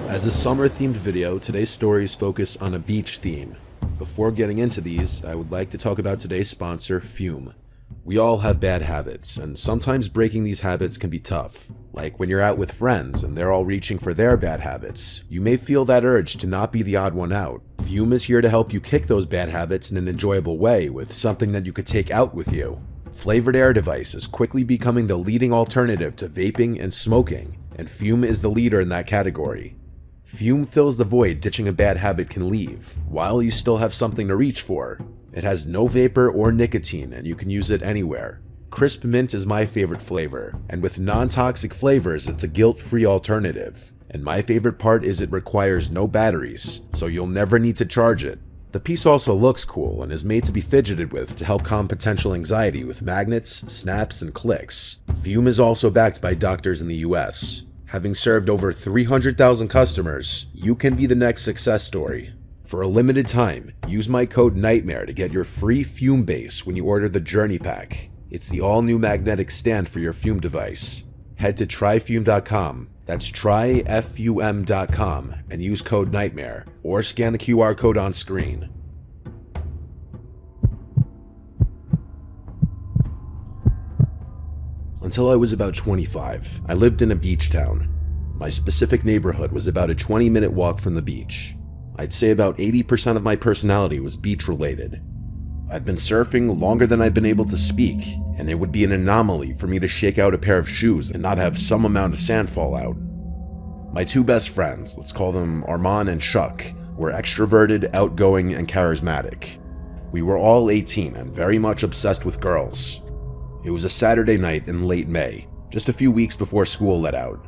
As a summer-themed video, today's stories focus on a beach theme. Before getting into these, I would like to talk about today's sponsor, Fume. We all have bad habits, and sometimes breaking these habits can be tough. Like when you're out with friends and they're all reaching for their bad habits, you may feel that urge to not be the odd one out. Fume is here to help you kick those bad habits in an enjoyable way with something that you could take out with you. Flavored air device is quickly becoming the leading alternative to vaping and smoking, and Fume is the leader in that category. Fume fills the void ditching a bad habit can leave, while you still have something to reach for. It has no vapor or nicotine, and you can use it anywhere. Crisp mint is my favorite flavor, and with non-toxic flavors, it's a guilt-free alternative. And my favorite part is it requires no batteries, so you'll never need to charge it. The piece also looks cool and is made to be fidgeted with to help calm potential anxiety with magnets, snaps, and clicks. Fume is also backed by doctors in the US. Having served over 300,000 customers, you can be the next success story. For a limited time, use my code NIGHTMARE to get your free Fume base when you order the Journey Pack. It's the all-new magnetic stand for your Fume device. Head to tryfume.com, that's tryfum.com, and use code NIGHTMARE, or scan the QR code on screen. Until I was about 25, I lived in a beach town. My specific neighborhood was about a 20-minute walk from the beach. I'd say about 80% of my personality was beach-related. I've been surfing longer than I've been able to speak, and it would be an anomaly for me to shake out a pair of shoes and not have some amount of sand fall out. My two best friends, let's call them Armand and Chuck, were extroverted, outgoing, and charismatic. We were all 18 and very much obsessed with girls. It was a Saturday night in late May, just a few weeks before school let out.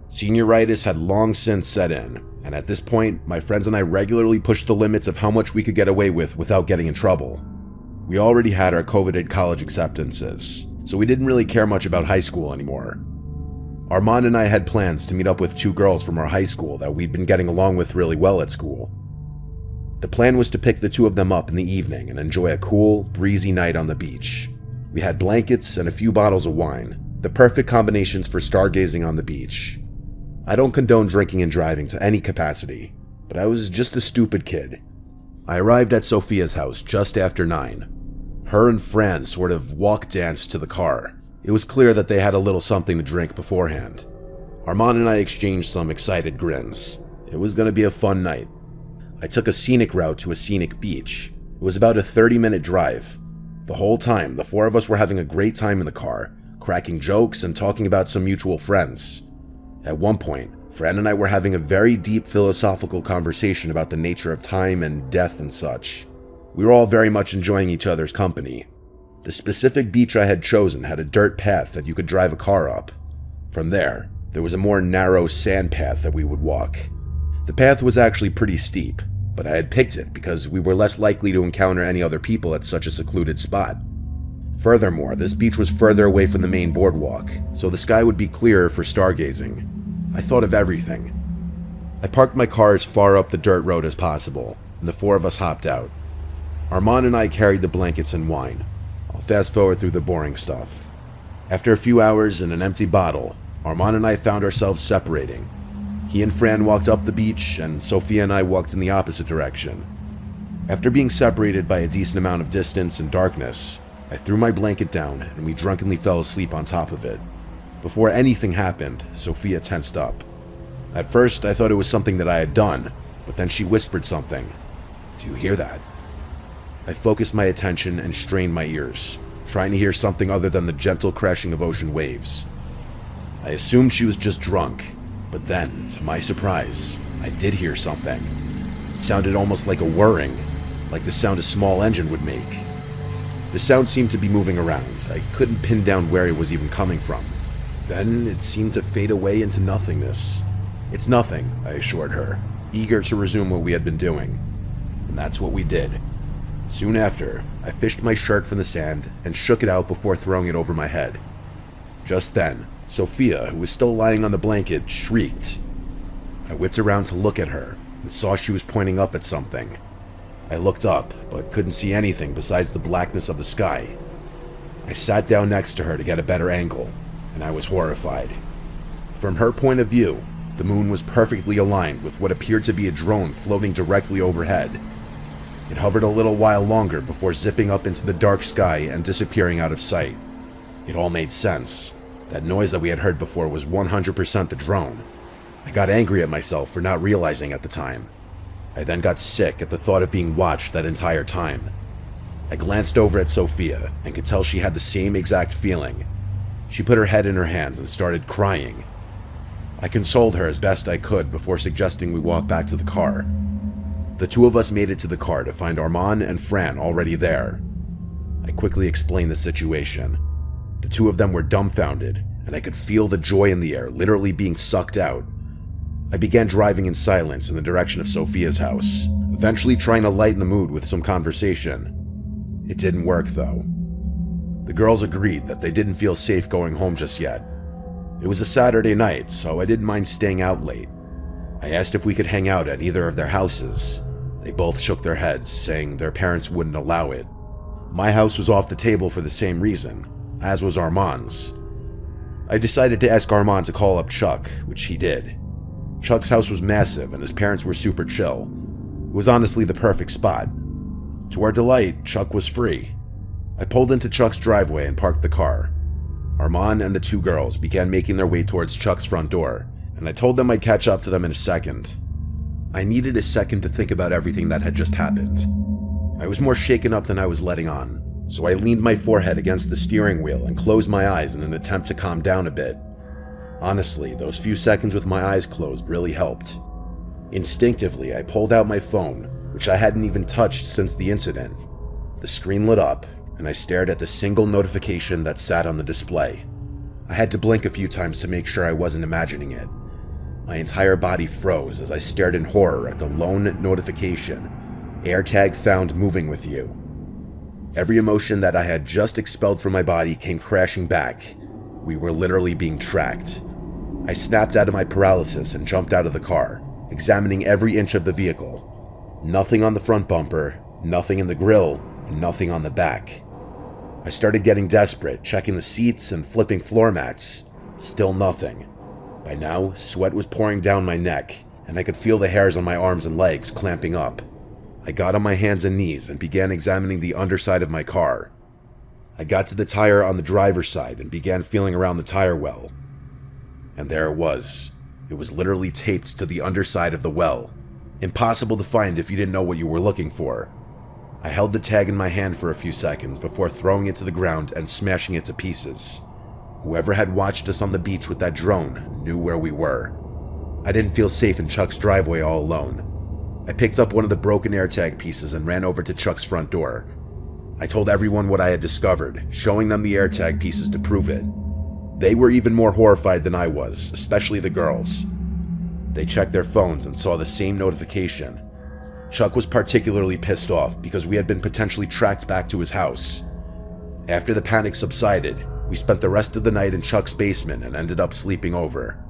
Senioritis had long since set in, and at this point, my friends and I regularly pushed the limits of how much we could get away with without getting in trouble. We already had our coveted college acceptances, so we didn't really care much about high school anymore. Armand and I had plans to meet up with two girls from our high school that we'd been getting along with really well at school. The plan was to pick the two of them up in the evening and enjoy a cool, breezy night on the beach. We had blankets and a few bottles of wine, the perfect combinations for stargazing on the beach. I don't condone drinking and driving to any capacity, but I was just a stupid kid. I arrived at Sophia's house just after 9. Her and Fran sort of walk-danced to the car. It was clear that they had a little something to drink beforehand. Armand and I exchanged some excited grins. It was going to be a fun night. I took a scenic route to a scenic beach. It was about a 30-minute drive. The whole time, the four of us were having a great time in the car, cracking jokes and talking about some mutual friends. At one point, Fran and I were having a very deep philosophical conversation about the nature of time and death and such. We were all very much enjoying each other's company. The specific beach I had chosen had a dirt path that you could drive a car up. From there was a more narrow sand path that we would walk. The path was actually pretty steep, but I had picked it because we were less likely to encounter any other people at such a secluded spot. Furthermore, this beach was further away from the main boardwalk, so the sky would be clearer for stargazing. I thought of everything. I parked my car as far up the dirt road as possible, and the four of us hopped out. Armand and I carried the blankets and wine. I'll fast forward through the boring stuff. After a few hours and an empty bottle, Armand and I found ourselves separating. He and Fran walked up the beach, and Sophia and I walked in the opposite direction. After being separated by a decent amount of distance and darkness, I threw my blanket down and we drunkenly fell asleep on top of it. Before anything happened, Sophia tensed up. At first, I thought it was something that I had done, but then she whispered something. "Do you hear that?" I focused my attention and strained my ears, trying to hear something other than the gentle crashing of ocean waves. I assumed she was just drunk, but then, to my surprise, I did hear something. It sounded almost like a whirring, like the sound a small engine would make. The sound seemed to be moving around. I couldn't pin down where it was even coming from. Then it seemed to fade away into nothingness. "It's nothing," I assured her, eager to resume what we had been doing. And that's what we did. Soon after, I fished my shirt from the sand and shook it out before throwing it over my head. Just then, Sophia, who was still lying on the blanket, shrieked. I whipped around to look at her and saw she was pointing up at something. I looked up, but couldn't see anything besides the blackness of the sky. I sat down next to her to get a better angle, and I was horrified. From her point of view, The moon was perfectly aligned with what appeared to be a drone floating directly overhead. It hovered a little while longer before zipping up into the dark sky and disappearing out of sight. It all made sense. That noise that we had heard before was 100% the drone. I got angry at myself for not realizing at the time. I then got sick at the thought of being watched that entire time. I glanced over at Sophia and could tell she had the same exact feeling. She put her head in her hands and started crying. I consoled her as best I could before suggesting we walk back to the car. The two of us made it to the car to find Armand and Fran already there. I quickly explained the situation. The two of them were dumbfounded, and I could feel the joy in the air literally being sucked out. I began driving in silence in the direction of Sophia's house, eventually trying to lighten the mood with some conversation. It didn't work though. The girls agreed that they didn't feel safe going home just yet. It was a Saturday night, so I didn't mind staying out late. I asked if we could hang out at either of their houses. They both shook their heads, saying their parents wouldn't allow it. My house was off the table for the same reason, as was Armand's. I decided to ask Armand to call up Chuck, which he did. Chuck's house was massive and his parents were super chill. It was honestly the perfect spot. To our delight, Chuck was free. I pulled into Chuck's driveway and parked the car. Armand and the two girls began making their way towards Chuck's front door, and I told them I'd catch up to them in a second. I needed a second to think about everything that had just happened. I was more shaken up than I was letting on, so I leaned my forehead against the steering wheel and closed my eyes in an attempt to calm down a bit. Honestly, those few seconds with my eyes closed really helped. Instinctively, I pulled out my phone, which I hadn't even touched since the incident. The screen lit up, and I stared at the single notification that sat on the display. I had to blink a few times to make sure I wasn't imagining it. My entire body froze as I stared in horror at the lone notification. AirTag found moving with you. Every emotion that I had just expelled from my body came crashing back. We were literally being tracked. I snapped out of my paralysis and jumped out of the car, examining every inch of the vehicle. Nothing on the front bumper, nothing in the grille, and nothing on the back. I started getting desperate, checking the seats and flipping floor mats. Still nothing. By now, sweat was pouring down my neck, and I could feel the hairs on my arms and legs clamping up. I got on my hands and knees and began examining the underside of my car. I got to the tire on the driver's side and began feeling around the tire well. And there it was. It was literally taped to the underside of the well. Impossible to find if you didn't know what you were looking for. I held the tag in my hand for a few seconds before throwing it to the ground and smashing it to pieces. Whoever had watched us on the beach with that drone knew where we were. I didn't feel safe in Chuck's driveway all alone. I picked up one of the broken AirTag pieces and ran over to Chuck's front door. I told everyone what I had discovered, showing them the AirTag pieces to prove it. They were even more horrified than I was, especially the girls. They checked their phones and saw the same notification. Chuck was particularly pissed off because we had been potentially tracked back to his house. After the panic subsided, we spent the rest of the night in Chuck's basement and ended up sleeping over.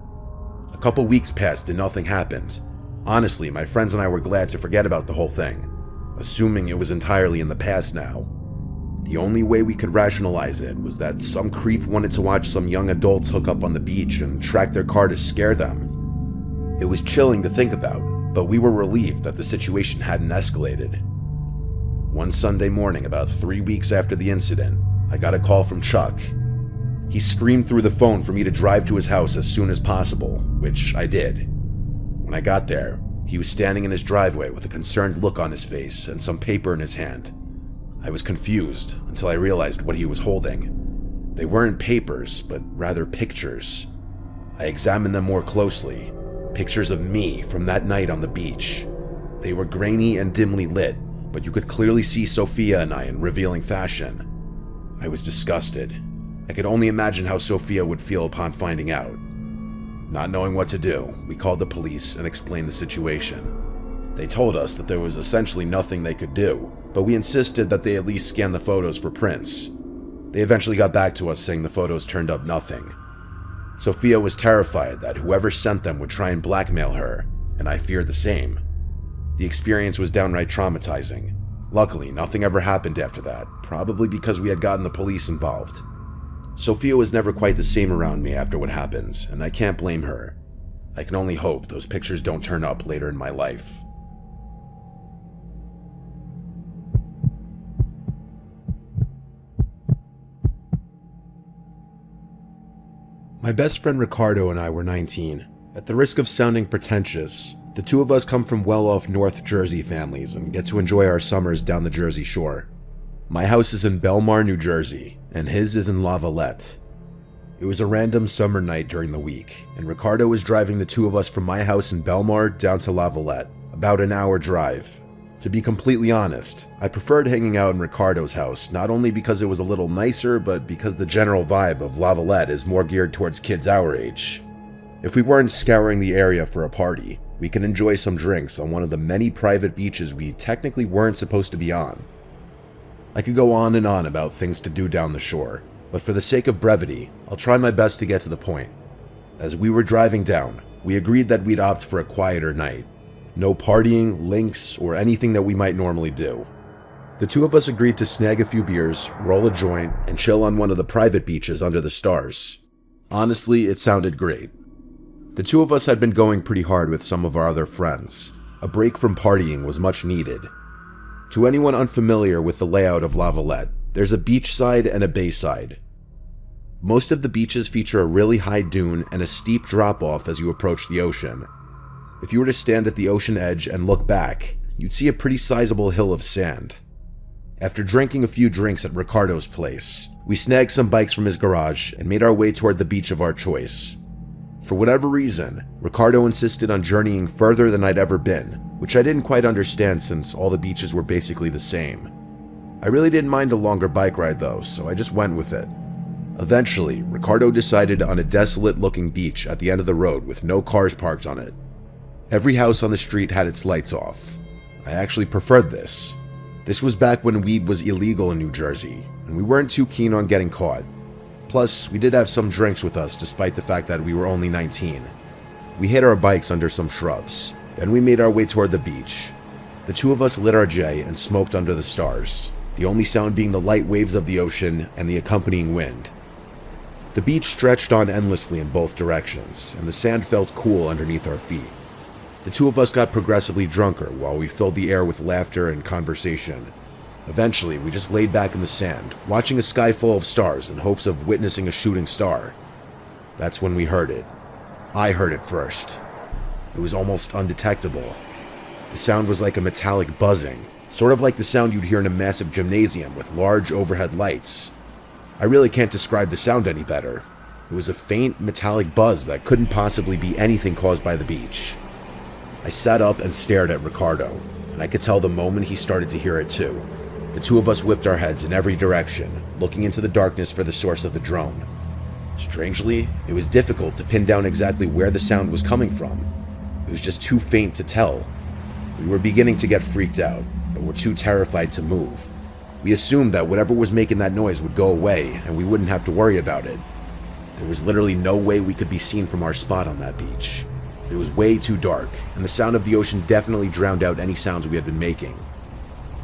A couple weeks passed and nothing happened. Honestly, my friends and I were glad to forget about the whole thing, assuming it was entirely in the past now. The only way we could rationalize it was that some creep wanted to watch some young adults hook up on the beach and track their car to scare them. It was chilling to think about, but we were relieved that the situation hadn't escalated. One Sunday morning, about 3 weeks after the incident, I got a call from Chuck. He screamed through the phone for me to drive to his house as soon as possible, which I did. When I got there, he was standing in his driveway with a concerned look on his face and some paper in his hand. I was confused until I realized what he was holding. They weren't papers, but rather pictures. I examined them more closely. Pictures of me from that night on the beach. They were grainy and dimly lit, but you could clearly see Sophia and I in revealing fashion. I was disgusted. I could only imagine how Sophia would feel upon finding out. Not knowing what to do, we called the police and explained the situation. They told us that there was essentially nothing they could do, but we insisted that they at least scan the photos for prints. They eventually got back to us saying the photos turned up nothing. Sophia was terrified that whoever sent them would try and blackmail her, and I feared the same. The experience was downright traumatizing. Luckily, nothing ever happened after that, probably because we had gotten the police involved. Sophia was never quite the same around me after what happened, and I can't blame her. I can only hope those pictures don't turn up later in my life. My best friend Ricardo and I were 19. At the risk of sounding pretentious, the two of us come from well-off North Jersey families and get to enjoy our summers down the Jersey Shore. My house is in Belmar, New Jersey, and his is in La Valette. It was a random summer night during the week, and Ricardo was driving the two of us from my house in Belmar down to La Valette, about an hour drive. To be completely honest, I preferred hanging out in Ricardo's house, not only because it was a little nicer, but because the general vibe of La Valette is more geared towards kids our age. If we weren't scouring the area for a party, we could enjoy some drinks on one of the many private beaches we technically weren't supposed to be on. I could go on and on about things to do down the shore, but for the sake of brevity, I'll try my best to get to the point. As we were driving down, we agreed that we'd opt for a quieter night. No partying, links, or anything that we might normally do. The two of us agreed to snag a few beers, roll a joint, and chill on one of the private beaches under the stars. Honestly, it sounded great. The two of us had been going pretty hard with some of our other friends. A break from partying was much needed. To anyone unfamiliar with the layout of La Valette, there's a beach side and a bay side. Most of the beaches feature a really high dune and a steep drop-off as you approach the ocean. If you were to stand at the ocean edge and look back, you'd see a pretty sizable hill of sand. After drinking a few drinks at Ricardo's place, we snagged some bikes from his garage and made our way toward the beach of our choice. For whatever reason, Ricardo insisted on journeying further than I'd ever been, which I didn't quite understand since all the beaches were basically the same. I really didn't mind a longer bike ride though, so I just went with it. Eventually, Ricardo decided on a desolate-looking beach at the end of the road with no cars parked on it. Every house on the street had its lights off. I actually preferred this. This was back when weed was illegal in New Jersey, and we weren't too keen on getting caught. Plus, we did have some drinks with us despite the fact that we were only 19. We hid our bikes under some shrubs. Then we made our way toward the beach. The two of us lit our J and smoked under the stars, the only sound being the light waves of the ocean and the accompanying wind. The beach stretched on endlessly in both directions, and the sand felt cool underneath our feet. The two of us got progressively drunker while we filled the air with laughter and conversation. Eventually, we just laid back in the sand, watching a sky full of stars in hopes of witnessing a shooting star. That's when we heard it. I heard it first. It was almost undetectable. The sound was like a metallic buzzing, sort of like the sound you'd hear in a massive gymnasium with large overhead lights. I really can't describe the sound any better. It was a faint, metallic buzz that couldn't possibly be anything caused by the beach. I sat up and stared at Ricardo, and I could tell the moment he started to hear it too. The two of us whipped our heads in every direction, looking into the darkness for the source of the drone. Strangely, it was difficult to pin down exactly where the sound was coming from. It was just too faint to tell. We were beginning to get freaked out, but were too terrified to move. We assumed that whatever was making that noise would go away, and we wouldn't have to worry about it. There was literally no way we could be seen from our spot on that beach. It was way too dark, and the sound of the ocean definitely drowned out any sounds we had been making.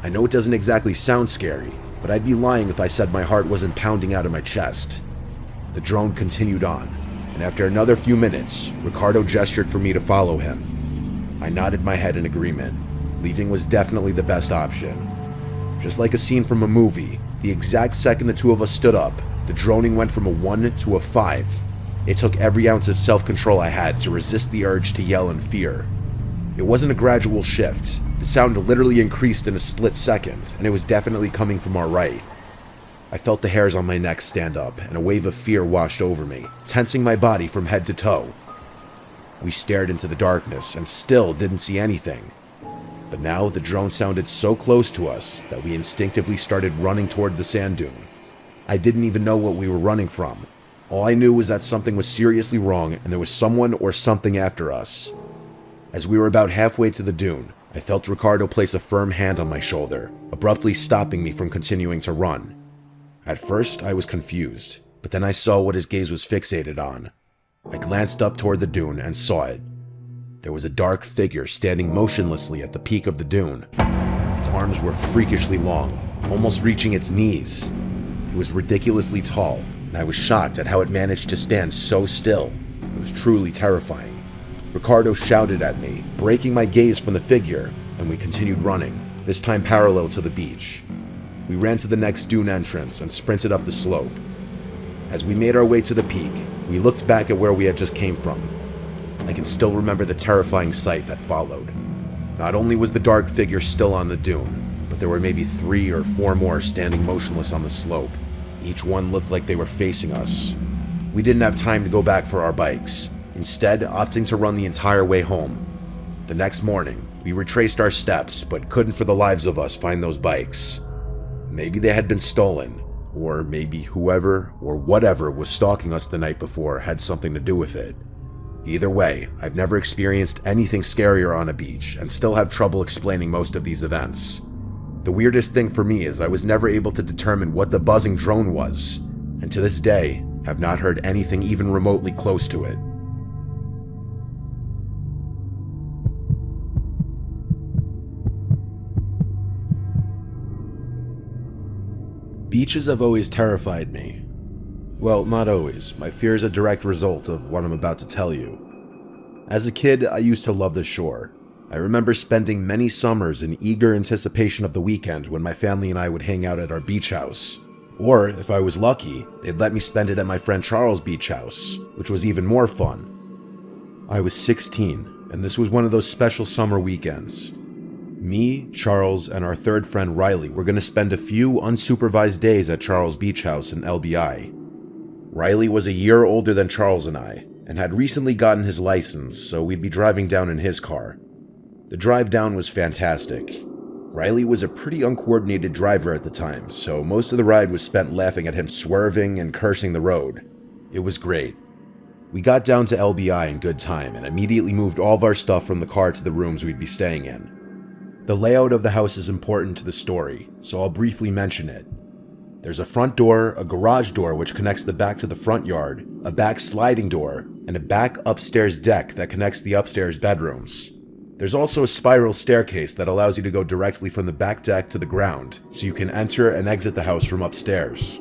I know it doesn't exactly sound scary, but I'd be lying if I said my heart wasn't pounding out of my chest. The drone continued on, and after another few minutes, Ricardo gestured for me to follow him. I nodded my head in agreement. Leaving was definitely the best option. Just like a scene from a movie, the exact second the two of us stood up, the droning went from a 1 to a 5. It took every ounce of self-control I had to resist the urge to yell in fear. It wasn't a gradual shift. The sound literally increased in a split second, and it was definitely coming from our right. I felt the hairs on my neck stand up, and a wave of fear washed over me, tensing my body from head to toe. We stared into the darkness and still didn't see anything. But now the drone sounded so close to us that we instinctively started running toward the sand dune. I didn't even know what we were running from. All I knew was that something was seriously wrong and there was someone or something after us. As we were about halfway to the dune, I felt Ricardo place a firm hand on my shoulder, abruptly stopping me from continuing to run. At first, I was confused, but then I saw what his gaze was fixated on. I glanced up toward the dune and saw it. There was a dark figure standing motionlessly at the peak of the dune. Its arms were freakishly long, almost reaching its knees. It was ridiculously tall, and I was shocked at how it managed to stand so still. It was truly terrifying. Ricardo shouted at me, breaking my gaze from the figure, and we continued running, this time parallel to the beach. We ran to the next dune entrance and sprinted up the slope. As we made our way to the peak, we looked back at where we had just came from. I can still remember the terrifying sight that followed. Not only was the dark figure still on the dune, but there were maybe 3 or 4 more standing motionless on the slope. Each one looked like they were facing us. We didn't have time to go back for our bikes, instead opting to run the entire way home. The next morning, we retraced our steps, but couldn't for the lives of us find those bikes. Maybe they had been stolen, or maybe whoever or whatever was stalking us the night before had something to do with it. Either way, I've never experienced anything scarier on a beach and still have trouble explaining most of these events. The weirdest thing for me is I was never able to determine what the buzzing drone was, and to this day, have not heard anything even remotely close to it. Beaches have always terrified me. Well, not always. My fear is a direct result of what I'm about to tell you. As a kid, I used to love the shore. I remember spending many summers in eager anticipation of the weekend when my family and I would hang out at our beach house. Or, if I was lucky, they'd let me spend it at my friend Charles' beach house, which was even more fun. I was 16, and this was one of those special summer weekends. Me, Charles, and our third friend Riley were going to spend a few unsupervised days at Charles' beach house in LBI. Riley was a year older than Charles and I, and had recently gotten his license, so we'd be driving down in his car. The drive down was fantastic. Riley was a pretty uncoordinated driver at the time, so most of the ride was spent laughing at him swerving and cursing the road. It was great. We got down to LBI in good time and immediately moved all of our stuff from the car to the rooms we'd be staying in. The layout of the house is important to the story, so I'll briefly mention it. There's a front door, a garage door which connects the back to the front yard, a back sliding door, and a back upstairs deck that connects the upstairs bedrooms. There's also a spiral staircase that allows you to go directly from the back deck to the ground, so you can enter and exit the house from upstairs.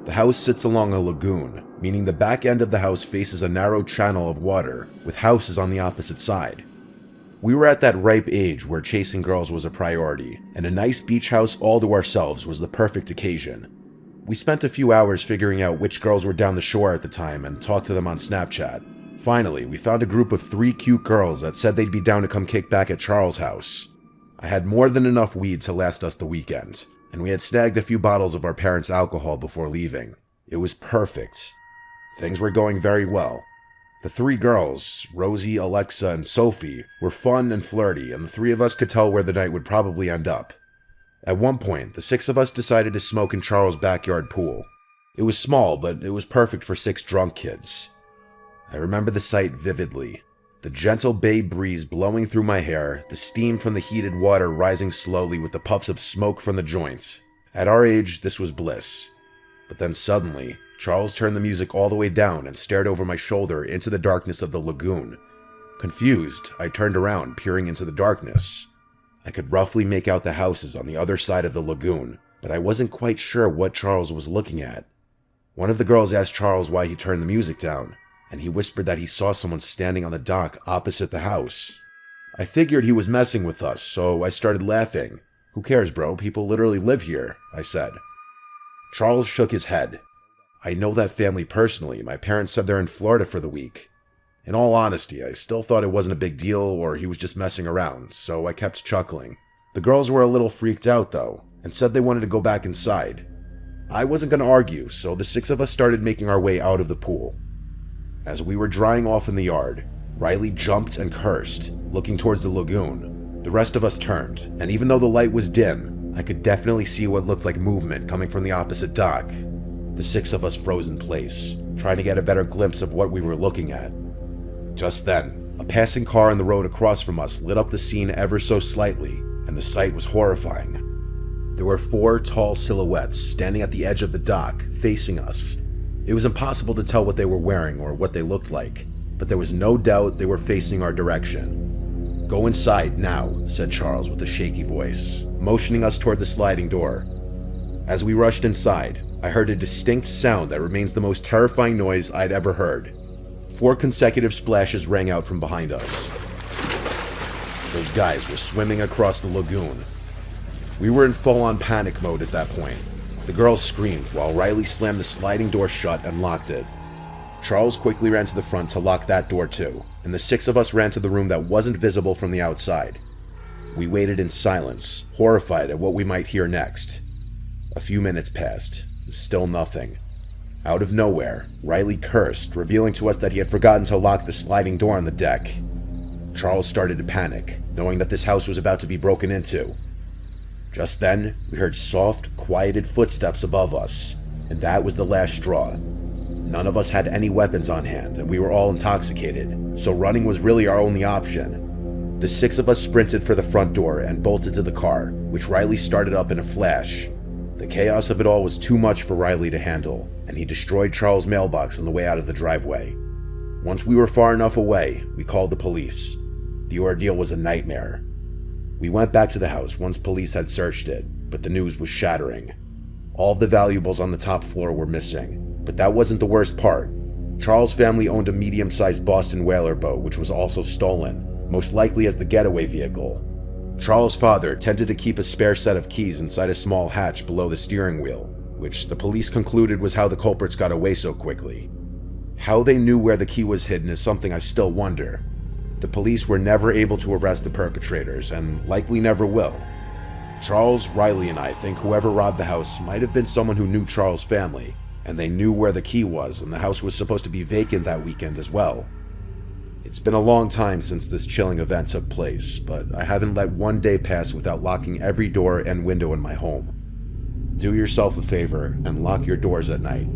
The house sits along a lagoon, meaning the back end of the house faces a narrow channel of water, with houses on the opposite side. We were at that ripe age where chasing girls was a priority, and a nice beach house all to ourselves was the perfect occasion. We spent a few hours figuring out which girls were down the shore at the time and talked to them on Snapchat. Finally, we found a group of 3 cute girls that said they'd be down to come kick back at Charles' house. I had more than enough weed to last us the weekend, and we had snagged a few bottles of our parents' alcohol before leaving. It was perfect. Things were going very well. The 3 girls, Rosie, Alexa, and Sophie, were fun and flirty, and the 3 of us could tell where the night would probably end up. At one point, the 6 of us decided to smoke in Charles' backyard pool. It was small, but it was perfect for 6 drunk kids. I remember the sight vividly. The gentle bay breeze blowing through my hair, the steam from the heated water rising slowly with the puffs of smoke from the joint. At our age, this was bliss. But then suddenly, Charles turned the music all the way down and stared over my shoulder into the darkness of the lagoon. Confused, I turned around, peering into the darkness. I could roughly make out the houses on the other side of the lagoon, but I wasn't quite sure what Charles was looking at. One of the girls asked Charles why he turned the music down, and he whispered that he saw someone standing on the dock opposite the house. I figured he was messing with us, so I started laughing. "Who cares, bro? People literally live here," I said. Charles shook his head. "I know that family personally. My parents said they're in Florida for the week." In all honesty, I still thought it wasn't a big deal or he was just messing around, so I kept chuckling. The girls were a little freaked out though, and said they wanted to go back inside. I wasn't going to argue, so the 6 of us started making our way out of the pool. As we were drying off in the yard, Riley jumped and cursed, looking towards the lagoon. The rest of us turned, and even though the light was dim, I could definitely see what looked like movement coming from the opposite dock. The 6 of us froze in place, trying to get a better glimpse of what we were looking at. Just then, a passing car on the road across from us lit up the scene ever so slightly, and the sight was horrifying. There were 4 tall silhouettes standing at the edge of the dock, facing us. It was impossible to tell what they were wearing or what they looked like, but there was no doubt they were facing our direction. "Go inside now," said Charles with a shaky voice, motioning us toward the sliding door. As we rushed inside, I heard a distinct sound that remains the most terrifying noise I'd ever heard. 4 consecutive splashes rang out from behind us. Those guys were swimming across the lagoon. We were in full-on panic mode at that point. The girls screamed while Riley slammed the sliding door shut and locked it. Charles quickly ran to the front to lock that door too, and the 6 of us ran to the room that wasn't visible from the outside. We waited in silence, horrified at what we might hear next. A few minutes passed. Still nothing. Out of nowhere, Riley cursed, revealing to us that he had forgotten to lock the sliding door on the deck. Charles started to panic, knowing that this house was about to be broken into. Just then, we heard soft, quieted footsteps above us, and that was the last straw. None of us had any weapons on hand, and we were all intoxicated, so running was really our only option. The 6 of us sprinted for the front door and bolted to the car, which Riley started up in a flash. The chaos of it all was too much for Riley to handle, and he destroyed Charles' mailbox on the way out of the driveway. Once we were far enough away, we called the police. The ordeal was a nightmare. We went back to the house once police had searched it, but the news was shattering. All of the valuables on the top floor were missing, but that wasn't the worst part. Charles' family owned a medium-sized Boston whaler boat which was also stolen, most likely as the getaway vehicle. Charles' father tended to keep a spare set of keys inside a small hatch below the steering wheel, which the police concluded was how the culprits got away so quickly. How they knew where the key was hidden is something I still wonder. The police were never able to arrest the perpetrators, and likely never will. Charles, Riley, and I think whoever robbed the house might have been someone who knew Charles' family, and they knew where the key was, and the house was supposed to be vacant that weekend as well. It's been a long time since this chilling event took place, but I haven't let one day pass without locking every door and window in my home. Do yourself a favor and lock your doors at night.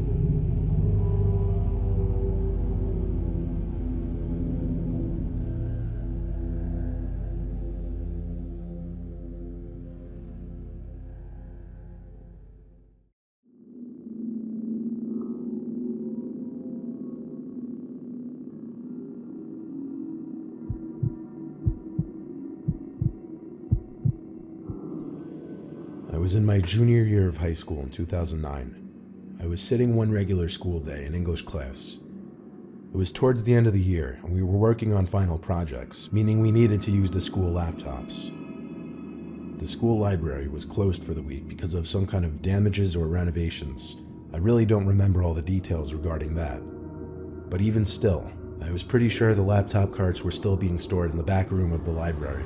I was in my junior year of high school in 2009. I was sitting one regular school day in English class. It was towards the end of the year, and we were working on final projects, meaning we needed to use the school laptops. The school library was closed for the week because of some kind of damages or renovations. I really don't remember all the details regarding that. But even still, I was pretty sure the laptop carts were still being stored in the back room of the library.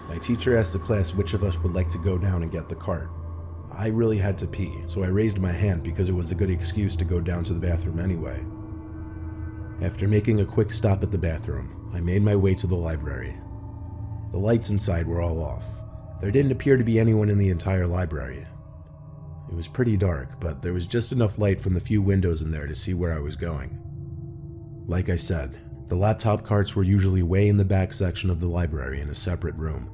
My teacher asked the class which of us would like to go down and get the cart. I really had to pee, so I raised my hand because it was a good excuse to go down to the bathroom anyway. After making a quick stop at the bathroom, I made my way to the library. The lights inside were all off. There didn't appear to be anyone in the entire library. It was pretty dark, but there was just enough light from the few windows in there to see where I was going. Like I said, the laptop carts were usually way in the back section of the library in a separate room.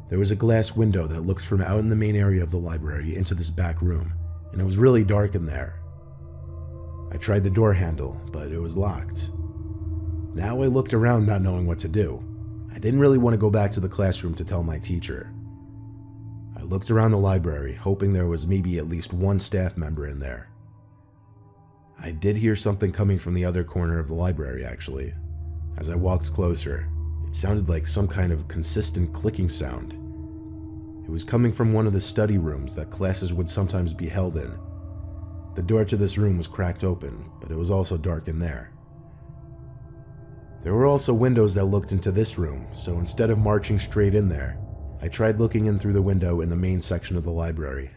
There was a glass window that looked from out in the main area of the library into this back room, and it was really dark in there. I tried the door handle, but it was locked. Now I looked around not knowing what to do. I didn't really want to go back to the classroom to tell my teacher. I looked around the library, hoping there was maybe at least one staff member in there. I did hear something coming from the other corner of the library, actually. As I walked closer, it sounded like some kind of consistent clicking sound. It was coming from one of the study rooms that classes would sometimes be held in. The door to this room was cracked open, but it was also dark in there. There were also windows that looked into this room, so instead of marching straight in there, I tried looking in through the window in the main section of the library.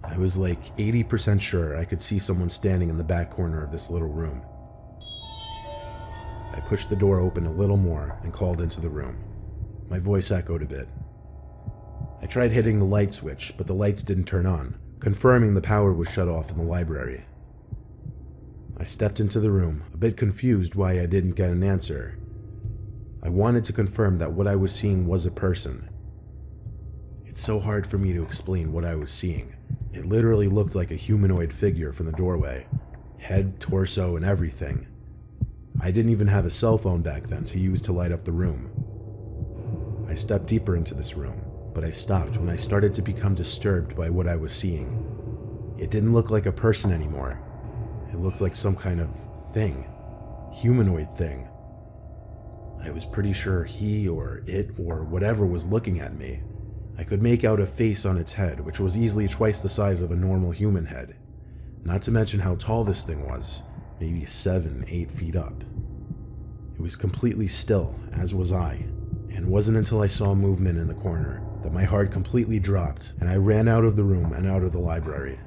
I was like 80% sure I could see someone standing in the back corner of this little room. I pushed the door open a little more and called into the room. My voice echoed a bit. I tried hitting the light switch, but the lights didn't turn on, confirming the power was shut off in the library. I stepped into the room, a bit confused why I didn't get an answer. I wanted to confirm that what I was seeing was a person. It's so hard for me to explain what I was seeing. It literally looked like a humanoid figure from the doorway. Head, torso, and everything. I didn't even have a cell phone back then to use to light up the room. I stepped deeper into this room, but I stopped when I started to become disturbed by what I was seeing. It didn't look like a person anymore. It looked like some kind of thing. Humanoid thing. I was pretty sure he or it or whatever was looking at me. I could make out a face on its head, which was easily twice the size of a normal human head. Not to mention how tall this thing was, maybe 7, 8 feet up. It was completely still, as was I, and it wasn't until I saw movement in the corner that my heart completely dropped and I ran out of the room and out of the library.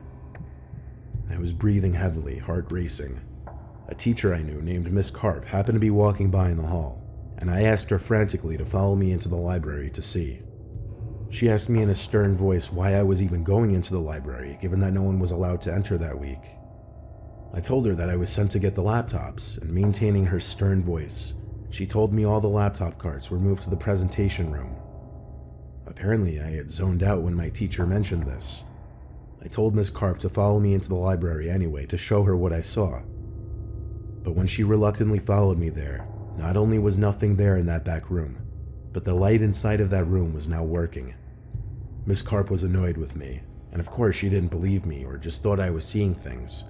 I was breathing heavily, heart racing. A teacher I knew named Miss Carp happened to be walking by in the hall, and I asked her frantically to follow me into the library to see. She asked me in a stern voice why I was even going into the library, given that no one was allowed to enter that week. I told her that I was sent to get the laptops, and maintaining her stern voice, she told me all the laptop carts were moved to the presentation room. Apparently, I had zoned out when my teacher mentioned this. I told Miss Carp to follow me into the library anyway to show her what I saw. But when she reluctantly followed me there, not only was nothing there in that back room, but the light inside of that room was now working. Miss Carp was annoyed with me, and of course she didn't believe me or just thought I was seeing things.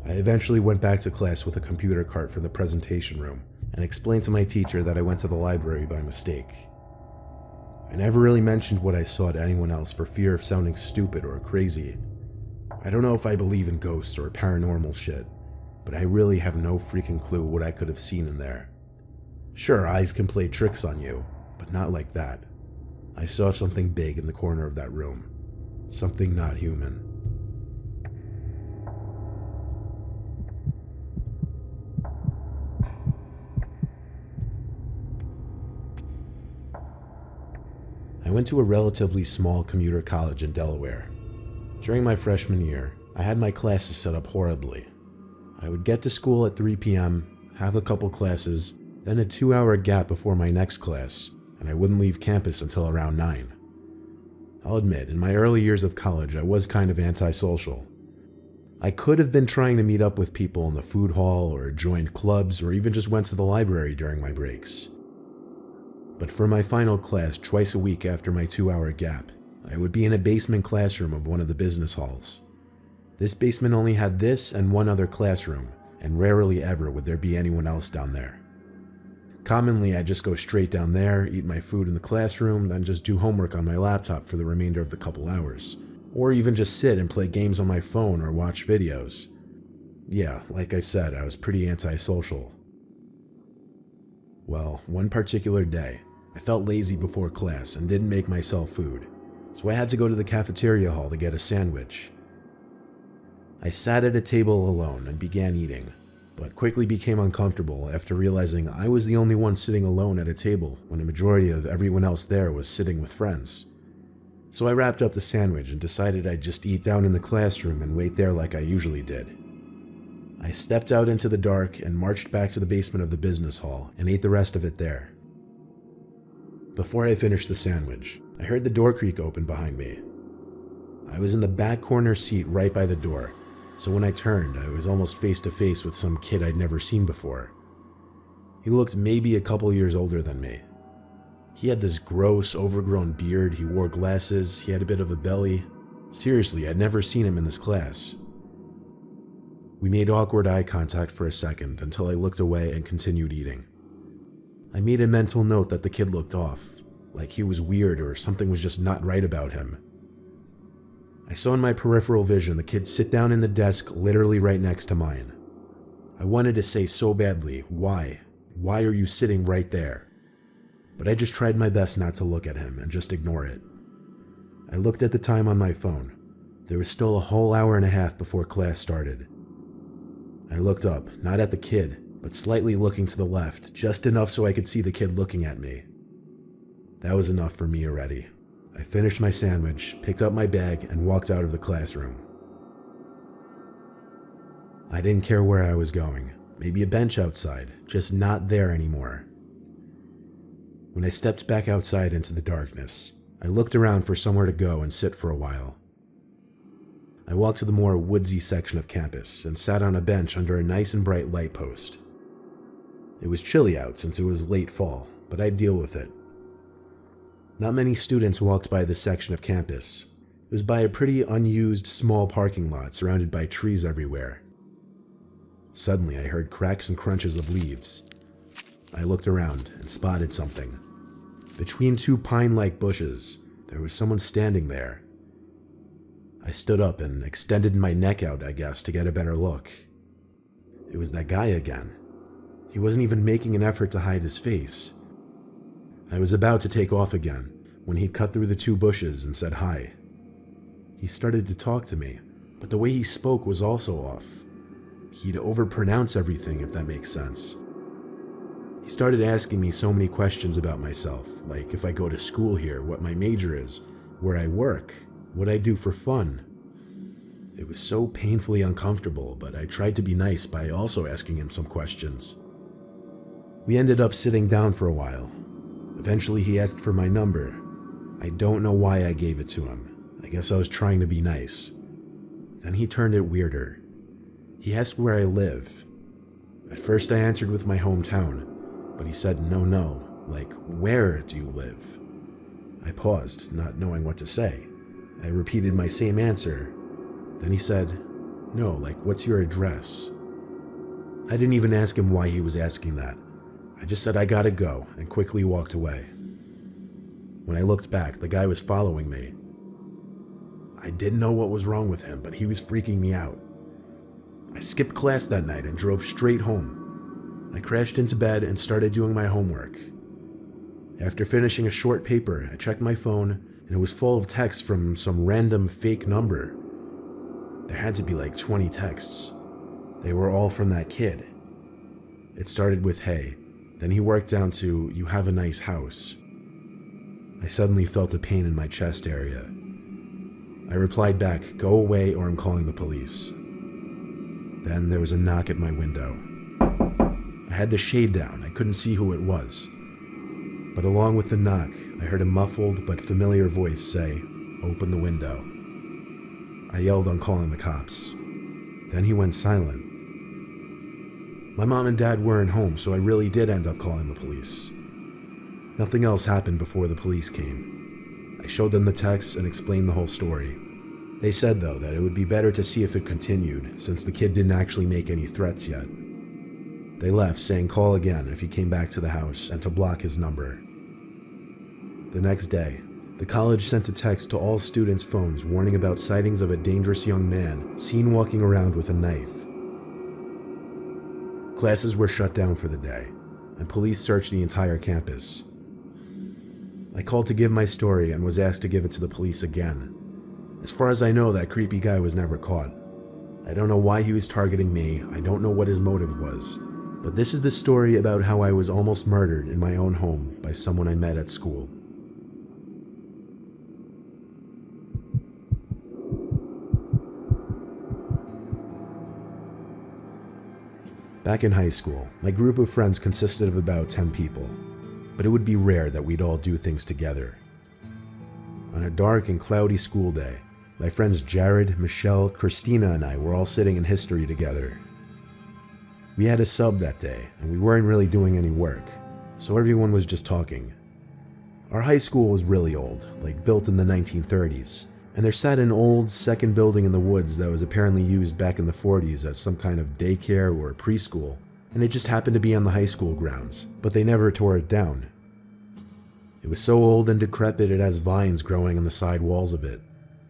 I eventually went back to class with a computer cart for the presentation room and explained to my teacher that I went to the library by mistake. I never really mentioned what I saw to anyone else for fear of sounding stupid or crazy. I don't know if I believe in ghosts or paranormal shit, but I really have no freaking clue what I could have seen in there. Sure, eyes can play tricks on you, but not like that. I saw something big in the corner of that room. Something not human. I went to a relatively small commuter college in Delaware. During my freshman year, I had my classes set up horribly. I would get to school at 3 p.m., have a couple classes, then a 2-hour gap before my next class, and I wouldn't leave campus until around 9. I'll admit, in my early years of college, I was kind of antisocial. I could have been trying to meet up with people in the food hall or joined clubs or even just went to the library during my breaks. But for my final class twice a week after my 2-hour gap, I would be in a basement classroom of one of the business halls. This basement only had this and one other classroom, and rarely ever would there be anyone else down there. Commonly, I'd just go straight down there, eat my food in the classroom, then just do homework on my laptop for the remainder of the couple hours. Or even just sit and play games on my phone or watch videos. Yeah, like I said, I was pretty antisocial. Well, one particular day, I felt lazy before class and didn't make myself food, so I had to go to the cafeteria hall to get a sandwich. I sat at a table alone and began eating, but quickly became uncomfortable after realizing I was the only one sitting alone at a table when a majority of everyone else there was sitting with friends. So I wrapped up the sandwich and decided I'd just eat down in the classroom and wait there like I usually did. I stepped out into the dark and marched back to the basement of the business hall and ate the rest of it there. Before I finished the sandwich, I heard the door creak open behind me. I was in the back corner seat right by the door, so when I turned, I was almost face to face with some kid I'd never seen before. He looked maybe a couple years older than me. He had this gross, overgrown beard, he wore glasses, he had a bit of a belly. Seriously, I'd never seen him in this class. We made awkward eye contact for a second until I looked away and continued eating. I made a mental note that the kid looked off, like he was weird or something was just not right about him. I saw in my peripheral vision the kid sit down in the desk literally right next to mine. I wanted to say so badly, why? Why are you sitting right there? But I just tried my best not to look at him and just ignore it. I looked at the time on my phone. There was still a whole hour and a half before class started. I looked up, not at the kid, but slightly looking to the left, just enough so I could see the kid looking at me. That was enough for me already. I finished my sandwich, picked up my bag, and walked out of the classroom. I didn't care where I was going. Maybe a bench outside, just not there anymore. When I stepped back outside into the darkness, I looked around for somewhere to go and sit for a while. I walked to the more woodsy section of campus and sat on a bench under a nice and bright light post. It was chilly out since it was late fall, but I'd deal with it. Not many students walked by this section of campus. It was by a pretty unused small parking lot surrounded by trees everywhere. Suddenly, I heard cracks and crunches of leaves. I looked around and spotted something. Between two pine-like bushes, there was someone standing there. I stood up and extended my neck out, I guess, to get a better look. It was that guy again. He wasn't even making an effort to hide his face. I was about to take off again when he cut through the two bushes and said hi. He started to talk to me, but the way he spoke was also off. He'd overpronounce everything, if that makes sense. He started asking me so many questions about myself, like if I go to school here, what my major is, where I work, what I do for fun. It was so painfully uncomfortable, but I tried to be nice by also asking him some questions. We ended up sitting down for a while. Eventually he asked for my number. I don't know why I gave it to him. I guess I was trying to be nice. Then he turned it weirder. He asked where I live. At first I answered with my hometown, but he said no, like, where do you live? I paused, not knowing what to say. I repeated my same answer. Then he said, no, like, what's your address? I didn't even ask him why he was asking that. I just said I gotta go and quickly walked away. When I looked back, the guy was following me. I didn't know what was wrong with him, but he was freaking me out. I skipped class that night and drove straight home. I crashed into bed and started doing my homework. After finishing a short paper, I checked my phone and it was full of texts from some random fake number. There had to be like 20 texts. They were all from that kid. It started with hey, then he worked down to you have a nice house. I suddenly felt a pain in my chest area. I replied back, go away or I'm calling the police. Then there was a knock at my window. I had the shade down, I couldn't see who it was. But along with the knock, I heard a muffled but familiar voice say, open the window. I yelled on calling the cops. Then he went silent. My mom and dad weren't home, so I really did end up calling the police. Nothing else happened before the police came. I showed them the texts and explained the whole story. They said, though, that it would be better to see if it continued, since the kid didn't actually make any threats yet. They left, saying call again if he came back to the house and to block his number. The next day, the college sent a text to all students' phones warning about sightings of a dangerous young man seen walking around with a knife. Classes were shut down for the day, and police searched the entire campus. I called to give my story and was asked to give it to the police again. As far as I know, that creepy guy was never caught. I don't know why he was targeting me, I don't know what his motive was, but this is the story about how I was almost murdered in my own home by someone I met at school. Back in high school, my group of friends consisted of about 10 people, but it would be rare that we'd all do things together. On a dark and cloudy school day, my friends Jared, Michelle, Christina, and I were all sitting in history together. We had a sub that day, and we weren't really doing any work, so everyone was just talking. Our high school was really old, like built in the 1930s, and there sat an old second building in the woods that was apparently used back in the 40s as some kind of daycare or preschool, and it just happened to be on the high school grounds, but they never tore it down. It was so old and decrepit it has vines growing on the side walls of it.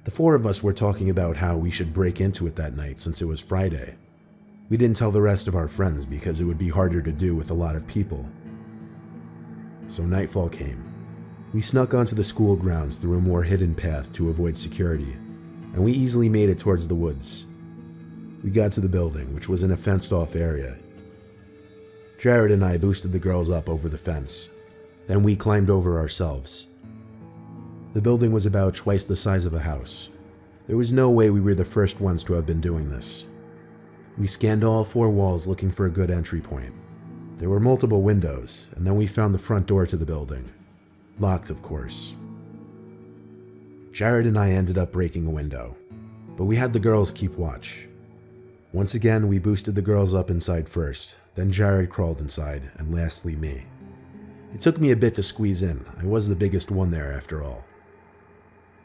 The four of us were talking about how we should break into it that night since it was Friday. We didn't tell the rest of our friends because it would be harder to do with a lot of people. So nightfall came. We snuck onto the school grounds through a more hidden path to avoid security, and we easily made it towards the woods. We got to the building, which was in a fenced-off area. Jared and I boosted the girls up over the fence. Then we climbed over ourselves. The building was about twice the size of a house. There was no way we were the first ones to have been doing this. We scanned all four walls looking for a good entry point. There were multiple windows, and then we found the front door to the building. Locked, of course. Jared and I ended up breaking a window, but we had the girls keep watch. Once again, we boosted the girls up inside first, then Jared crawled inside, and lastly me. It took me a bit to squeeze in. I was the biggest one there after all.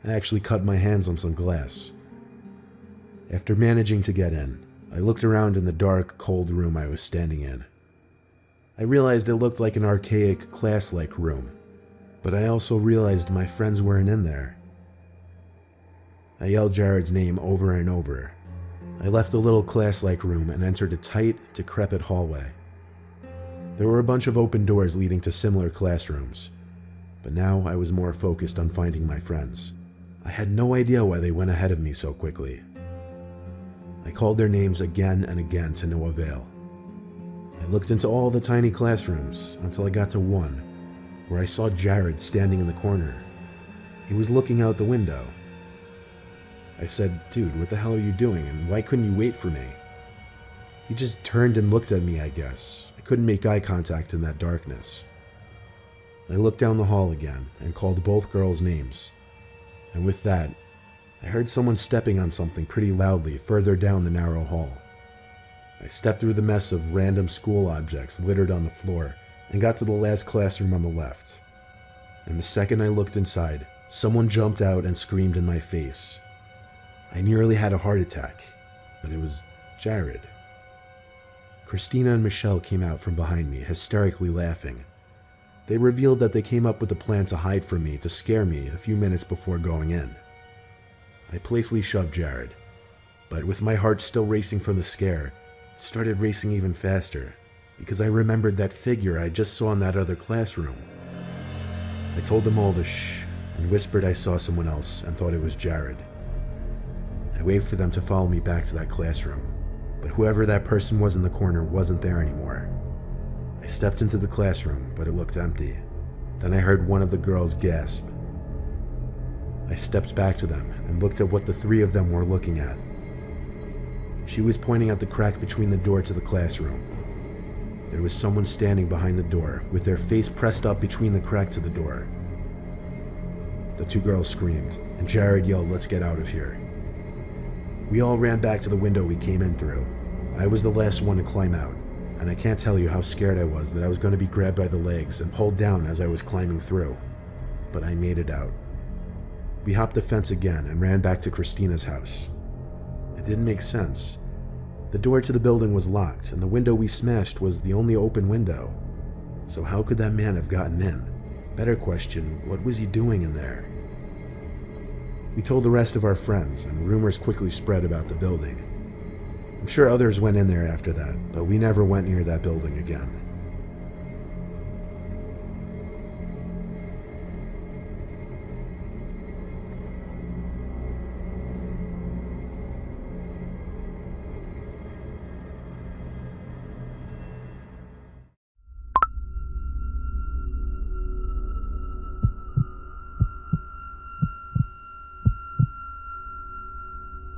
I actually cut my hands on some glass. After managing to get in, I looked around in the dark, cold room I was standing in. I realized it looked like an archaic, class-like room, but I also realized my friends weren't in there. I yelled Jared's name over and over. I left the little class-like room and entered a tight, decrepit hallway. There were a bunch of open doors leading to similar classrooms, but now I was more focused on finding my friends. I had no idea why they went ahead of me so quickly. I called their names again and again to no avail. I looked into all the tiny classrooms until I got to one, where I saw Jared standing in the corner. He was looking out the window. I said, "Dude, what the hell are you doing, and why couldn't you wait for me?" He just turned and looked at me, I guess. I couldn't make eye contact in that darkness. I looked down the hall again and called both girls' names. And with that, I heard someone stepping on something pretty loudly further down the narrow hall. I stepped through the mess of random school objects littered on the floor and got to the last classroom on the left. And the second I looked inside, someone jumped out and screamed in my face. I nearly had a heart attack, but it was Jared. Christina and Michelle came out from behind me, hysterically laughing. They revealed that they came up with a plan to hide from me to scare me a few minutes before going in. I playfully shoved Jared, but with my heart still racing from the scare, it started racing even faster because I remembered that figure I just saw in that other classroom. I told them all to shh and whispered I saw someone else and thought it was Jared. I waved for them to follow me back to that classroom, but whoever that person was in the corner wasn't there anymore. I stepped into the classroom, but it looked empty. Then I heard one of the girls gasp. I stepped back to them and looked at what the three of them were looking at. She was pointing at the crack between the door to the classroom. There was someone standing behind the door with their face pressed up between the crack to the door. The two girls screamed, and Jared yelled, "Let's get out of here." We all ran back to the window we came in through. I was the last one to climb out, and I can't tell you how scared I was that I was going to be grabbed by the legs and pulled down as I was climbing through. But I made it out. We hopped the fence again and ran back to Christina's house. It didn't make sense. The door to the building was locked, and the window we smashed was the only open window. So how could that man have gotten in? Better question, what was he doing in there? We told the rest of our friends, and rumors quickly spread about the building. I'm sure others went in there after that, but we never went near that building again.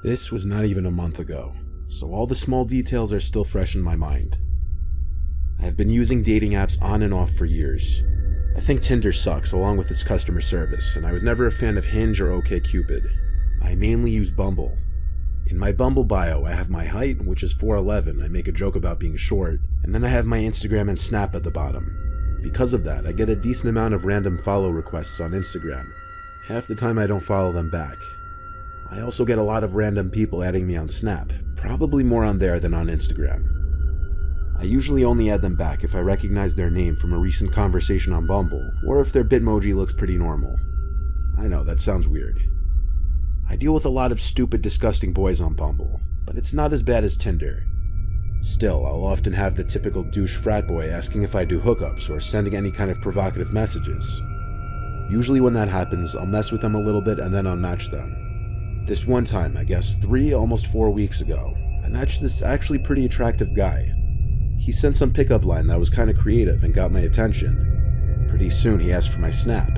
This was not even a month ago, so all the small details are still fresh in my mind. I have been using dating apps on and off for years. I think Tinder sucks along with its customer service, and I was never a fan of Hinge or OkCupid. I mainly use Bumble. In my Bumble bio, I have my height, which is 4'11", I make a joke about being short, and then I have my Instagram and Snap at the bottom. Because of that, I get a decent amount of random follow requests on Instagram. Half the time I don't follow them back. I also get a lot of random people adding me on Snap, probably more on there than on Instagram. I usually only add them back if I recognize their name from a recent conversation on Bumble, or if their Bitmoji looks pretty normal. I know, that sounds weird. I deal with a lot of stupid, disgusting boys on Bumble, but it's not as bad as Tinder. Still, I'll often have the typical douche frat boy asking if I do hookups or sending any kind of provocative messages. Usually when that happens, I'll mess with them a little bit and then unmatch them. This one time, I guess 3, almost 4 weeks ago, I matched this actually pretty attractive guy. He sent some pickup line that was kind of creative and got my attention. Pretty soon he asked for my Snap.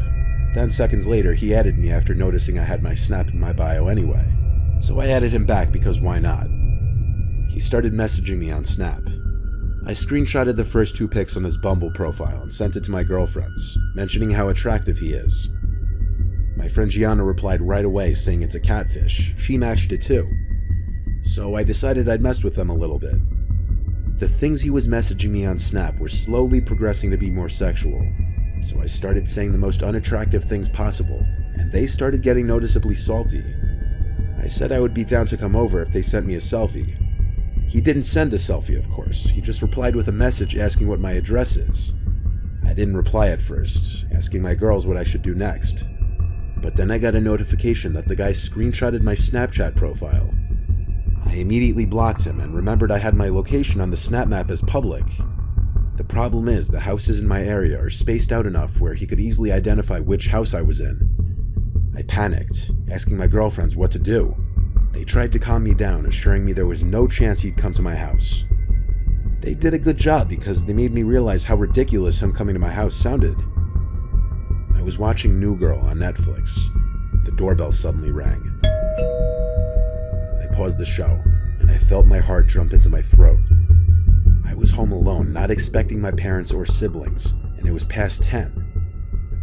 Then seconds later he added me after noticing I had my Snap in my bio anyway. So I added him back because why not? He started messaging me on Snap. I screenshotted the first 2 pics on his Bumble profile and sent it to my girlfriends, mentioning how attractive he is. My friend Gianna replied right away saying it's a catfish. She matched it too. So I decided I'd mess with them a little bit. The things he was messaging me on Snap were slowly progressing to be more sexual. So I started saying the most unattractive things possible, and they started getting noticeably salty. I said I would be down to come over if they sent me a selfie. He didn't send a selfie, of course. He just replied with a message asking what my address is. I didn't reply at first, asking my girls what I should do next. But then I got a notification that the guy screenshotted my Snapchat profile. I immediately blocked him and remembered I had my location on the Snap map as public. The problem is, the houses in my area are spaced out enough where he could easily identify which house I was in. I panicked, asking my girlfriends what to do. They tried to calm me down, assuring me there was no chance he'd come to my house. They did a good job because they made me realize how ridiculous him coming to my house sounded. I was watching New Girl on Netflix. The doorbell suddenly rang. I paused the show, and I felt my heart jump into my throat. I was home alone, not expecting my parents or siblings, and it was past 10.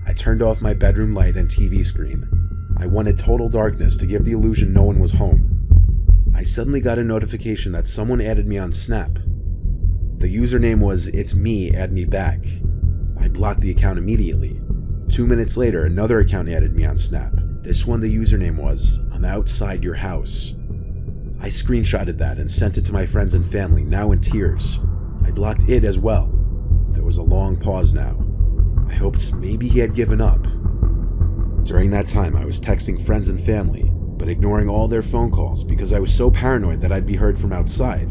I turned off my bedroom light and TV screen. I wanted total darkness to give the illusion no one was home. I suddenly got a notification that someone added me on Snap. The username was "It's me, add me back." I blocked the account immediately. 2 minutes later, another account added me on Snap. This one, the username was "I'm outside your house." I screenshotted that and sent it to my friends and family, now in tears. I blocked it as well. There was a long pause now. I hoped maybe he had given up. During that time, I was texting friends and family, but ignoring all their phone calls because I was so paranoid that I'd be heard from outside.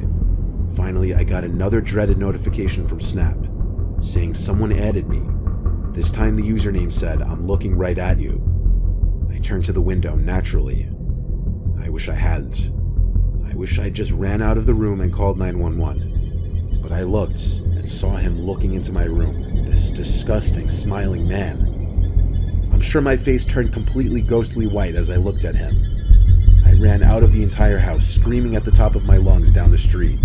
Finally, I got another dreaded notification from Snap, saying someone added me. This time the username said, "I'm looking right at you." I turned to the window naturally. I wish I hadn't. I wish I'd just ran out of the room and called 911. But I looked and saw him looking into my room, this disgusting, smiling man. I'm sure my face turned completely ghostly white as I looked at him. I ran out of the entire house, screaming at the top of my lungs down the street.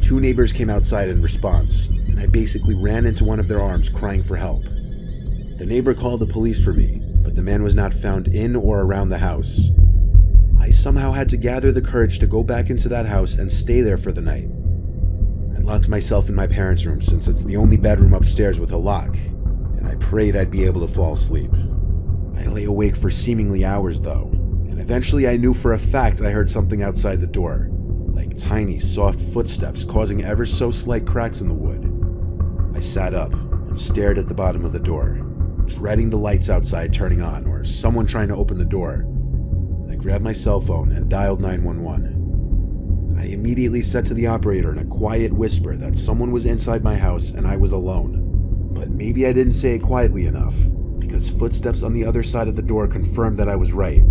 2 neighbors came outside in response, and I basically ran into one of their arms crying for help. The neighbor called the police for me, but the man was not found in or around the house. I somehow had to gather the courage to go back into that house and stay there for the night. I locked myself in my parents' room since it's the only bedroom upstairs with a lock, and I prayed I'd be able to fall asleep. I lay awake for seemingly hours though, and eventually I knew for a fact I heard something outside the door, like tiny, soft footsteps causing ever so slight cracks in the wood. I sat up and stared at the bottom of the door, dreading the lights outside turning on or someone trying to open the door. I grabbed my cell phone and dialed 911. I immediately said to the operator in a quiet whisper that someone was inside my house and I was alone. But maybe I didn't say it quietly enough, because footsteps on the other side of the door confirmed that I was right.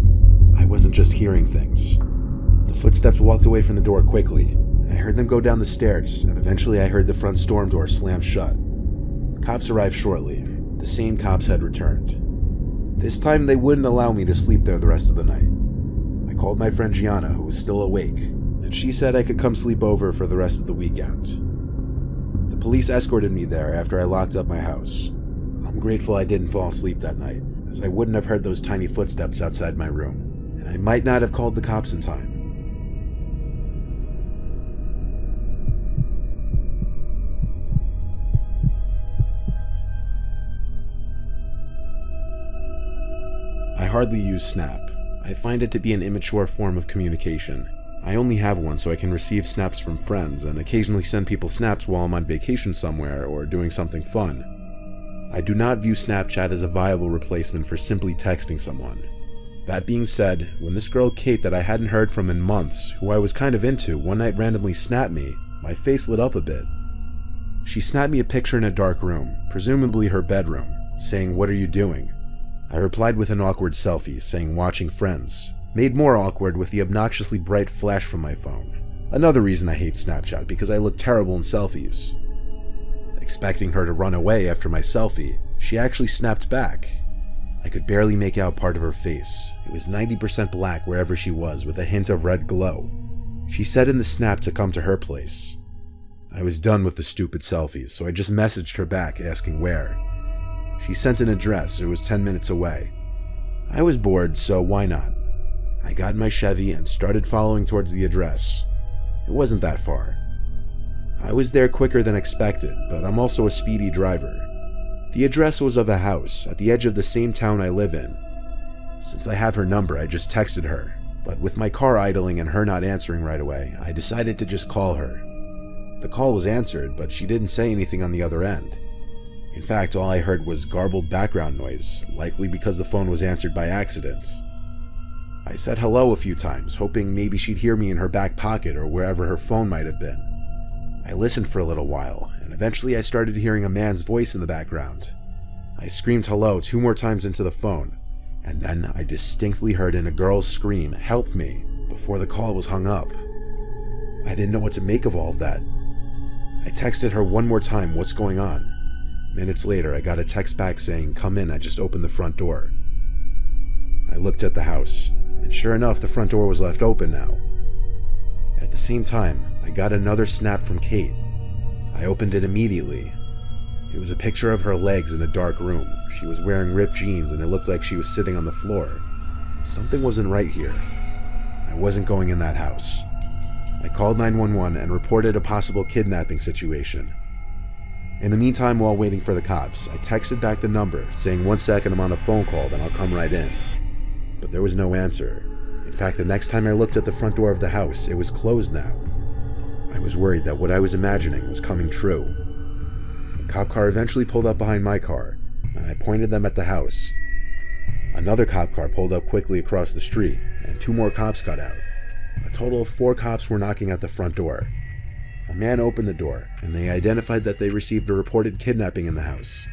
I wasn't just hearing things. The footsteps walked away from the door quickly, and I heard them go down the stairs, and eventually I heard the front storm door slam shut. Cops arrived shortly. The same cops had returned. This time they wouldn't allow me to sleep there the rest of the night. I called my friend Gianna, who was still awake, and she said I could come sleep over for the rest of the weekend. The police escorted me there after I locked up my house. I'm grateful I didn't fall asleep that night, as I wouldn't have heard those tiny footsteps outside my room, and I might not have called the cops in time. I hardly use Snap. I find it to be an immature form of communication. I only have one so I can receive snaps from friends and occasionally send people snaps while I'm on vacation somewhere or doing something fun. I do not view Snapchat as a viable replacement for simply texting someone. That being said, when this girl Kate that I hadn't heard from in months, who I was kind of into, one night randomly snapped me, my face lit up a bit. She snapped me a picture in a dark room, presumably her bedroom, saying, "What are you doing?" I replied with an awkward selfie, saying "watching Friends," made more awkward with the obnoxiously bright flash from my phone. Another reason I hate Snapchat, because I look terrible in selfies. Expecting her to run away after my selfie, she actually snapped back. I could barely make out part of her face. It was 90% black wherever she was, with a hint of red glow. She said in the snap to come to her place. I was done with the stupid selfies, so I just messaged her back asking where. She sent an address. It was 10 minutes away. I was bored, so why not? I got in my Chevy and started following towards the address. It wasn't that far. I was there quicker than expected, but I'm also a speedy driver. The address was of a house at the edge of the same town I live in. Since I have her number, I just texted her. But with my car idling and her not answering right away, I decided to just call her. The call was answered, but she didn't say anything on the other end. In fact, all I heard was garbled background noise, likely because the phone was answered by accident. I said hello a few times, hoping maybe she'd hear me in her back pocket or wherever her phone might have been. I listened for a little while, and eventually I started hearing a man's voice in the background. I screamed hello 2 more times into the phone, and then I distinctly heard in a girl's scream, "Help me," before the call was hung up. I didn't know what to make of all of that. I texted her 1 more time, "What's going on?" Minutes later, I got a text back saying, "Come in, I just opened the front door." I looked at the house, and sure enough, the front door was left open now. At the same time, I got another snap from Kate. I opened it immediately. It was a picture of her legs in a dark room. She was wearing ripped jeans, and it looked like she was sitting on the floor. Something wasn't right here. I wasn't going in that house. I called 911 and reported a possible kidnapping situation. In the meantime, while waiting for the cops, I texted back the number, saying 1 second, I'm on a phone call, then I'll come right in. But there was no answer. In fact, the next time I looked at the front door of the house, it was closed now. I was worried that what I was imagining was coming true. The cop car eventually pulled up behind my car, and I pointed them at the house. Another cop car pulled up quickly across the street, and 2 more cops got out. A total of 4 cops were knocking at the front door. A man opened the door, and they identified that they received a reported kidnapping in the house.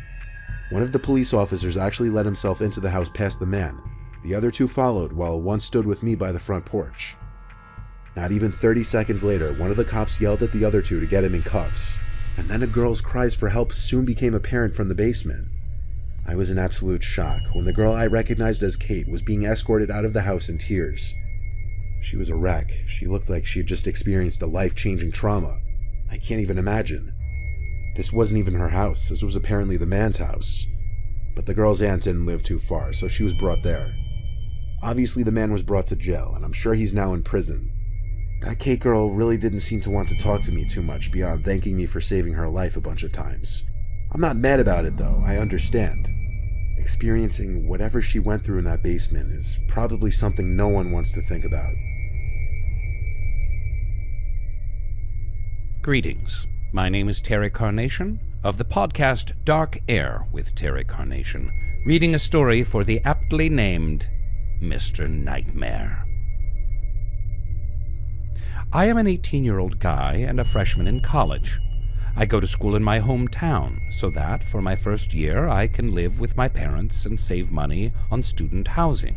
One of the police officers actually let himself into the house past the man. The other 2 followed, while one stood with me by the front porch. Not even 30 seconds later, one of the cops yelled at the other 2 to get him in cuffs, and then a girl's cries for help soon became apparent from the basement. I was in absolute shock when the girl I recognized as Kate was being escorted out of the house in tears. She was a wreck. She looked like she had just experienced a life-changing trauma. I can't even imagine. This wasn't even her house. This was apparently the man's house. But the girl's aunt didn't live too far, so she was brought there. Obviously, the man was brought to jail, and I'm sure he's now in prison. That Kate girl really didn't seem to want to talk to me too much beyond thanking me for saving her life a bunch of times. I'm not mad about it, though. I understand. Experiencing whatever she went through in that basement is probably something no one wants to think about. Greetings. My name is Terry Carnation of the podcast Dark Air with Terry Carnation, reading a story for the aptly named Mr. Nightmare. I am an 18-year-old guy and a freshman in college. I go to school in my hometown so that for my first year I can live with my parents and save money on student housing.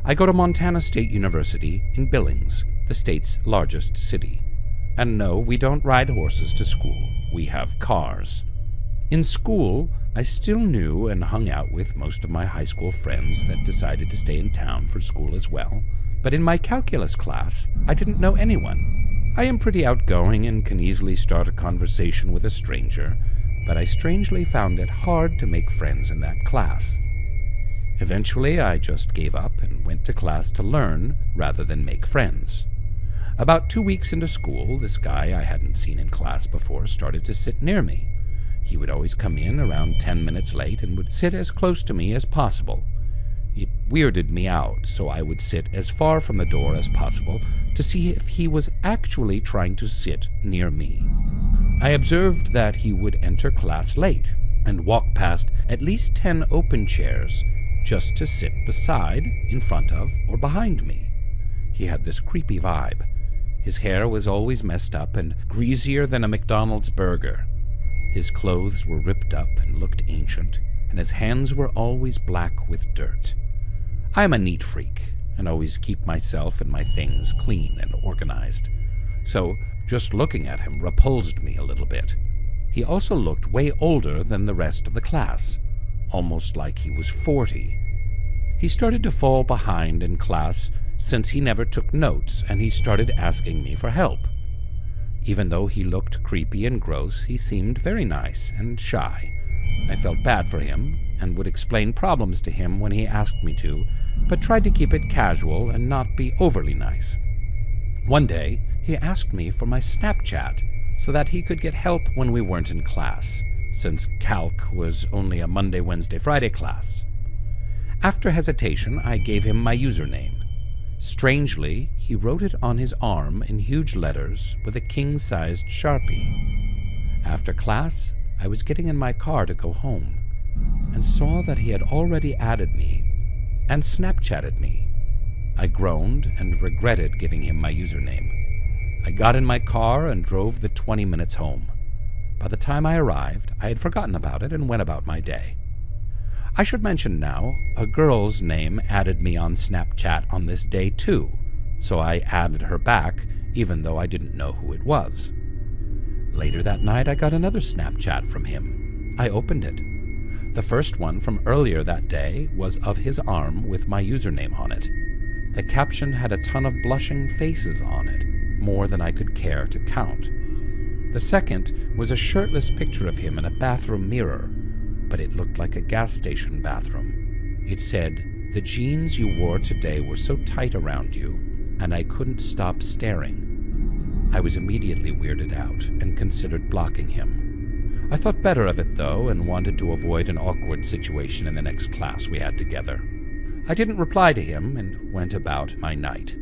I go to Montana State University in Billings, the state's largest city. And no, we don't ride horses to school. We have cars. In school, I still knew and hung out with most of my high school friends that decided to stay in town for school as well. But in my calculus class, I didn't know anyone. I am pretty outgoing and can easily start a conversation with a stranger, but I strangely found it hard to make friends in that class. Eventually, I just gave up and went to class to learn rather than make friends. About 2 weeks into school, this guy I hadn't seen in class before started to sit near me. He would always come in around 10 minutes late and would sit as close to me as possible. It weirded me out, so I would sit as far from the door as possible to see if he was actually trying to sit near me. I observed that he would enter class late and walk past at least 10 open chairs just to sit beside, in front of, or behind me. He had this creepy vibe. His hair was always messed up and greasier than a McDonald's burger. His clothes were ripped up and looked ancient, and his hands were always black with dirt. I am a neat freak, and always keep myself and my things clean and organized. So, just looking at him repulsed me a little bit. He also looked way older than the rest of the class, almost like he was 40. He started to fall behind in class since he never took notes, and he started asking me for help. Even though he looked creepy and gross, he seemed very nice and shy. I felt bad for him and would explain problems to him when he asked me to, but tried to keep it casual and not be overly nice. One day, he asked me for my Snapchat so that he could get help when we weren't in class, since calc was only a Monday, Wednesday, Friday class. After hesitation, I gave him my username. Strangely, he wrote it on his arm in huge letters with a king-sized Sharpie. After class, I was getting in my car to go home and saw that he had already added me and Snapchatted me. I groaned and regretted giving him my username. I got in my car and drove the 20 minutes home. By the time I arrived, I had forgotten about it and went about my day. I should mention now, a girl's name added me on Snapchat on this day too, so I added her back even though I didn't know who it was. Later that night, I got another Snapchat from him. I opened it. The first one from earlier that day was of his arm with my username on it. The caption had a ton of blushing faces on it, more than I could care to count. The second was a shirtless picture of him in a bathroom mirror, but it looked like a gas station bathroom. It said, "The jeans you wore today were so tight around you, and I couldn't stop staring." I was immediately weirded out and considered blocking him. I thought better of it, though, and wanted to avoid an awkward situation in the next class we had together. I didn't reply to him and went about my night.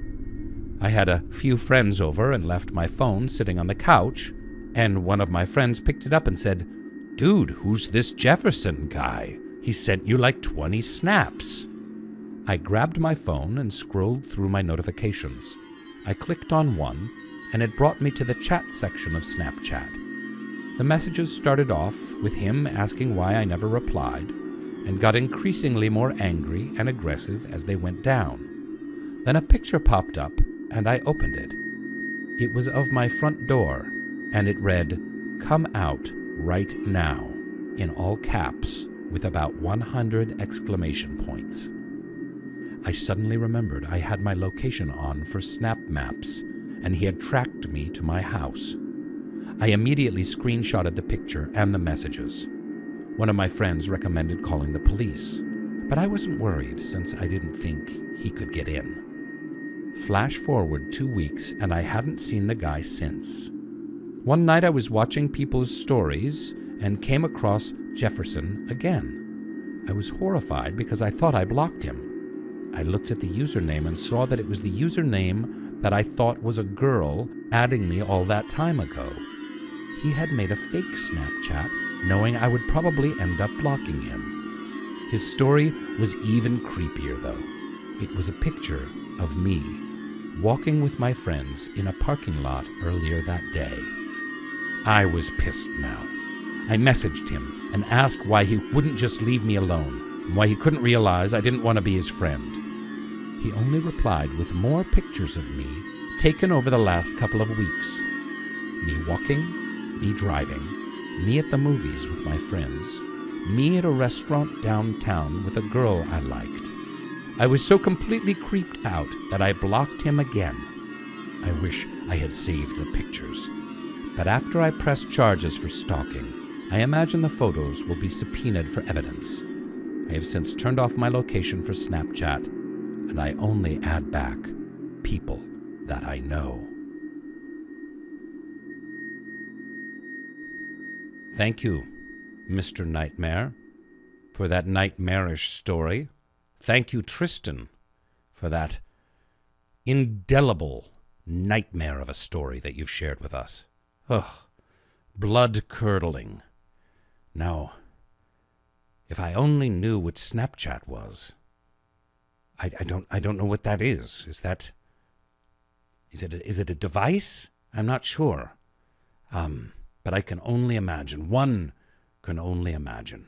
I had a few friends over and left my phone sitting on the couch, and one of my friends picked it up and said, "Dude, who's this Jefferson guy? He sent you like 20 snaps." I grabbed my phone and scrolled through my notifications. I clicked on one, and it brought me to the chat section of Snapchat. The messages started off with him asking why I never replied, and got increasingly more angry and aggressive as they went down. Then a picture popped up, and I opened it. It was of my front door, and it read, "Come out right now," in all caps, with about 100 exclamation points. I suddenly remembered I had my location on for Snap Maps, and he had tracked me to my house. I immediately screenshotted the picture and the messages. One of my friends recommended calling the police, but I wasn't worried since I didn't think he could get in. Flash forward 2 weeks, and I hadn't seen the guy since. One night I was watching people's stories and came across Jefferson again. I was horrified because I thought I blocked him. I looked at the username and saw that it was the username that I thought was a girl adding me all that time ago. He had made a fake Snapchat, knowing I would probably end up blocking him. His story was even creepier, though. It was a picture of me walking with my friends in a parking lot earlier that day. I was pissed now. I messaged him and asked why he wouldn't just leave me alone, and why he couldn't realize I didn't want to be his friend. He only replied with more pictures of me taken over the last couple of weeks. Me walking, me driving, me at the movies with my friends, me at a restaurant downtown with a girl I liked. I was so completely creeped out that I blocked him again. I wish I had saved the pictures. But after I press charges for stalking, I imagine the photos will be subpoenaed for evidence. I have since turned off my location for Snapchat, and I only add back people that I know. Thank you, Mr. Nightmare, for that nightmarish story. Thank you, Tristan, for that indelible nightmare of a story that you've shared with us. Ugh, blood-curdling. Now, if I only knew what Snapchat was. I don't know what that is. Is it a device? I'm not sure. But I can only imagine. One can only imagine.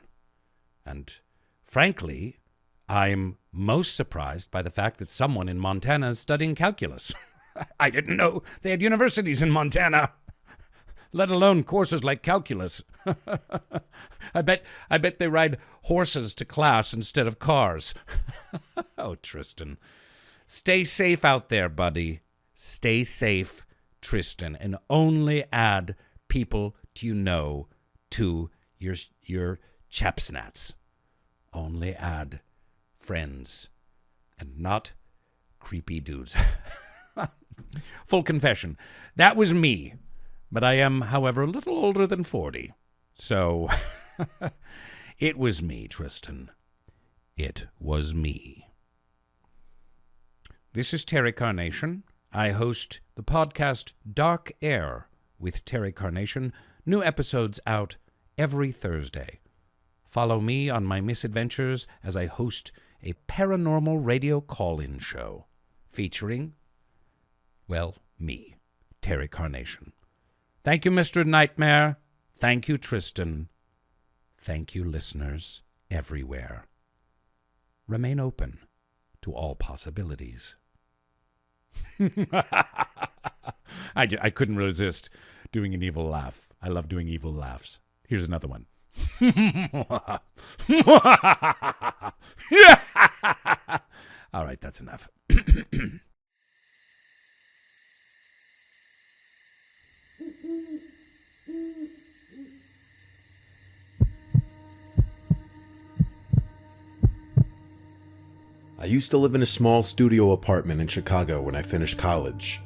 And frankly, I'm most surprised by the fact that someone in Montana is studying calculus. I didn't know they had universities in Montana, let alone courses like calculus. I bet they ride horses to class instead of cars. Oh, Tristan. Stay safe out there, buddy. Stay safe, Tristan, and only add people you know to your chapsnats. Only add friends and not creepy dudes. Full confession, that was me. But I am, however, a little older than 40. So, it was me, Tristan. It was me. This is Terry Carnation. I host the podcast Dark Air with Terry Carnation. New episodes out every Thursday. Follow me on my misadventures as I host a paranormal radio call-in show featuring, well, me, Terry Carnation. Thank you, Mr. Nightmare. Thank you, Tristan. Thank you, listeners everywhere. Remain open to all possibilities. I couldn't resist doing an evil laugh. I love doing evil laughs. Here's another one. All right, that's enough. I used to live in a small studio apartment in Chicago when I finished college.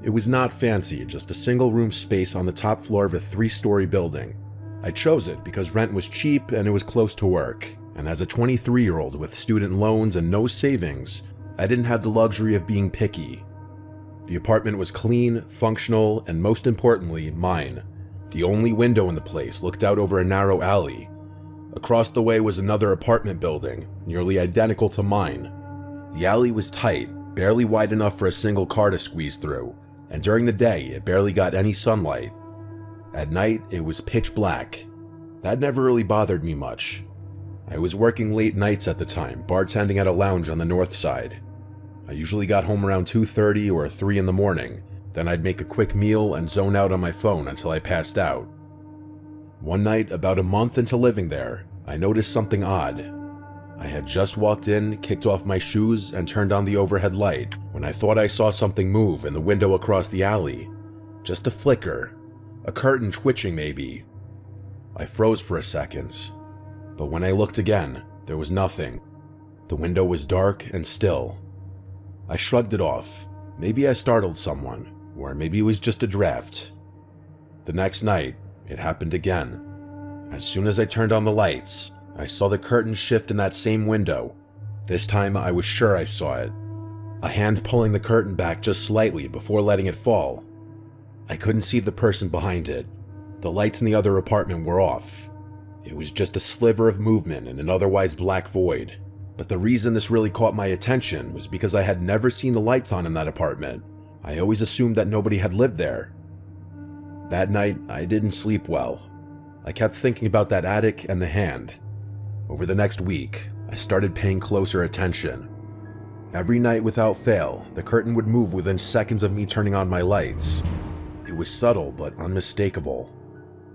It was not fancy, just a single-room space on the top floor of a 3-story building. I chose it because rent was cheap and it was close to work, and as a 23-year-old with student loans and no savings, I didn't have the luxury of being picky. The apartment was clean, functional, and most importantly, mine. The only window in the place looked out over a narrow alley. Across the way was another apartment building, nearly identical to mine. The alley was tight, barely wide enough for a single car to squeeze through, and during the day it barely got any sunlight. At night it was pitch black. That never really bothered me much. I was working late nights at the time, bartending at a lounge on the north side. I usually got home around 2:30 or 3 in the morning, then I'd make a quick meal and zone out on my phone until I passed out. One night, about a month into living there, I noticed something odd. I had just walked in, kicked off my shoes, and turned on the overhead light when I thought I saw something move in the window across the alley. Just a flicker. A curtain twitching, maybe. I froze for a second. But when I looked again, there was nothing. The window was dark and still. I shrugged it off. Maybe I startled someone, or maybe it was just a draft. The next night, it happened again. As soon as I turned on the lights, I saw the curtain shift in that same window. This time I was sure I saw it. A hand pulling the curtain back just slightly before letting it fall. I couldn't see the person behind it. The lights in the other apartment were off. It was just a sliver of movement in an otherwise black void. But the reason this really caught my attention was because I had never seen the lights on in that apartment. I always assumed that nobody had lived there. That night, I didn't sleep well. I kept thinking about that attic and the hand. Over the next week, I started paying closer attention. Every night without fail, the curtain would move within seconds of me turning on my lights. It was subtle but unmistakable.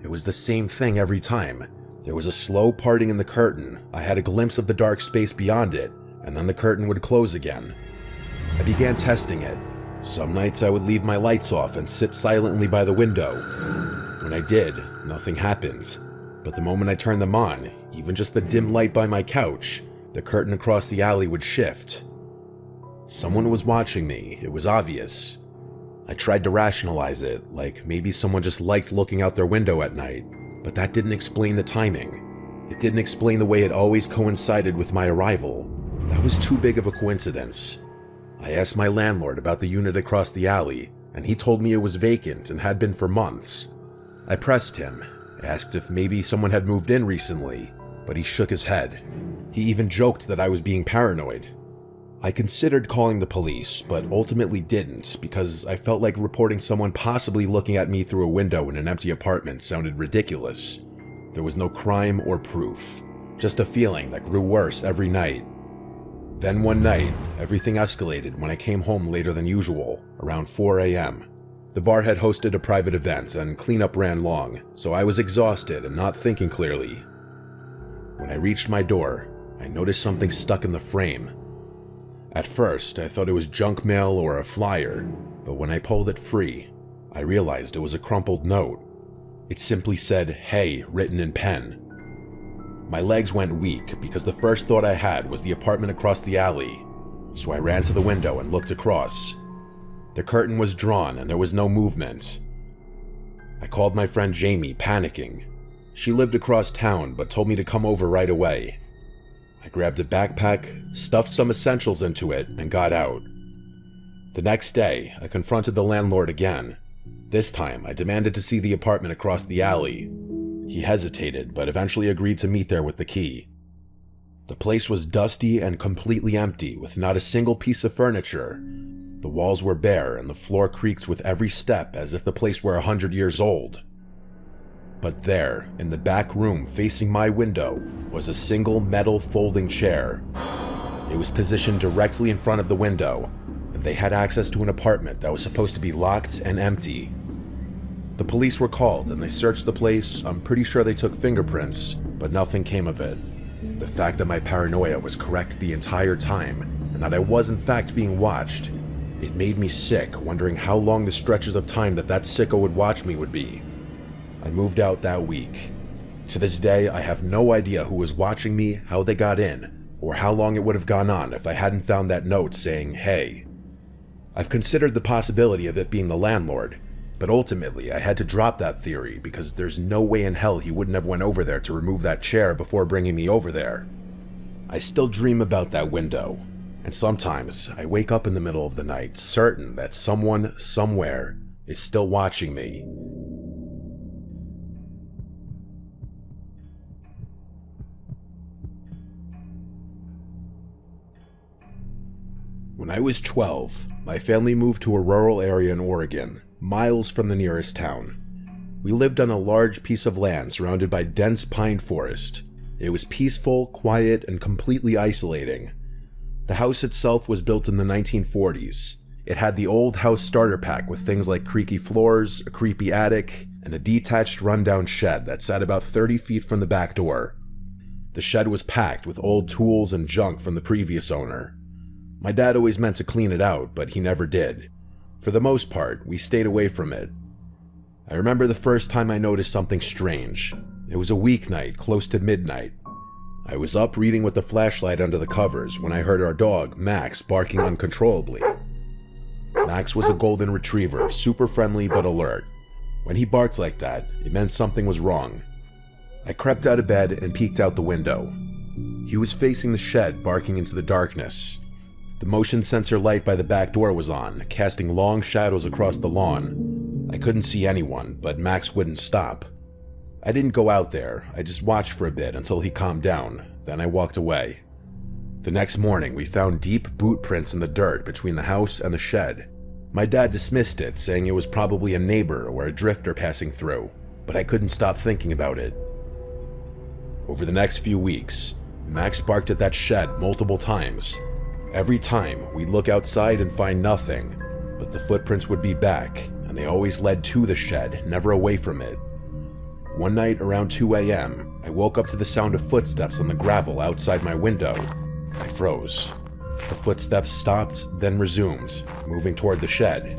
It was the same thing every time. There was a slow parting in the curtain, I had a glimpse of the dark space beyond it, and then the curtain would close again. I began testing it. Some nights I would leave my lights off and sit silently by the window. When I did, nothing happened. But the moment I turned them on, even just the dim light by my couch, the curtain across the alley would shift. Someone was watching me, it was obvious. I tried to rationalize it, like maybe someone just liked looking out their window at night, but that didn't explain the timing. It didn't explain the way it always coincided with my arrival. That was too big of a coincidence. I asked my landlord about the unit across the alley, and he told me it was vacant and had been for months. I pressed him, asked if maybe someone had moved in recently, but he shook his head. He even joked that I was being paranoid. I considered calling the police, but ultimately didn't because I felt like reporting someone possibly looking at me through a window in an empty apartment sounded ridiculous. There was no crime or proof, just a feeling that grew worse every night. Then one night, everything escalated when I came home later than usual, around 4 a.m. The bar had hosted a private event and cleanup ran long, so I was exhausted and not thinking clearly. When I reached my door, I noticed something stuck in the frame. At first, I thought it was junk mail or a flyer, but when I pulled it free, I realized it was a crumpled note. It simply said, "Hey," written in pen. My legs went weak because the first thought I had was the apartment across the alley, so I ran to the window and looked across. The curtain was drawn and there was no movement. I called my friend Jamie, panicking. She lived across town but told me to come over right away. I grabbed a backpack, stuffed some essentials into it, and got out. The next day, I confronted the landlord again. This time, I demanded to see the apartment across the alley. He hesitated, but eventually agreed to meet there with the key. The place was dusty and completely empty, with not a single piece of furniture. The walls were bare, and the floor creaked with every step as if the place were 100 years old. But there, in the back room facing my window, was a single metal folding chair. It was positioned directly in front of the window, and they had access to an apartment that was supposed to be locked and empty. The police were called and they searched the place. I'm pretty sure they took fingerprints, but nothing came of it. The fact that my paranoia was correct the entire time, and that I was in fact being watched, it made me sick, wondering how long the stretches of time that sicko would watch me would be. I moved out that week. To this day, I have no idea who was watching me, how they got in, or how long it would have gone on if I hadn't found that note saying, "Hey." I've considered the possibility of it being the landlord, but ultimately I had to drop that theory because there's no way in hell he wouldn't have went over there to remove that chair before bringing me over there. I still dream about that window, and sometimes I wake up in the middle of the night certain that someone, somewhere, is still watching me. When I was 12, my family moved to a rural area in Oregon, miles from the nearest town. We lived on a large piece of land surrounded by dense pine forest. It was peaceful, quiet, and completely isolating. The house itself was built in the 1940s. It had the old house starter pack with things like creaky floors, a creepy attic, and a detached rundown shed that sat about 30 feet from the back door. The shed was packed with old tools and junk from the previous owner. My dad always meant to clean it out, but he never did. For the most part, we stayed away from it. I remember the first time I noticed something strange. It was a weeknight, close to midnight. I was up reading with the flashlight under the covers when I heard our dog, Max, barking uncontrollably. Max was a golden retriever, super friendly but alert. When he barked like that, it meant something was wrong. I crept out of bed and peeked out the window. He was facing the shed, barking into the darkness. The motion sensor light by the back door was on, casting long shadows across the lawn. I couldn't see anyone, but Max wouldn't stop. I didn't go out there, I just watched for a bit until he calmed down, then I walked away. The next morning, we found deep boot prints in the dirt between the house and the shed. My dad dismissed it, saying it was probably a neighbor or a drifter passing through, but I couldn't stop thinking about it. Over the next few weeks, Max barked at that shed multiple times. Every time, we'd look outside and find nothing, but the footprints would be back, and they always led to the shed, never away from it. One night around 2 a.m., I woke up to the sound of footsteps on the gravel outside my window. I froze. The footsteps stopped, then resumed, moving toward the shed.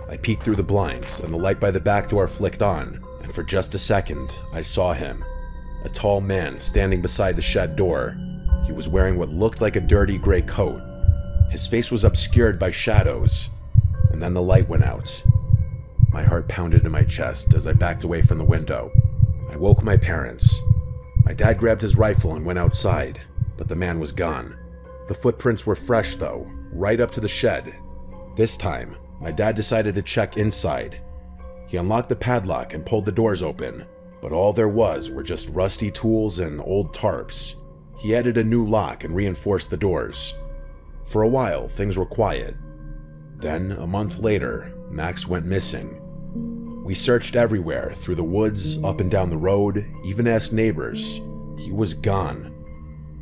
I peeked through the blinds, and the light by the back door flicked on, and for just a second, I saw him. A tall man standing beside the shed door. He was wearing what looked like a dirty gray coat. His face was obscured by shadows, and then the light went out. My heart pounded in my chest as I backed away from the window. I woke my parents. My dad grabbed his rifle and went outside, but the man was gone. The footprints were fresh though, right up to the shed. This time, my dad decided to check inside. He unlocked the padlock and pulled the doors open, but all there was were just rusty tools and old tarps. He added a new lock and reinforced the doors. For a while, things were quiet. Then, a month later, Max went missing. We searched everywhere, through the woods, up and down the road, even asked neighbors. He was gone.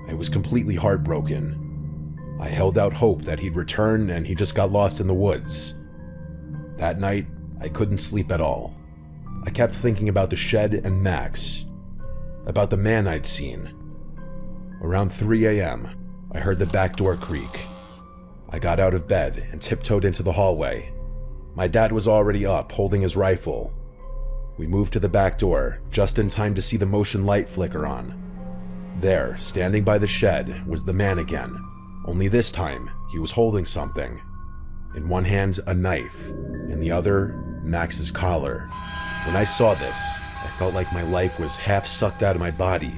I was completely heartbroken. I held out hope that he'd return, and he just got lost in the woods. That night, I couldn't sleep at all. I kept thinking about the shed and Max, about the man I'd seen. Around 3 a.m., I heard the back door creak. I got out of bed and tiptoed into the hallway. My dad was already up, holding his rifle. We moved to the back door, just in time to see the motion light flicker on. There, standing by the shed, was the man again, only this time, he was holding something. In one hand, a knife, in the other, Max's collar. When I saw this, I felt like my life was half sucked out of my body.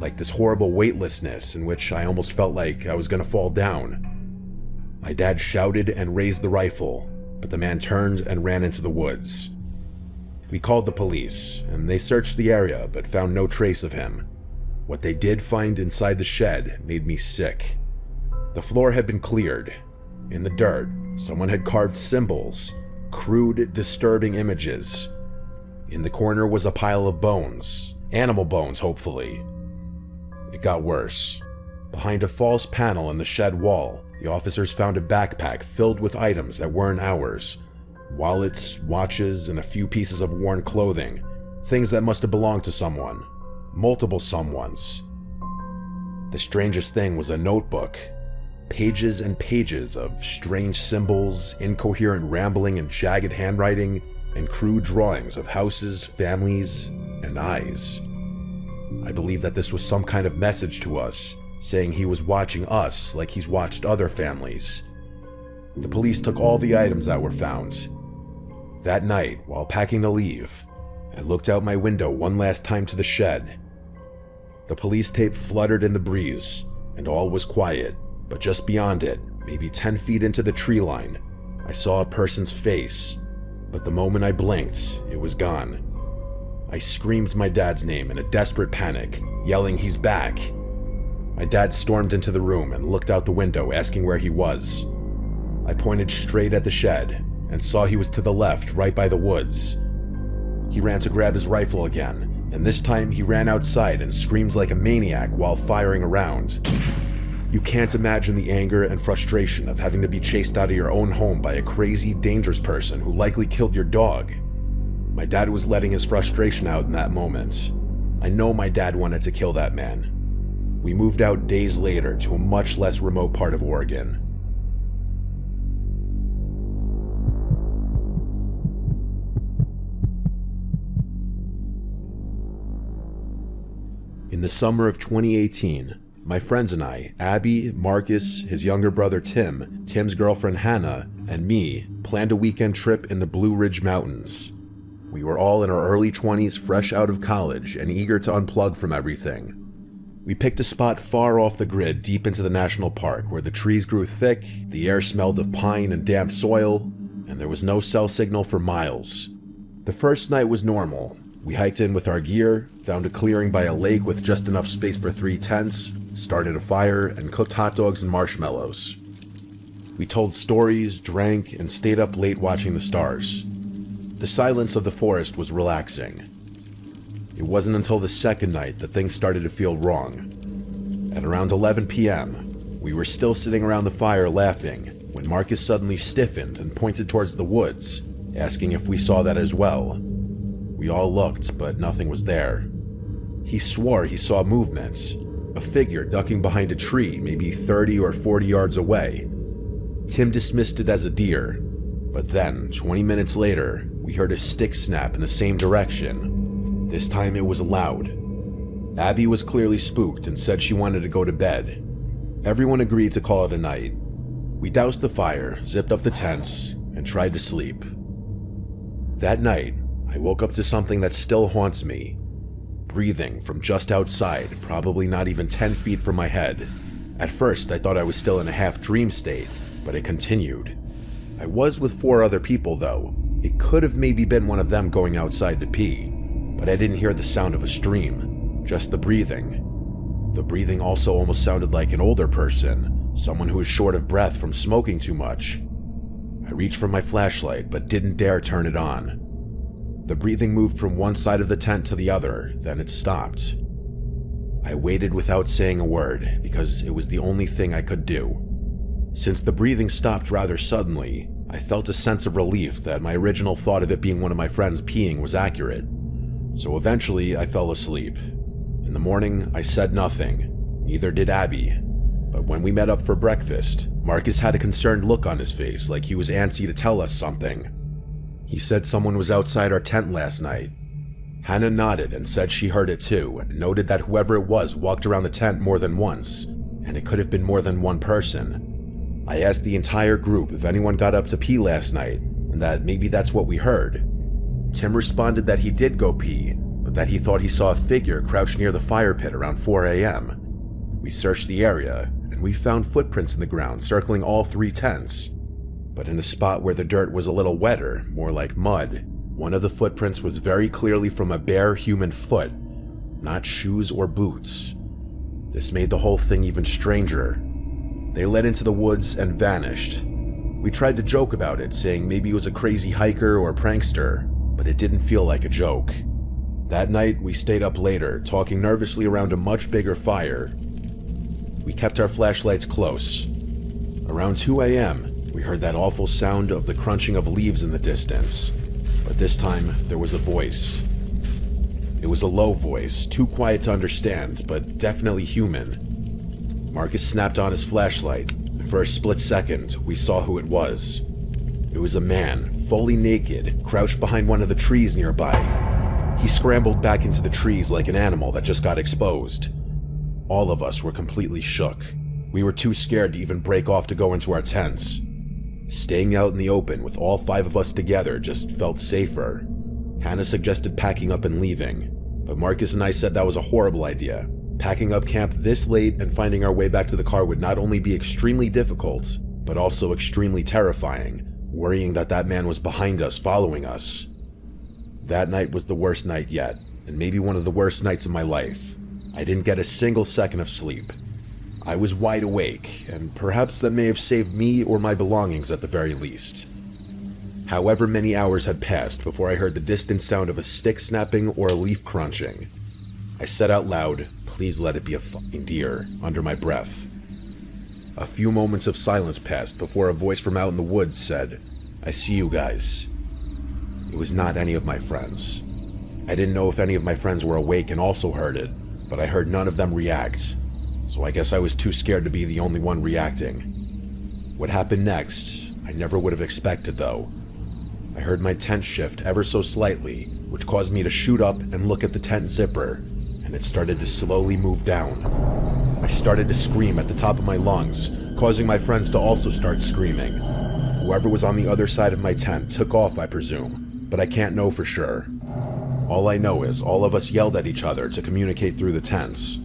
Like this horrible weightlessness in which I almost felt like I was gonna fall down. My dad shouted and raised the rifle, but the man turned and ran into the woods. We called the police, and they searched the area but found no trace of him. What they did find inside the shed made me sick. The floor had been cleared. In the dirt, someone had carved symbols, crude, disturbing images. In the corner was a pile of bones, animal bones, hopefully. It got worse. Behind a false panel in the shed wall, the officers found a backpack filled with items that weren't ours. Wallets, watches, and a few pieces of worn clothing. Things that must have belonged to someone. Multiple someones. The strangest thing was a notebook. Pages and pages of strange symbols, incoherent rambling and jagged handwriting, and crude drawings of houses, families, and eyes. I believe that this was some kind of message to us, saying he was watching us like he's watched other families. The police took all the items that were found. That night, while packing to leave, I looked out my window one last time to the shed. The police tape fluttered in the breeze, and all was quiet, but just beyond it, maybe 10 feet into the tree line, I saw a person's face, but the moment I blinked, it was gone. I screamed my dad's name in a desperate panic, yelling, "He's back!" My dad stormed into the room and looked out the window, asking where he was. I pointed straight at the shed and saw he was to the left, right by the woods. He ran to grab his rifle again, and this time he ran outside and screamed like a maniac while firing around. You can't imagine the anger and frustration of having to be chased out of your own home by a crazy, dangerous person who likely killed your dog. My dad was letting his frustration out in that moment. I know my dad wanted to kill that man. We moved out days later to a much less remote part of Oregon. In the summer of 2018, my friends and I, Abby, Marcus, his younger brother Tim, Tim's girlfriend Hannah, and me, planned a weekend trip in the Blue Ridge Mountains. We were all in our early 20s, fresh out of college, and eager to unplug from everything. We picked a spot far off the grid deep into the national park where the trees grew thick, the air smelled of pine and damp soil, and there was no cell signal for miles. The first night was normal. We hiked in with our gear, found a clearing by a lake with just enough space for 3 tents, started a fire, and cooked hot dogs and marshmallows. We told stories, drank, and stayed up late watching the stars. The silence of the forest was relaxing. It wasn't until the second night that things started to feel wrong. At around 11 p.m., we were still sitting around the fire laughing when Marcus suddenly stiffened and pointed towards the woods, asking if we saw that as well. We all looked, but nothing was there. He swore he saw movement, a figure ducking behind a tree maybe 30 or 40 yards away. Tim dismissed it as a deer, but then, 20 minutes later, we heard a stick snap in the same direction. This time it was loud. Abby was clearly spooked and said she wanted to go to bed. Everyone agreed to call it a night. We doused the fire, zipped up the tents, and tried to sleep. That night, I woke up to something that still haunts me. Breathing from just outside, probably not even 10 feet from my head. At first, I thought I was still in a half-dream state, but it continued. I was with 4 other people, though. It could have maybe been one of them going outside to pee, but I didn't hear the sound of a stream, just the breathing. The breathing also almost sounded like an older person, someone who was short of breath from smoking too much. I reached for my flashlight, but didn't dare turn it on. The breathing moved from one side of the tent to the other, then it stopped. I waited without saying a word, because it was the only thing I could do. Since the breathing stopped rather suddenly, I felt a sense of relief that my original thought of it being one of my friends peeing was accurate. So eventually, I fell asleep. In the morning, I said nothing, neither did Abby. But when we met up for breakfast, Marcus had a concerned look on his face, like he was antsy to tell us something. He said someone was outside our tent last night. Hannah nodded and said she heard it too, and noted that whoever it was walked around the tent more than once, and it could have been more than one person. I asked the entire group if anyone got up to pee last night, and that maybe that's what we heard. Tim responded that he did go pee, but that he thought he saw a figure crouched near the fire pit around 4 a.m. We searched the area, and we found footprints in the ground circling all 3 tents. But in a spot where the dirt was a little wetter, more like mud, one of the footprints was very clearly from a bare human foot, not shoes or boots. This made the whole thing even stranger. They led into the woods and vanished. We tried to joke about it, saying maybe it was a crazy hiker or prankster, but it didn't feel like a joke. That night, we stayed up later, talking nervously around a much bigger fire. We kept our flashlights close. Around 2 a.m., we heard that awful sound of the crunching of leaves in the distance, but this time there was a voice. It was a low voice, too quiet to understand, but definitely human. Marcus snapped on his flashlight, and for a split second, we saw who it was. It was a man, fully naked, crouched behind one of the trees nearby. He scrambled back into the trees like an animal that just got exposed. All of us were completely shook. We were too scared to even break off to go into our tents. Staying out in the open with all 5 of us together just felt safer. Hannah suggested packing up and leaving, but Marcus and I said that was a horrible idea. Packing up camp this late and finding our way back to the car would not only be extremely difficult, but also extremely terrifying, worrying that that man was behind us, following us. That night was the worst night yet, and maybe one of the worst nights of my life. I didn't get a single second of sleep. I was wide awake, and perhaps that may have saved me or my belongings at the very least. However many hours had passed before I heard the distant sound of a stick snapping or a leaf crunching. I said out loud, "Please let it be a fucking deer," under my breath. A few moments of silence passed before a voice from out in the woods said, "I see you guys." It was not any of my friends. I didn't know if any of my friends were awake and also heard it, but I heard none of them react, so I guess I was too scared to be the only one reacting. What happened next, I never would have expected though. I heard my tent shift ever so slightly, which caused me to shoot up and look at the tent zipper, and it started to slowly move down. I started to scream at the top of my lungs, causing my friends to also start screaming. Whoever was on the other side of my tent took off, I presume, but I can't know for sure. All I know is all of us yelled at each other to communicate through the tents.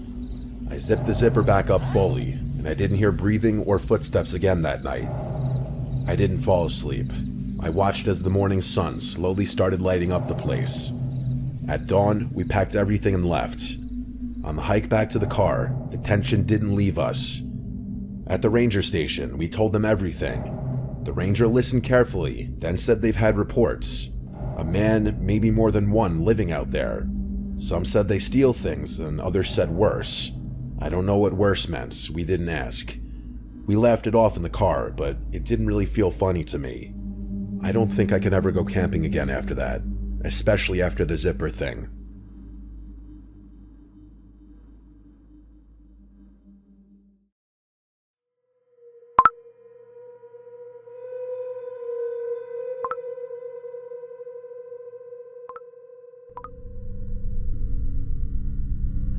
I zipped the zipper back up fully, and I didn't hear breathing or footsteps again that night. I didn't fall asleep. I watched as the morning sun slowly started lighting up the place. At dawn, we packed everything and left. On the hike back to the car, the tension didn't leave us. At the ranger station, we told them everything. The ranger listened carefully, then said they've had reports. A man, maybe more than one, living out there. Some said they steal things, and others said worse. I don't know what worse meant, we didn't ask. We laughed it off in the car, but it didn't really feel funny to me. I don't think I can ever go camping again after that, especially after the zipper thing.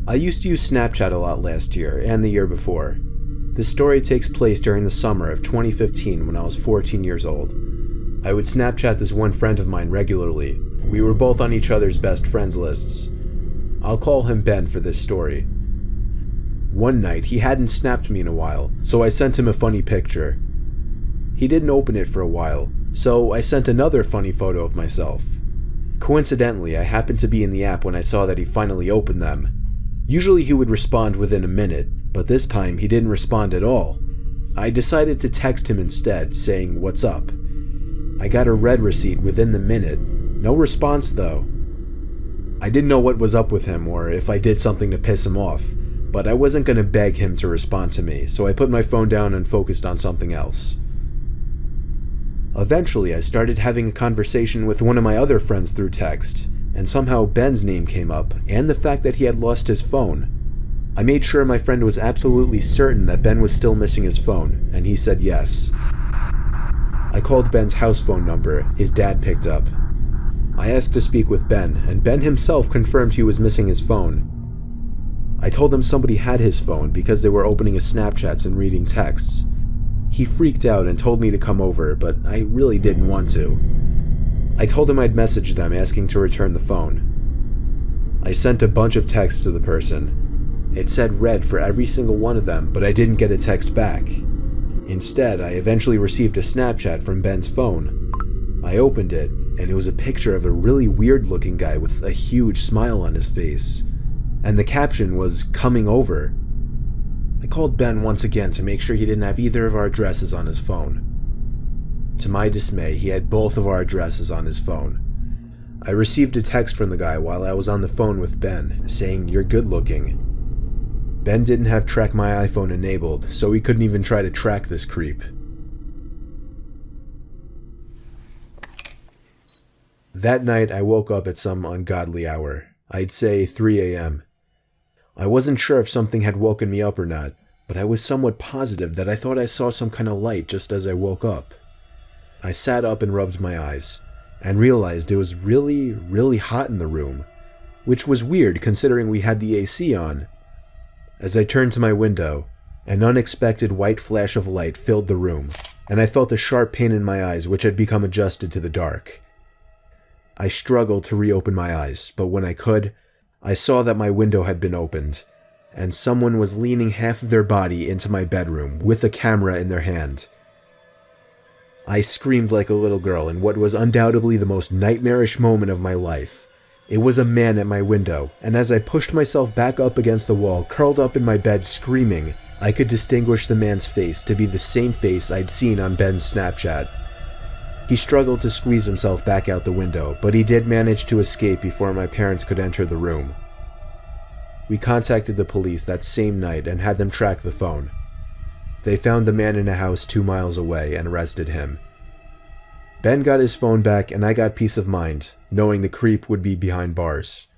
I used to use Snapchat a lot last year and the year before. This story takes place during the summer of 2015 when I was 14 years old. I would Snapchat this one friend of mine regularly. We were both on each other's best friends lists. I'll call him Ben for this story. One night, he hadn't snapped me in a while, so I sent him a funny picture. He didn't open it for a while, so I sent another funny photo of myself. Coincidentally, I happened to be in the app when I saw that he finally opened them. Usually he would respond within a minute, but this time he didn't respond at all. I decided to text him instead, saying, "What's up?" I got a read receipt within the minute. No response though. I didn't know what was up with him or if I did something to piss him off, but I wasn't going to beg him to respond to me, so I put my phone down and focused on something else. Eventually, I started having a conversation with one of my other friends through text, and somehow Ben's name came up, and the fact that he had lost his phone. I made sure my friend was absolutely certain that Ben was still missing his phone, and he said yes. I called Ben's house phone number. His dad picked up. I asked to speak with Ben, and Ben himself confirmed he was missing his phone. I told him somebody had his phone because they were opening his Snapchats and reading texts. He freaked out and told me to come over, but I really didn't want to. I told him I'd message them asking to return the phone. I sent a bunch of texts to the person. It said read for every single one of them, but I didn't get a text back. Instead, I eventually received a Snapchat from Ben's phone. I opened it, and it was a picture of a really weird-looking guy with a huge smile on his face. And the caption was, "Coming over." I called Ben once again to make sure he didn't have either of our addresses on his phone. To my dismay, he had both of our addresses on his phone. I received a text from the guy while I was on the phone with Ben, saying, "You're good looking." Ben didn't have Track My iPhone enabled, so he couldn't even try to track this creep. That night, I woke up at some ungodly hour. I'd say 3 a.m. I wasn't sure if something had woken me up or not, but I was somewhat positive that I thought I saw some kind of light just as I woke up. I sat up and rubbed my eyes, and realized it was really, really hot in the room, which was weird considering we had the AC on. As I turned to my window, an unexpected white flash of light filled the room, and I felt a sharp pain in my eyes which had become adjusted to the dark. I struggled to reopen my eyes, but when I could, I saw that my window had been opened, and someone was leaning half of their body into my bedroom with a camera in their hand. I screamed like a little girl in what was undoubtedly the most nightmarish moment of my life. It was a man at my window, and as I pushed myself back up against the wall, curled up in my bed screaming, I could distinguish the man's face to be the same face I'd seen on Ben's Snapchat. He struggled to squeeze himself back out the window, but he did manage to escape before my parents could enter the room. We contacted the police that same night and had them track the phone. They found the man in a house 2 miles away and arrested him. Ben got his phone back and I got peace of mind, knowing the creep would be behind bars.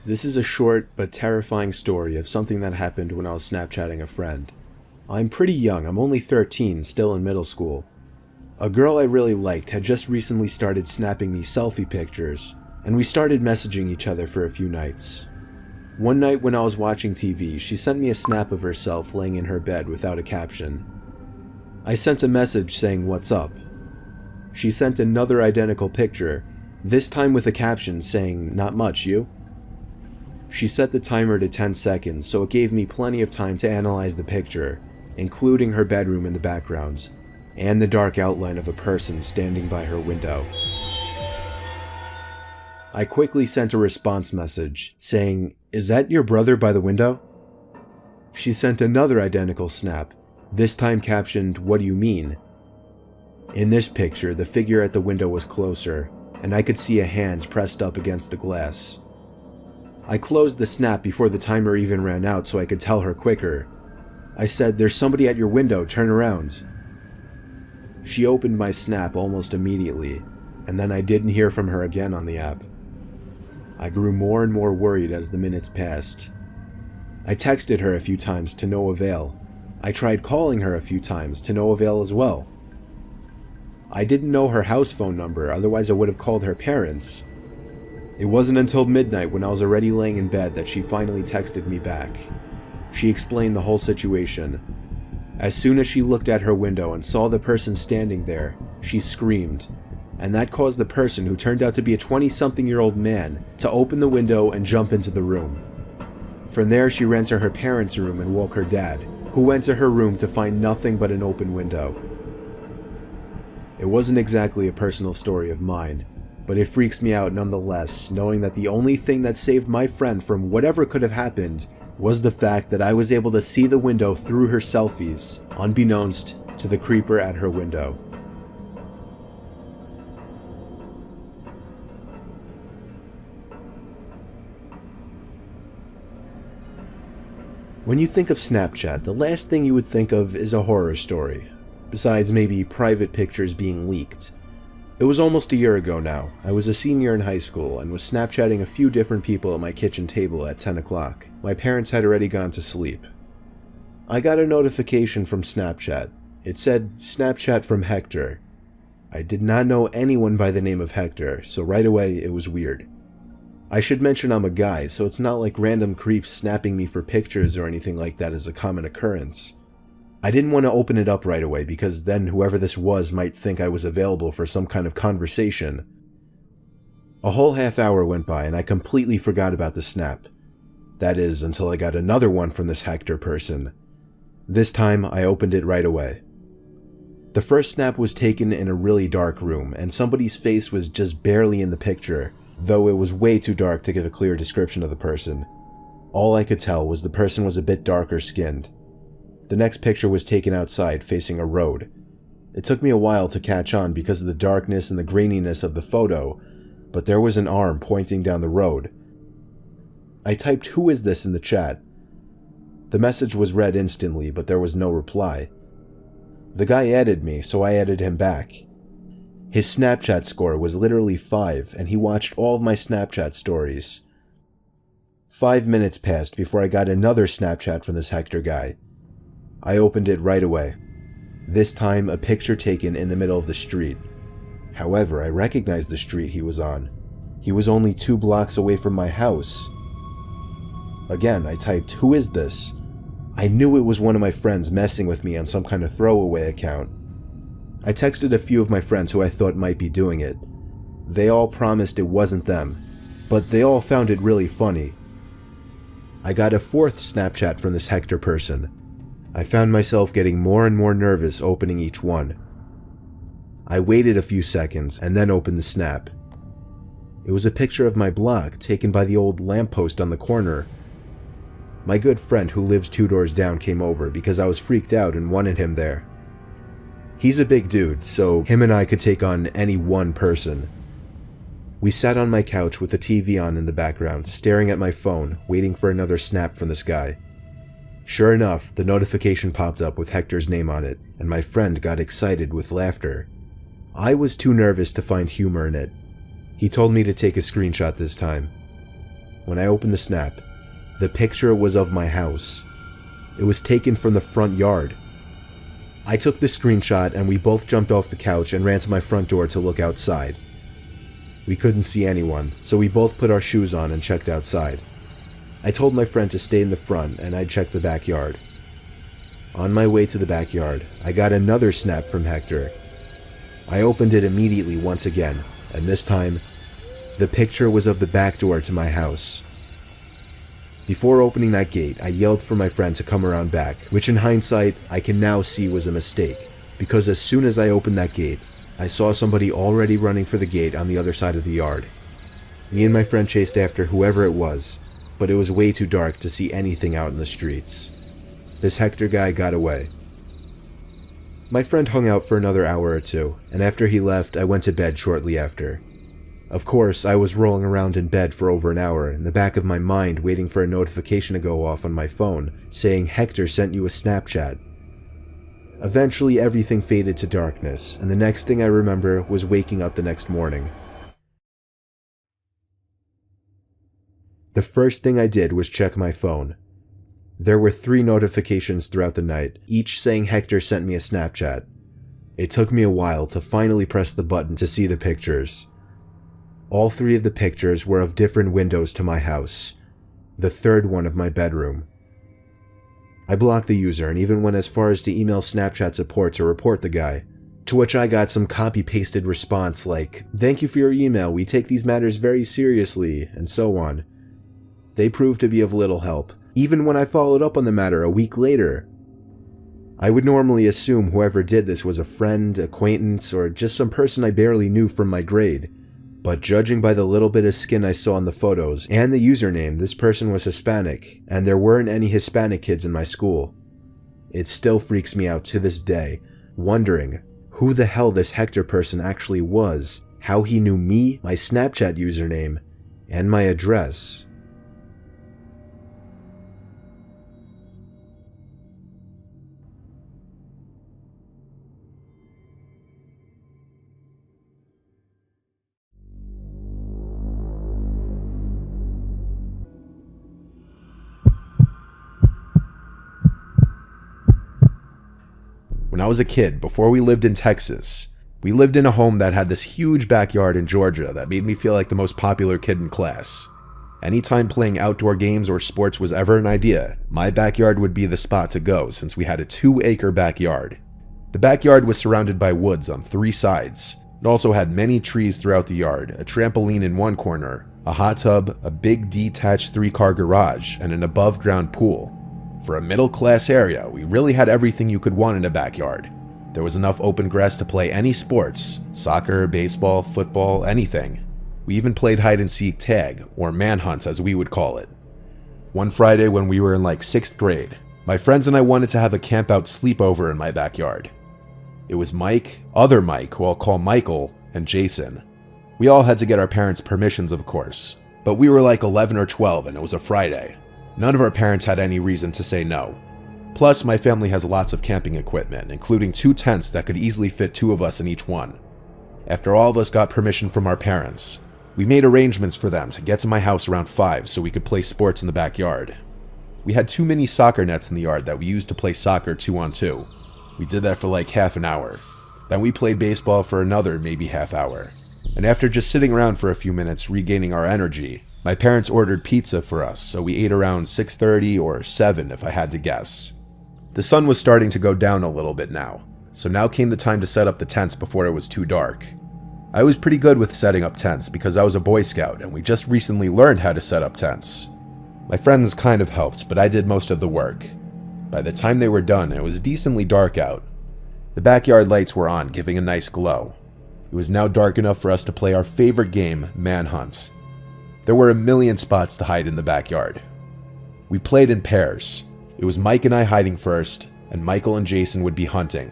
This is a short but terrifying story of something that happened when I was Snapchatting a friend. I'm pretty young, I'm only 13, still in middle school. A girl I really liked had just recently started snapping me selfie pictures, and we started messaging each other for a few nights. One night when I was watching TV, she sent me a snap of herself laying in her bed without a caption. I sent a message saying "What's up?" She sent another identical picture, this time with a caption saying "Not much, you?" She set the timer to 10 seconds, so it gave me plenty of time to analyze the picture, including her bedroom in the background, and the dark outline of a person standing by her window. I quickly sent a response message, saying, "Is that your brother by the window?" She sent another identical snap, this time captioned, "What do you mean?" In this picture, the figure at the window was closer, and I could see a hand pressed up against the glass. I closed the snap before the timer even ran out so I could tell her quicker. I said, "There's somebody at your window, turn around." She opened my snap almost immediately, and then I didn't hear from her again on the app. I grew more and more worried as the minutes passed. I texted her a few times to no avail. I tried calling her a few times to no avail as well. I didn't know her house phone number, otherwise I would have called her parents. It wasn't until midnight when I was already laying in bed that she finally texted me back. She explained the whole situation. As soon as she looked at her window and saw the person standing there, she screamed, and that caused the person, who turned out to be a 20-something-year-old man, to open the window and jump into the room. From there, she ran to her parents' room and woke her dad, who went to her room to find nothing but an open window. It wasn't exactly a personal story of mine, but it freaks me out nonetheless, knowing that the only thing that saved my friend from whatever could have happened was the fact that I was able to see the window through her selfies, unbeknownst to the creeper at her window. When you think of Snapchat, the last thing you would think of is a horror story, besides maybe private pictures being leaked. It was almost a year ago now. I was a senior in high school and was Snapchatting a few different people at my kitchen table at 10 o'clock. My parents had already gone to sleep. I got a notification from Snapchat. It said, "Snapchat from Hector." I did not know anyone by the name of Hector, so right away it was weird. I should mention I'm a guy, so it's not like random creeps snapping me for pictures or anything like that is a common occurrence. I didn't want to open it up right away because then whoever this was might think I was available for some kind of conversation. A whole half hour went by and I completely forgot about the snap. That is, until I got another one from this Hector person. This time, I opened it right away. The first snap was taken in a really dark room, and somebody's face was just barely in the picture, though it was way too dark to give a clear description of the person. All I could tell was the person was a bit darker skinned. The next picture was taken outside, facing a road. It took me a while to catch on because of the darkness and the graininess of the photo, but there was an arm pointing down the road. I typed "Who is this?" in the chat. The message was read instantly, but there was no reply. The guy added me, so I added him back. His Snapchat score was literally 5, and he watched all of my Snapchat stories. 5 minutes passed before I got another Snapchat from this Hector guy. I opened it right away. This time, a picture taken in the middle of the street. However, I recognized the street he was on. He was only 2 blocks away from my house. Again, I typed, "Who is this?" I knew it was one of my friends messing with me on some kind of throwaway account. I texted a few of my friends who I thought might be doing it. They all promised it wasn't them, but they all found it really funny. I got a 4th Snapchat from this Hector person. I found myself getting more and more nervous opening each one. I waited a few seconds and then opened the snap. It was a picture of my block taken by the old lamppost on the corner. My good friend who lives 2 doors down came over because I was freaked out and wanted him there. He's a big dude, so him and I could take on any one person. We sat on my couch with the TV on in the background, staring at my phone, waiting for another snap from this guy. Sure enough, the notification popped up with Hector's name on it, and my friend got excited with laughter. I was too nervous to find humor in it. He told me to take a screenshot this time. When I opened the snap, the picture was of my house. It was taken from the front yard. I took the screenshot and we both jumped off the couch and ran to my front door to look outside. We couldn't see anyone, so we both put our shoes on and checked outside. I told my friend to stay in the front and I'd check the backyard. On my way to the backyard, I got another snap from Hector. I opened it immediately once again, and this time, the picture was of the back door to my house. Before opening that gate, I yelled for my friend to come around back, which in hindsight, I can now see was a mistake, because as soon as I opened that gate, I saw somebody already running for the gate on the other side of the yard. Me and my friend chased after whoever it was, but it was way too dark to see anything out in the streets. This Hector guy got away. My friend hung out for another hour or two, and after he left, I went to bed shortly after. Of course, I was rolling around in bed for over an hour, in the back of my mind waiting for a notification to go off on my phone, saying Hector sent you a Snapchat. Eventually, everything faded to darkness, and the next thing I remember was waking up the next morning. The first thing I did was check my phone. There were 3 notifications throughout the night, each saying Hector sent me a Snapchat. It took me a while to finally press the button to see the pictures. All 3 of the pictures were of different windows to my house, the 3rd one of my bedroom. I blocked the user and even went as far as to email Snapchat support to report the guy, to which I got some copy-pasted response like, "Thank you for your email, we take these matters very seriously," and so on. They proved to be of little help, even when I followed up on the matter a week later. I would normally assume whoever did this was a friend, acquaintance, or just some person I barely knew from my grade. But judging by the little bit of skin I saw in the photos and the username, this person was Hispanic, and there weren't any Hispanic kids in my school. It still freaks me out to this day, wondering who the hell this Hector person actually was, how he knew me, my Snapchat username, and my address. When I was a kid, before we lived in Texas, we lived in a home that had this huge backyard in Georgia that made me feel like the most popular kid in class. Anytime playing outdoor games or sports was ever an idea, my backyard would be the spot to go since we had a 2-acre backyard. The backyard was surrounded by woods on 3 sides. It also had many trees throughout the yard, a trampoline in one corner, a hot tub, a big detached 3-car garage, and an above-ground pool. For a middle-class area, we really had everything you could want in a backyard. There was enough open grass to play any sports, soccer, baseball, football, anything. We even played hide-and-seek tag, or manhunt as we would call it. One Friday when we were in like 6th grade, my friends and I wanted to have a camp-out sleepover in my backyard. It was Mike, other Mike, who I'll call Michael, and Jason. We all had to get our parents' permissions, of course, but we were like 11 or 12 and it was a Friday. None of our parents had any reason to say no. Plus, my family has lots of camping equipment, including 2 tents that could easily fit 2 of us in each one. After all of us got permission from our parents, we made arrangements for them to get to my house around 5 so we could play sports in the backyard. We had 2 mini soccer nets in the yard that we used to play soccer 2-on-2. We did that for like half an hour. Then we played baseball for another maybe half hour. And after just sitting around for a few minutes regaining our energy, my parents ordered pizza for us, so we ate around 6:30 or 7 if I had to guess. The sun was starting to go down a little bit now, so now came the time to set up the tents before it was too dark. I was pretty good with setting up tents because I was a Boy Scout and we just recently learned how to set up tents. My friends kind of helped, but I did most of the work. By the time they were done, it was decently dark out. The backyard lights were on, giving a nice glow. It was now dark enough for us to play our favorite game, Manhunt. There were a million spots to hide in the backyard. We played in pairs. It was Mike and I hiding first, and Michael and Jason would be hunting.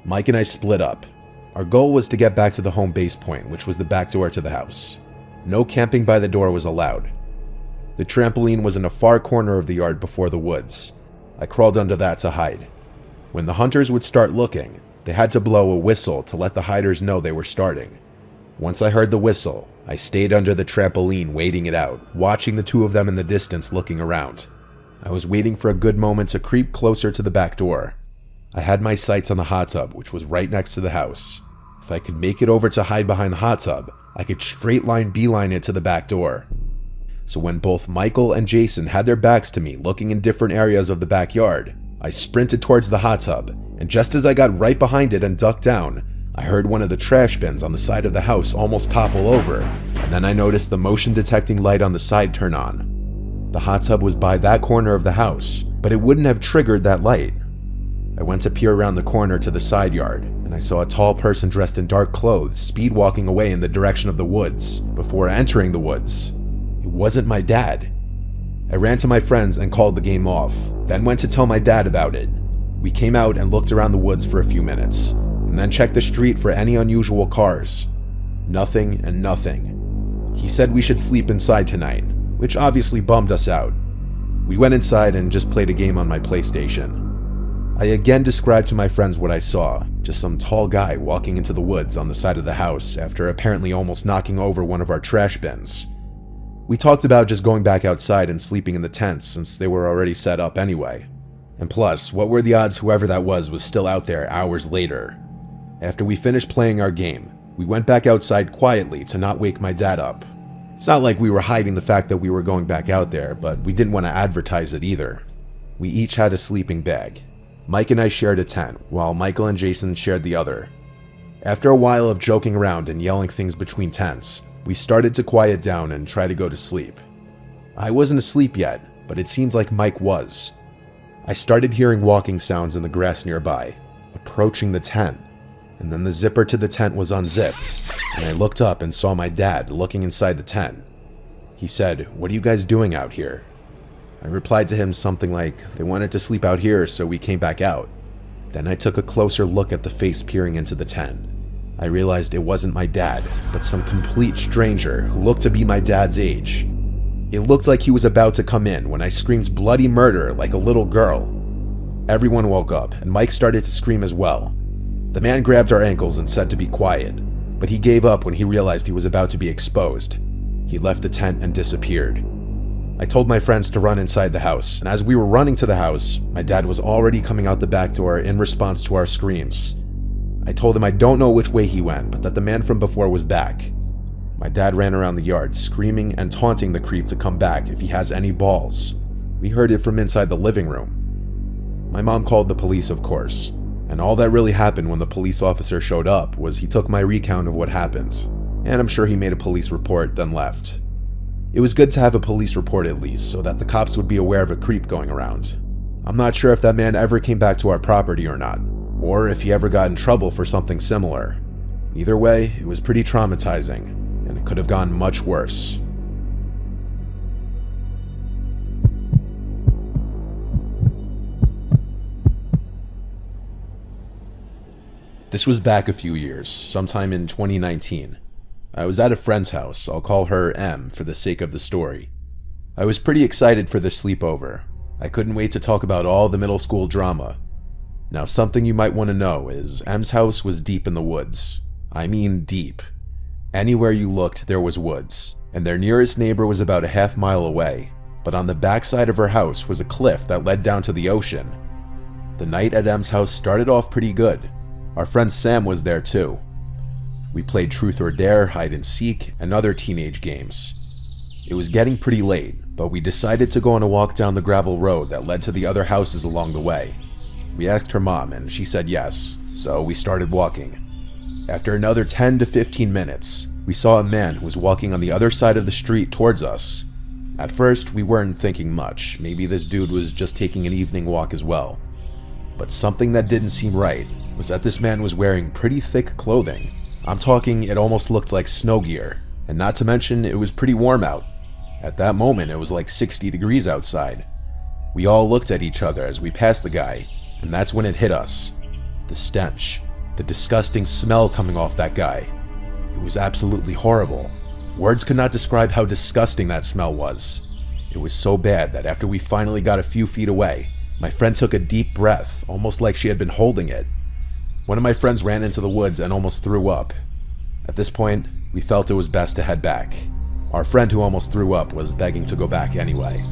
Mike and I split up. Our goal was to get back to the home base point, which was the back door to the house. No camping by the door was allowed. The trampoline was in a far corner of the yard before the woods. I crawled under that to hide. When the hunters would start looking, they had to blow a whistle to let the hiders know they were starting. Once I heard the whistle, I stayed under the trampoline waiting it out, watching the 2 of them in the distance looking around. I was waiting for a good moment to creep closer to the back door. I had my sights on the hot tub, which was right next to the house. If I could make it over to hide behind the hot tub, I could straight line beeline it to the back door. So when both Michael and Jason had their backs to me looking in different areas of the backyard, I sprinted towards the hot tub, and just as I got right behind it and ducked down, I heard one of the trash bins on the side of the house almost topple over, and then I noticed the motion detecting light on the side turn on. The hot tub was by that corner of the house, but it wouldn't have triggered that light. I went to peer around the corner to the side yard, and I saw a tall person dressed in dark clothes speed walking away in the direction of the woods, before entering the woods. It wasn't my dad. I ran to my friends and called the game off, then went to tell my dad about it. We came out and looked around the woods for a few minutes, and then checked the street for any unusual cars. Nothing and nothing. He said we should sleep inside tonight, which obviously bummed us out. We went inside and just played a game on my PlayStation. I again described to my friends what I saw, just some tall guy walking into the woods on the side of the house after apparently almost knocking over one of our trash bins. We talked about just going back outside and sleeping in the tents since they were already set up anyway. And plus, what were the odds whoever that was still out there hours later? After we finished playing our game, we went back outside quietly to not wake my dad up. It's not like we were hiding the fact that we were going back out there, but we didn't want to advertise it either. We each had a sleeping bag. Mike and I shared a tent, while Michael and Jason shared the other. After a while of joking around and yelling things between tents, we started to quiet down and try to go to sleep. I wasn't asleep yet, but it seemed like Mike was. I started hearing walking sounds in the grass nearby, approaching the tent, and then the zipper to the tent was unzipped, and I looked up and saw my dad looking inside the tent. He said, "What are you guys doing out here?" I replied to him something like, "They wanted to sleep out here, so we came back out." Then I took a closer look at the face peering into the tent. I realized it wasn't my dad, but some complete stranger who looked to be my dad's age. It looked like he was about to come in when I screamed bloody murder like a little girl. Everyone woke up, and Mike started to scream as well. The man grabbed our ankles and said to be quiet, but he gave up when he realized he was about to be exposed. He left the tent and disappeared. I told my friends to run inside the house, and as we were running to the house, my dad was already coming out the back door in response to our screams. I told him I don't know which way he went, but that the man from before was back. My dad ran around the yard screaming and taunting the creep to come back if he has any balls. We heard it from inside the living room. My mom called the police, of course, and all that really happened when the police officer showed up was he took my recount of what happened, and I'm sure he made a police report, then left. It was good to have a police report at least, so that the cops would be aware of a creep going around. I'm not sure if that man ever came back to our property or not, or if he ever got in trouble for something similar. Either way, it was pretty traumatizing, and it could have gone much worse. This was back a few years, sometime in 2019. I was at a friend's house. I'll call her M for the sake of the story. I was pretty excited for this sleepover. I couldn't wait to talk about all the middle school drama. Now, something you might want to know is M's house was deep in the woods. I mean deep. Anywhere you looked, there was woods, and their nearest neighbor was about a half-mile away, but on the backside of her house was a cliff that led down to the ocean. The night at M's house started off pretty good. Our friend Sam was there too. We played Truth or Dare, Hide and Seek, and other teenage games. It was getting pretty late, but we decided to go on a walk down the gravel road that led to the other houses along the way. We asked her mom, and she said yes, so we started walking. After another 10 to 15 minutes, we saw a man who was walking on the other side of the street towards us. At first, we weren't thinking much. Maybe this dude was just taking an evening walk as well. But something that didn't seem right was that this man was wearing pretty thick clothing. I'm talking, it almost looked like snow gear, and not to mention it was pretty warm out. At that moment, it was like 60 degrees outside. We all looked at each other as we passed the guy, and that's when it hit us. The stench, the disgusting smell coming off that guy. It was absolutely horrible. Words could not describe how disgusting that smell was. It was so bad that after we finally got a few feet away, my friend took a deep breath, almost like she had been holding it. One of my friends ran into the woods and almost threw up. At this point, we felt it was best to head back. Our friend who almost threw up was begging to go back anyway.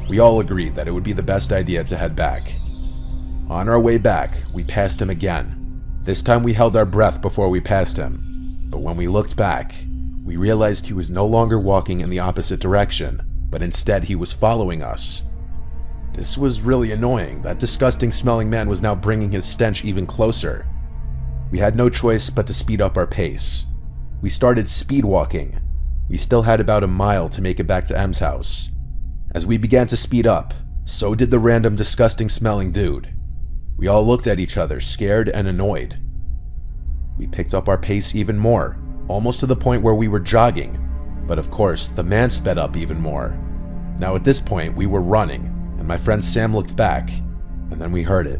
We all agreed that it would be the best idea to head back. On our way back, we passed him again. This time we held our breath before we passed him. But when we looked back, we realized he was no longer walking in the opposite direction, but instead he was following us. This was really annoying. That disgusting smelling man was now bringing his stench even closer. We had no choice but to speed up our pace. We started speed walking. We still had about a mile to make it back to M's house. As we began to speed up, so did the random disgusting smelling dude. We all looked at each other, scared and annoyed. We picked up our pace even more, almost to the point where we were jogging. But of course, the man sped up even more. Now at this point, we were running, and my friend Sam looked back, and then we heard it.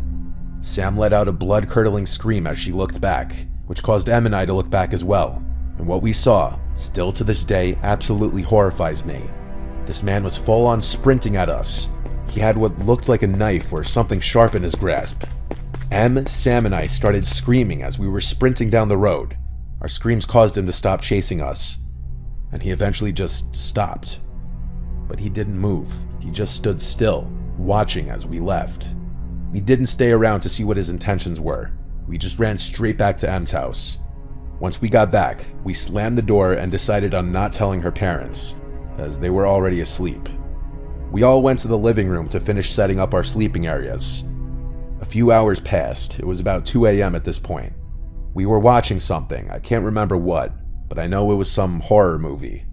Sam let out a blood-curdling scream as she looked back, which caused Em and I to look back as well. And what we saw, still to this day, absolutely horrifies me. This man was full-on sprinting at us. He had what looked like a knife or something sharp in his grasp. Em, Sam, and I started screaming as we were sprinting down the road. Our screams caused him to stop chasing us, and he eventually just stopped. But he didn't move. He just stood still, watching as we left. We didn't stay around to see what his intentions were. We just ran straight back to Em's house. Once we got back, we slammed the door and decided on not telling her parents, as they were already asleep. We all went to the living room to finish setting up our sleeping areas. A few hours passed. It was about 2 a.m. at this point. We were watching something. I can't remember what, but I know it was some horror movie.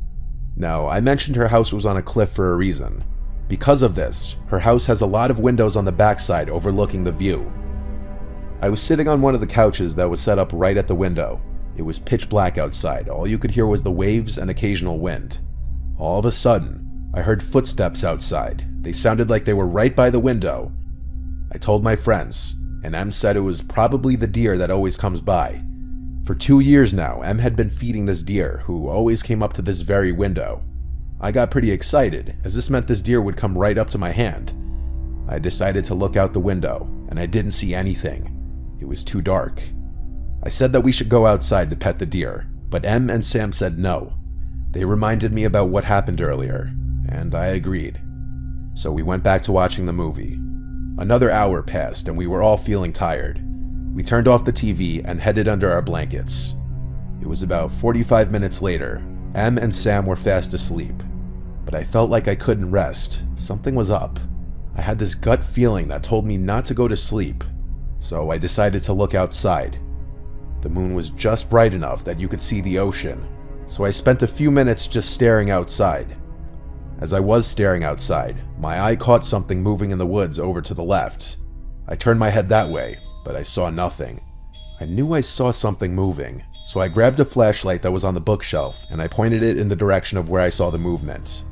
Now, I mentioned her house was on a cliff for a reason. Because of this, her house has a lot of windows on the backside overlooking the view. I was sitting on one of the couches that was set up right at the window. It was pitch black outside. All you could hear was the waves and occasional wind. All of a sudden, I heard footsteps outside. They sounded like they were right by the window. I told my friends, and Em said it was probably the deer that always comes by. For 2 years now, Em had been feeding this deer, who always came up to this very window. I got pretty excited, as this meant this deer would come right up to my hand. I decided to look out the window, and I didn't see anything. It was too dark. I said that we should go outside to pet the deer, but Em and Sam said no. They reminded me about what happened earlier, and I agreed. So we went back to watching the movie. Another hour passed, and we were all feeling tired. We turned off the TV and headed under our blankets. It was about 45 minutes later Em and Sam were fast asleep, but I felt like I couldn't rest. Something was up. I had this gut feeling that told me not to go to sleep, so I decided to look outside. The moon was just bright enough that you could see the ocean, so I spent a few minutes just staring outside. As I was staring outside, my eye caught something moving in the woods over to the left. I turned my head that way, but I saw nothing. I knew I saw something moving, so I grabbed a flashlight that was on the bookshelf and I pointed it in the direction of where I saw the movement.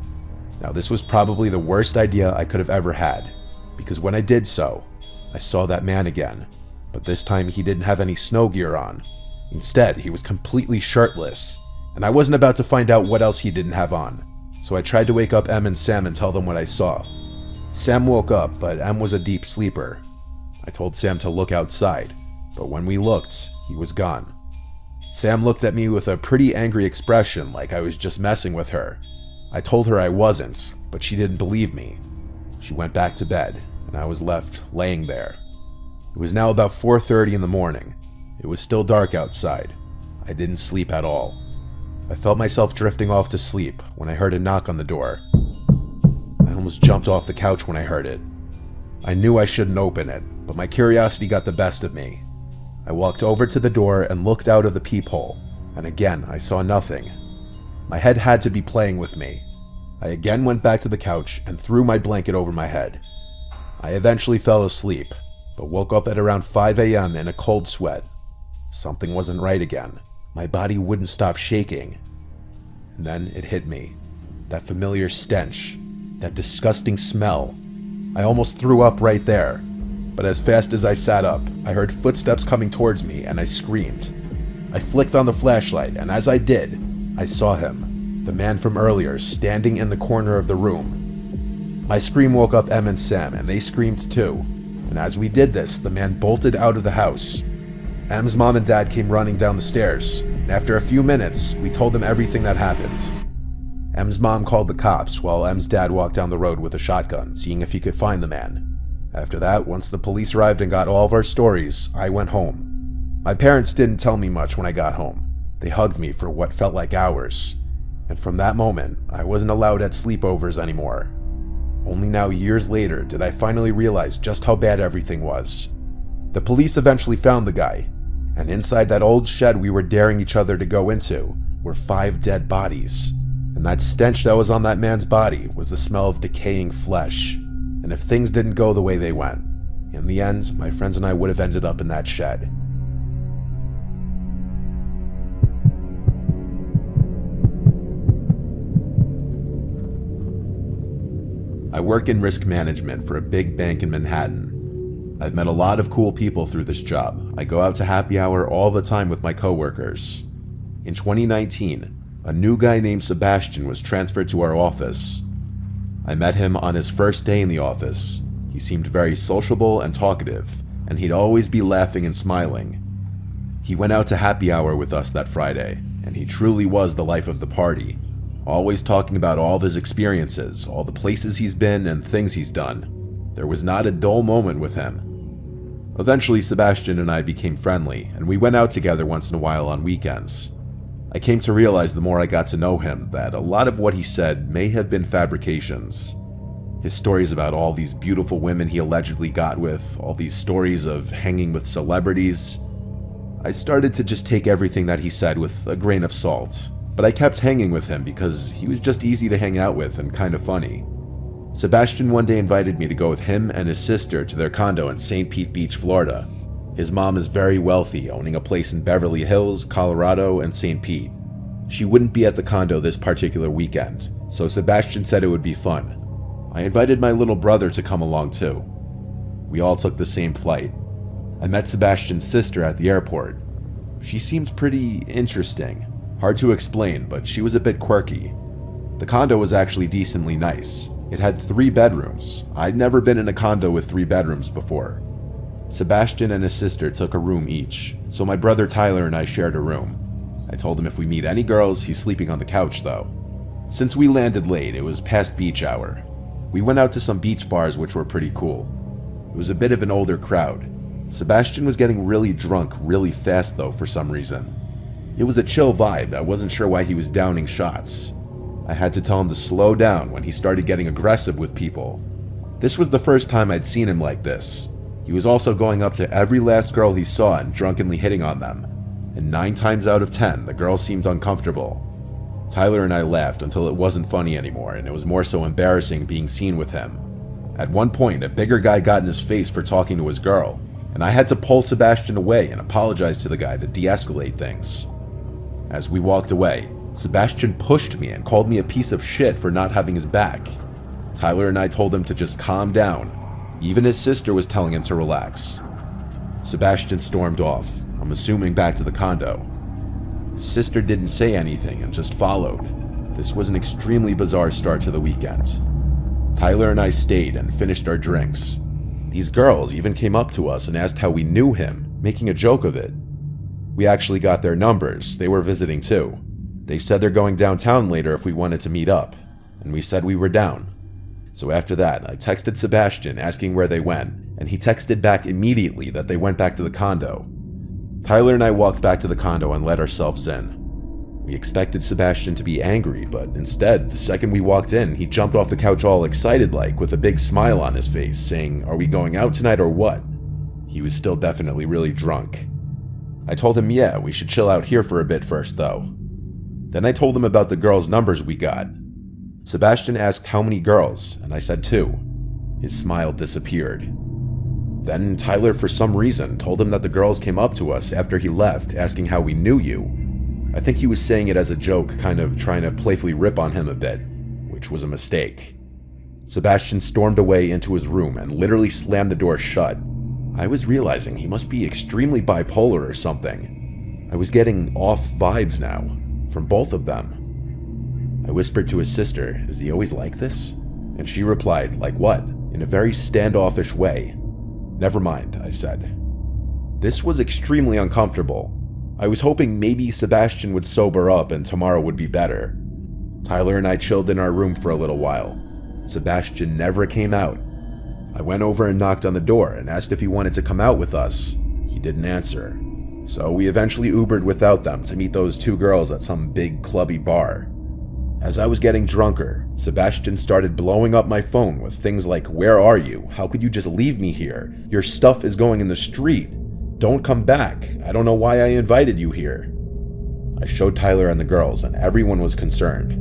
Now, this was probably the worst idea I could have ever had, because when I did so, I saw that man again, but this time he didn't have any snow gear on. Instead, he was completely shirtless, and I wasn't about to find out what else he didn't have on, so I tried to wake up Em and Sam and tell them what I saw. Sam woke up, but Em was a deep sleeper. I told Sam to look outside, but when we looked, he was gone. Sam looked at me with a pretty angry expression, like I was just messing with her. I told her I wasn't, but she didn't believe me. She went back to bed, and I was left laying there. It was now about 4:30 in the morning. It was still dark outside. I didn't sleep at all. I felt myself drifting off to sleep when I heard a knock on the door. I almost jumped off the couch when I heard it. I knew I shouldn't open it, but my curiosity got the best of me. I walked over to the door and looked out of the peephole, and again I saw nothing. My head had to be playing with me. I again went back to the couch and threw my blanket over my head. I eventually fell asleep, but woke up at around 5 a.m. in a cold sweat. Something wasn't right again. My body wouldn't stop shaking. And then it hit me. That familiar stench. That disgusting smell. I almost threw up right there. But as fast as I sat up, I heard footsteps coming towards me and I screamed. I flicked on the flashlight, and as I did, I saw him, the man from earlier, standing in the corner of the room. My scream woke up Em and Sam, and they screamed too. And as we did this, the man bolted out of the house. Em's mom and dad came running down the stairs, and after a few minutes, we told them everything that happened. Em's mom called the cops, while Em's dad walked down the road with a shotgun, seeing if he could find the man. After that, once the police arrived and got all of our stories, I went home. My parents didn't tell me much when I got home. They hugged me for what felt like hours. And from that moment, I wasn't allowed at sleepovers anymore. Only now, years later, did I finally realize just how bad everything was. The police eventually found the guy, and inside that old shed we were daring each other to go into were 5 dead bodies. And that stench that was on that man's body was the smell of decaying flesh. And if things didn't go the way they went, in the end, my friends and I would have ended up in that shed. I work in risk management for a big bank in Manhattan. I've met a lot of cool people through this job. I go out to happy hour all the time with my coworkers. In 2019, a new guy named Sebastian was transferred to our office. I met him on his first day in the office. He seemed very sociable and talkative, and he'd always be laughing and smiling. He went out to happy hour with us that Friday, and he truly was the life of the party, always talking about all of his experiences, all the places he's been and things he's done. There was not a dull moment with him. Eventually, Sebastian and I became friendly, and we went out together once in a while on weekends. I came to realize the more I got to know him that a lot of what he said may have been fabrications. His stories about all these beautiful women he allegedly got with, all these stories of hanging with celebrities. I started to just take everything that he said with a grain of salt, but I kept hanging with him because he was just easy to hang out with and kind of funny. Sebastian one day invited me to go with him and his sister to their condo in St. Pete Beach, Florida. His mom is very wealthy, owning a place in Beverly Hills, Colorado, and St. Pete. She wouldn't be at the condo this particular weekend, so Sebastian said it would be fun. I invited my little brother to come along too. We all took the same flight. I met Sebastian's sister at the airport. She seemed pretty interesting. Hard to explain, but she was a bit quirky. The condo was actually decently nice. It had 3 bedrooms. I'd never been in a condo with 3 bedrooms before. Sebastian and his sister took a room each, so my brother Tyler and I shared a room. I told him if we meet any girls, he's sleeping on the couch though. Since we landed late, it was past beach hour. We went out to some beach bars which were pretty cool. It was a bit of an older crowd. Sebastian was getting really drunk really fast though for some reason. It was a chill vibe. I wasn't sure why he was downing shots. I had to tell him to slow down when he started getting aggressive with people. This was the first time I'd seen him like this. He was also going up to every last girl he saw and drunkenly hitting on them. And 9 times out of 10, the girls seemed uncomfortable. Tyler and I laughed until it wasn't funny anymore, and it was more so embarrassing being seen with him. At one point, a bigger guy got in his face for talking to his girl, and I had to pull Sebastian away and apologize to the guy to de-escalate things. As we walked away, Sebastian pushed me and called me a piece of shit for not having his back. Tyler and I told him to just calm down. Even his sister was telling him to relax. Sebastian stormed off, I'm assuming back to the condo. His sister didn't say anything and just followed. This was an extremely bizarre start to the weekend. Tyler and I stayed and finished our drinks. These girls even came up to us and asked how we knew him, making a joke of it. We actually got their numbers. They were visiting too. They said they're going downtown later if we wanted to meet up, and we said we were down. So after that, I texted Sebastian asking where they went, and he texted back immediately that they went back to the condo. Tyler and I walked back to the condo and let ourselves in. We expected Sebastian to be angry, but instead, the second we walked in, he jumped off the couch all excited like, with a big smile on his face, saying, "Are we going out tonight or what?" He was still definitely really drunk. I told him, yeah, we should chill out here for a bit first though. Then I told him about the girls' numbers we got. Sebastian asked how many girls, and I said 2. His smile disappeared. Then Tyler, for some reason, told him that the girls came up to us after he left, asking how we knew you. I think he was saying it as a joke, kind of trying to playfully rip on him a bit, which was a mistake. Sebastian stormed away into his room and literally slammed the door shut. I was realizing he must be extremely bipolar or something. I was getting off vibes now, from both of them. I whispered to his sister, "Is he always like this?" And she replied, "Like what?" in a very standoffish way. "Never mind," I said. This was extremely uncomfortable. I was hoping maybe Sebastian would sober up and tomorrow would be better. Tyler and I chilled in our room for a little while. Sebastian never came out. I went over and knocked on the door and asked if he wanted to come out with us. He didn't answer. So we eventually Ubered without them to meet those 2 girls at some big clubby bar. As I was getting drunker, Sebastian started blowing up my phone with things like, "Where are you? How could you just leave me here? Your stuff is going in the street. Don't come back. I don't know why I invited you here." I showed Tyler and the girls, and everyone was concerned.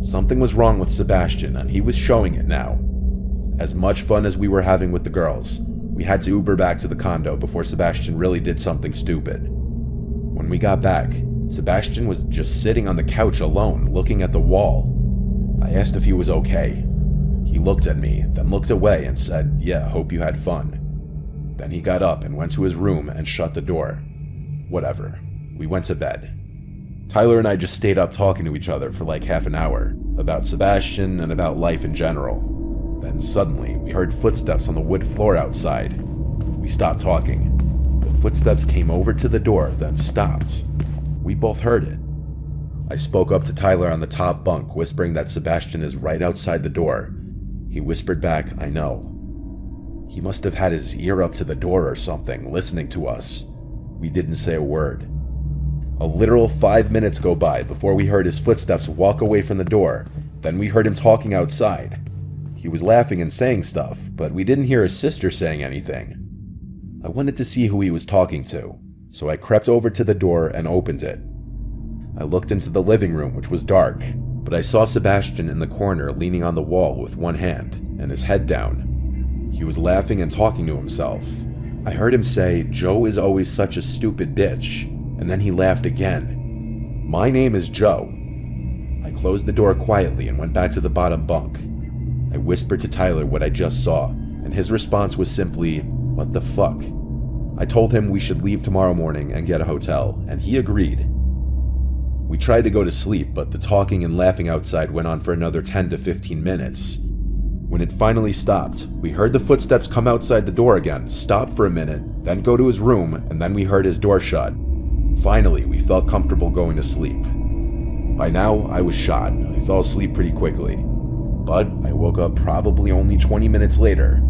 Something was wrong with Sebastian, and he was showing it now. As much fun as we were having with the girls, we had to Uber back to the condo before Sebastian really did something stupid. When we got back, Sebastian was just sitting on the couch alone, looking at the wall. I asked if he was okay. He looked at me, then looked away and said, "Yeah, hope you had fun." Then he got up and went to his room and shut the door. Whatever. We went to bed. Tyler and I just stayed up talking to each other for like half an hour, about Sebastian and about life in general. Then suddenly, we heard footsteps on the wood floor outside. We stopped talking. The footsteps came over to the door, then stopped. We both heard it. I spoke up to Tyler on the top bunk, whispering that Sebastian is right outside the door. He whispered back, "I know." He must have had his ear up to the door or something, listening to us. We didn't say a word. A literal 5 minutes go by before we heard his footsteps walk away from the door. Then we heard him talking outside. He was laughing and saying stuff, but we didn't hear his sister saying anything. I wanted to see who he was talking to, so I crept over to the door and opened it. I looked into the living room, which was dark, but I saw Sebastian in the corner leaning on the wall with one hand and his head down. He was laughing and talking to himself. I heard him say, "Joe is always such a stupid bitch," and then he laughed again. "My name is Joe." I closed the door quietly and went back to the bottom bunk. I whispered to Tyler what I just saw, and his response was simply, "What the fuck?" I told him we should leave tomorrow morning and get a hotel, and he agreed. We tried to go to sleep, but the talking and laughing outside went on for another 10 to 15 minutes. When it finally stopped, we heard the footsteps come outside the door again, stop for a minute, then go to his room, and then we heard his door shut. Finally, we felt comfortable going to sleep. By now, I was shot. I fell asleep pretty quickly. But I woke up probably only 20 minutes later.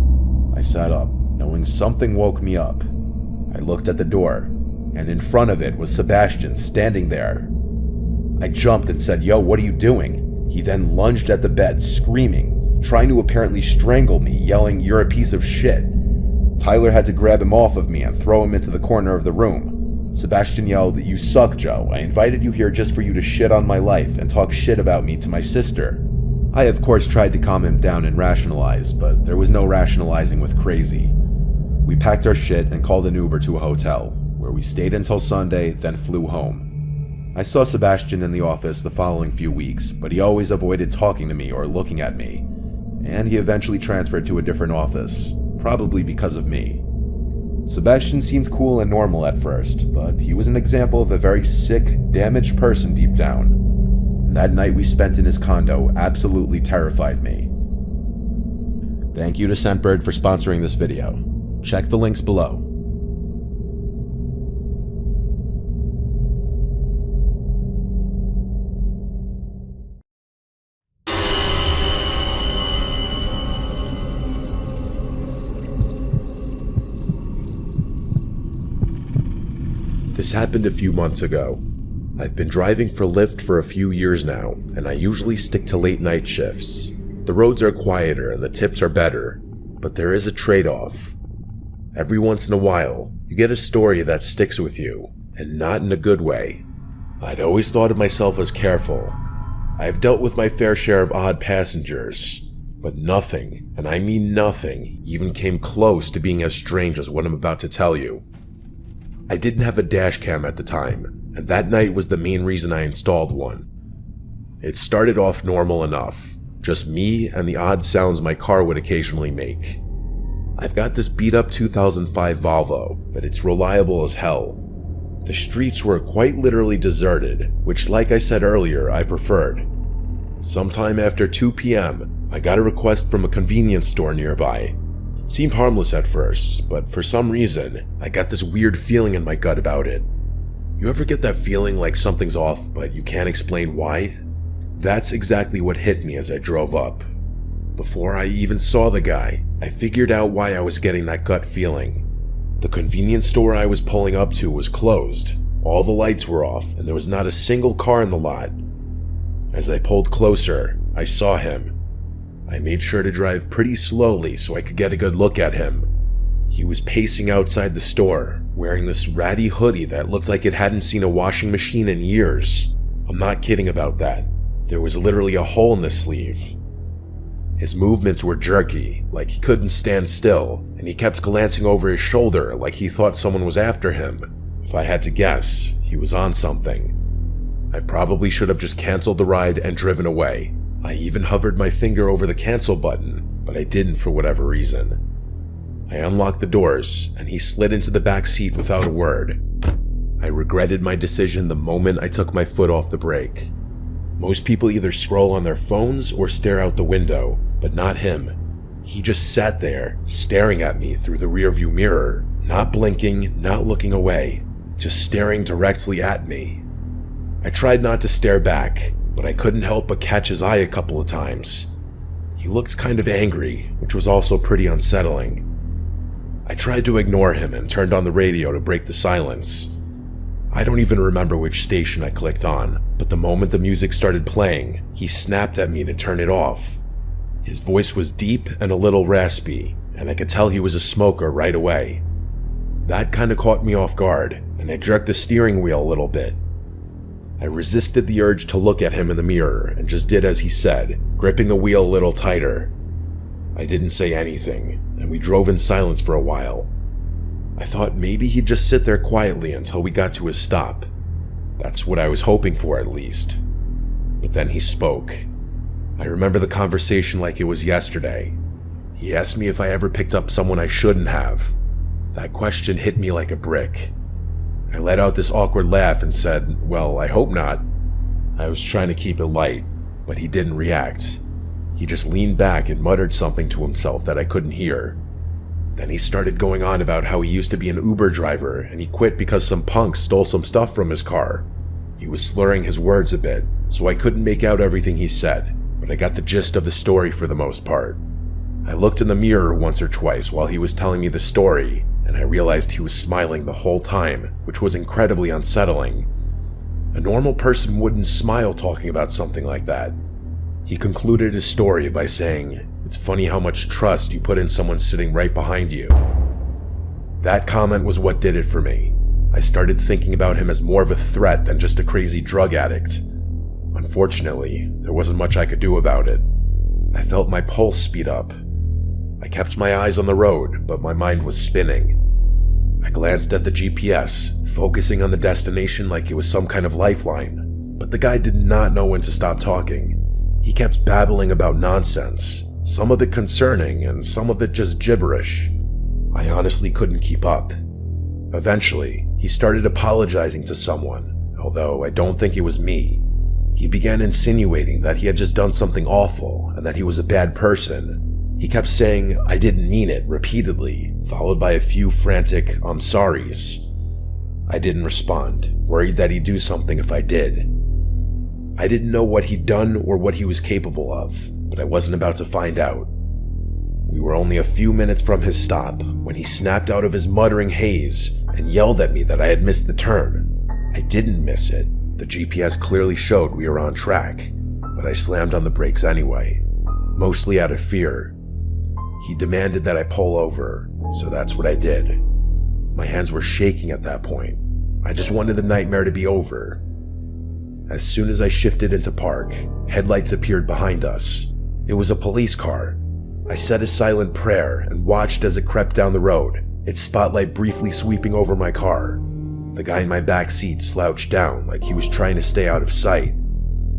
I sat up, knowing something woke me up. I looked at the door, and in front of it was Sebastian standing there. I jumped and said, "Yo, what are you doing?" He then lunged at the bed, screaming, trying to apparently strangle me, yelling, "You're a piece of shit." Tyler had to grab him off of me and throw him into the corner of the room. Sebastian yelled, "You suck, Joe. I invited you here just for you to shit on my life and talk shit about me to my sister." I, of course, tried to calm him down and rationalize, but there was no rationalizing with crazy. We packed our shit and called an Uber to a hotel, where we stayed until Sunday, then flew home. I saw Sebastian in the office the following few weeks, but he always avoided talking to me or looking at me, and he eventually transferred to a different office, probably because of me. Sebastian seemed cool and normal at first, but he was an example of a very sick, damaged person deep down. And that night we spent in his condo absolutely terrified me. Thank you to Scentbird for sponsoring this video. Check the links below. This happened a few months ago. I've been driving for Lyft for a few years now, and I usually stick to late night shifts. The roads are quieter and the tips are better, but there is a trade-off. Every once in a while, you get a story that sticks with you, and not in a good way. I'd always thought of myself as careful. I've dealt with my fair share of odd passengers, but nothing, and I mean nothing, even came close to being as strange as what I'm about to tell you. I didn't have a dash cam at the time, and that night was the main reason I installed one. It started off normal enough, just me and the odd sounds my car would occasionally make. I've got this beat up 2005 Volvo, but it's reliable as hell. The streets were quite literally deserted, which, like I said earlier, I preferred. Sometime after 2 p.m., I got a request from a convenience store nearby. Seemed harmless at first, but for some reason, I got this weird feeling in my gut about it. You ever get that feeling like something's off, but you can't explain why? That's exactly what hit me as I drove up. Before I even saw the guy, I figured out why I was getting that gut feeling. The convenience store I was pulling up to was closed, all the lights were off, and there was not a single car in the lot. As I pulled closer, I saw him. I made sure to drive pretty slowly so I could get a good look at him. He was pacing outside the store, wearing this ratty hoodie that looked like it hadn't seen a washing machine in years. I'm not kidding about that. There was literally a hole in the sleeve. His movements were jerky, like he couldn't stand still, and he kept glancing over his shoulder like he thought someone was after him. If I had to guess, he was on something. I probably should have just canceled the ride and driven away. I even hovered my finger over the cancel button, but I didn't for whatever reason. I unlocked the doors, and he slid into the back seat without a word. I regretted my decision the moment I took my foot off the brake. Most people either scroll on their phones or stare out the window, but not him. He just sat there, staring at me through the rearview mirror, not blinking, not looking away, just staring directly at me. I tried not to stare back, but I couldn't help but catch his eye a couple of times. He looked kind of angry, which was also pretty unsettling. I tried to ignore him and turned on the radio to break the silence. I don't even remember which station I clicked on, but the moment the music started playing, he snapped at me to turn it off. His voice was deep and a little raspy, and I could tell he was a smoker right away. That kind of caught me off guard, and I jerked the steering wheel a little bit. I resisted the urge to look at him in the mirror and just did as he said, gripping the wheel a little tighter. I didn't say anything, and we drove in silence for a while. I thought maybe he'd just sit there quietly until we got to his stop. That's what I was hoping for, at least. But then he spoke. I remember the conversation like it was yesterday. He asked me if I ever picked up someone I shouldn't have. That question hit me like a brick. I let out this awkward laugh and said, "Well, I hope not." I was trying to keep it light, but he didn't react. He just leaned back and muttered something to himself that I couldn't hear. Then he started going on about how he used to be an Uber driver and he quit because some punks stole some stuff from his car. He was slurring his words a bit, so I couldn't make out everything he said, but I got the gist of the story for the most part. I looked in the mirror once or twice while he was telling me the story, and I realized he was smiling the whole time, which was incredibly unsettling. A normal person wouldn't smile talking about something like that. He concluded his story by saying, "It's funny how much trust you put in someone sitting right behind you." That comment was what did it for me. I started thinking about him as more of a threat than just a crazy drug addict. Unfortunately, there wasn't much I could do about it. I felt my pulse speed up. I kept my eyes on the road, but my mind was spinning. I glanced at the GPS, focusing on the destination like it was some kind of lifeline, but the guy did not know when to stop talking. He kept babbling about nonsense, some of it concerning and some of it just gibberish. I honestly couldn't keep up. Eventually, he started apologizing to someone, although I don't think it was me. He began insinuating that he had just done something awful and that he was a bad person. He kept saying, "I didn't mean it," repeatedly, followed by a few frantic "I'm sorries." I didn't respond, worried that he'd do something if I did. I didn't know what he'd done or what he was capable of, but I wasn't about to find out. We were only a few minutes from his stop when he snapped out of his muttering haze and yelled at me that I had missed the turn. I didn't miss it. The GPS clearly showed we were on track, but I slammed on the brakes anyway, mostly out of fear. He demanded that I pull over, so that's what I did. My hands were shaking at that point. I just wanted the nightmare to be over. As soon as I shifted into park, headlights appeared behind us. It was a police car. I said a silent prayer and watched as it crept down the road, its spotlight briefly sweeping over my car. The guy in my back seat slouched down like he was trying to stay out of sight.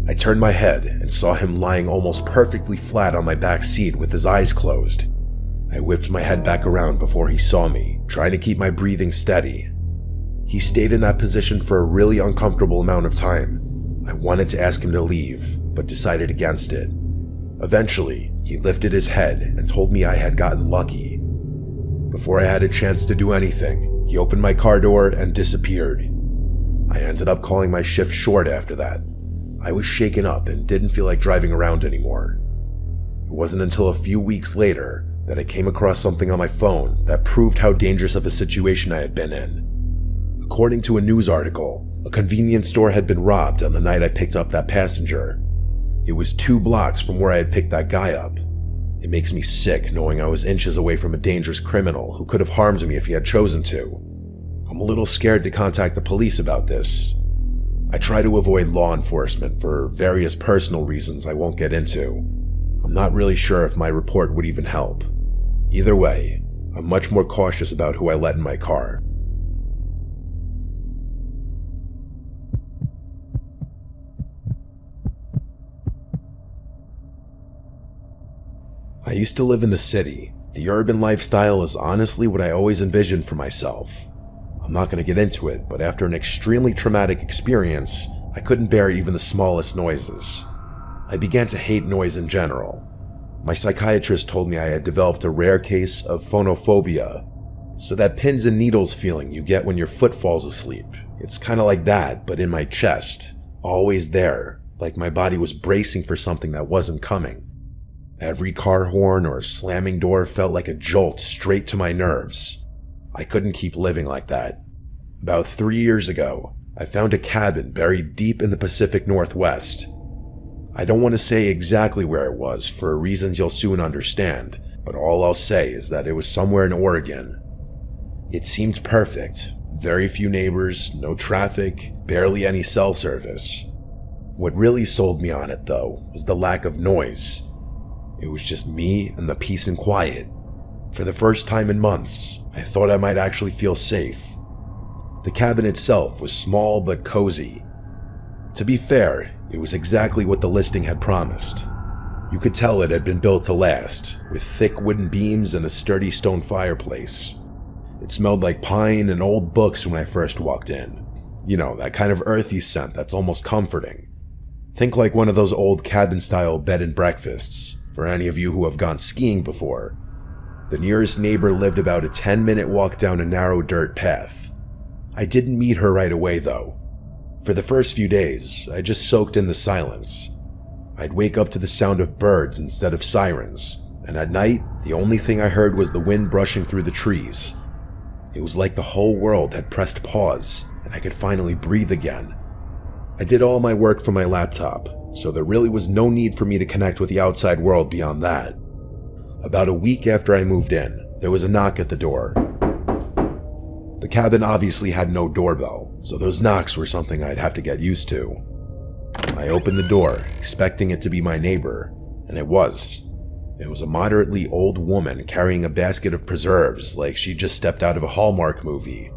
I turned my head and saw him lying almost perfectly flat on my back seat with his eyes closed. I whipped my head back around before he saw me, trying to keep my breathing steady. He stayed in that position for a really uncomfortable amount of time. I wanted to ask him to leave, but decided against it. Eventually, he lifted his head and told me I had gotten lucky. Before I had a chance to do anything, he opened my car door and disappeared. I ended up calling my shift short after that. I was shaken up and didn't feel like driving around anymore. It wasn't until a few weeks later that I came across something on my phone that proved how dangerous of a situation I had been in. According to a news article, a convenience store had been robbed on the night I picked up that passenger. It was 2 blocks from where I had picked that guy up. It makes me sick knowing I was inches away from a dangerous criminal who could have harmed me if he had chosen to. I'm a little scared to contact the police about this. I try to avoid law enforcement for various personal reasons I won't get into. I'm not really sure if my report would even help. Either way, I'm much more cautious about who I let in my car. I used to live in the city. The urban lifestyle is honestly what I always envisioned for myself. I'm not going to get into it, but after an extremely traumatic experience, I couldn't bear even the smallest noises. I began to hate noise in general. My psychiatrist told me I had developed a rare case of phonophobia, so that pins and needles feeling you get when your foot falls asleep. It's kind of like that, but in my chest, always there, like my body was bracing for something that wasn't coming. Every car horn or slamming door felt like a jolt straight to my nerves. I couldn't keep living like that. About 3 years ago, I found a cabin buried deep in the Pacific Northwest. I don't want to say exactly where it was for reasons you'll soon understand, but all I'll say is that it was somewhere in Oregon. It seemed perfect. Very few neighbors, no traffic, barely any cell service. What really sold me on it, though, was the lack of noise. It was just me and the peace and quiet. For the first time in months, I thought I might actually feel safe. The cabin itself was small but cozy. To be fair, it was exactly what the listing had promised. You could tell it had been built to last, with thick wooden beams and a sturdy stone fireplace. It smelled like pine and old books when I first walked in. You know, that kind of earthy scent that's almost comforting. Think like one of those old cabin-style bed and breakfasts. For any of you who have gone skiing before, the nearest neighbor lived about a 10-minute walk down a narrow dirt path. I didn't meet her right away though. For the first few days, I just soaked in the silence. I'd wake up to the sound of birds instead of sirens, and at night, the only thing I heard was the wind brushing through the trees. It was like the whole world had pressed pause and I could finally breathe again. I did all my work from my laptop, so there really was no need for me to connect with the outside world beyond that. About a week after I moved in, there was a knock at the door. The cabin obviously had no doorbell, so those knocks were something I'd have to get used to. I opened the door, expecting it to be my neighbor, and it was. It was a moderately old woman carrying a basket of preserves like she just stepped out of a Hallmark movie.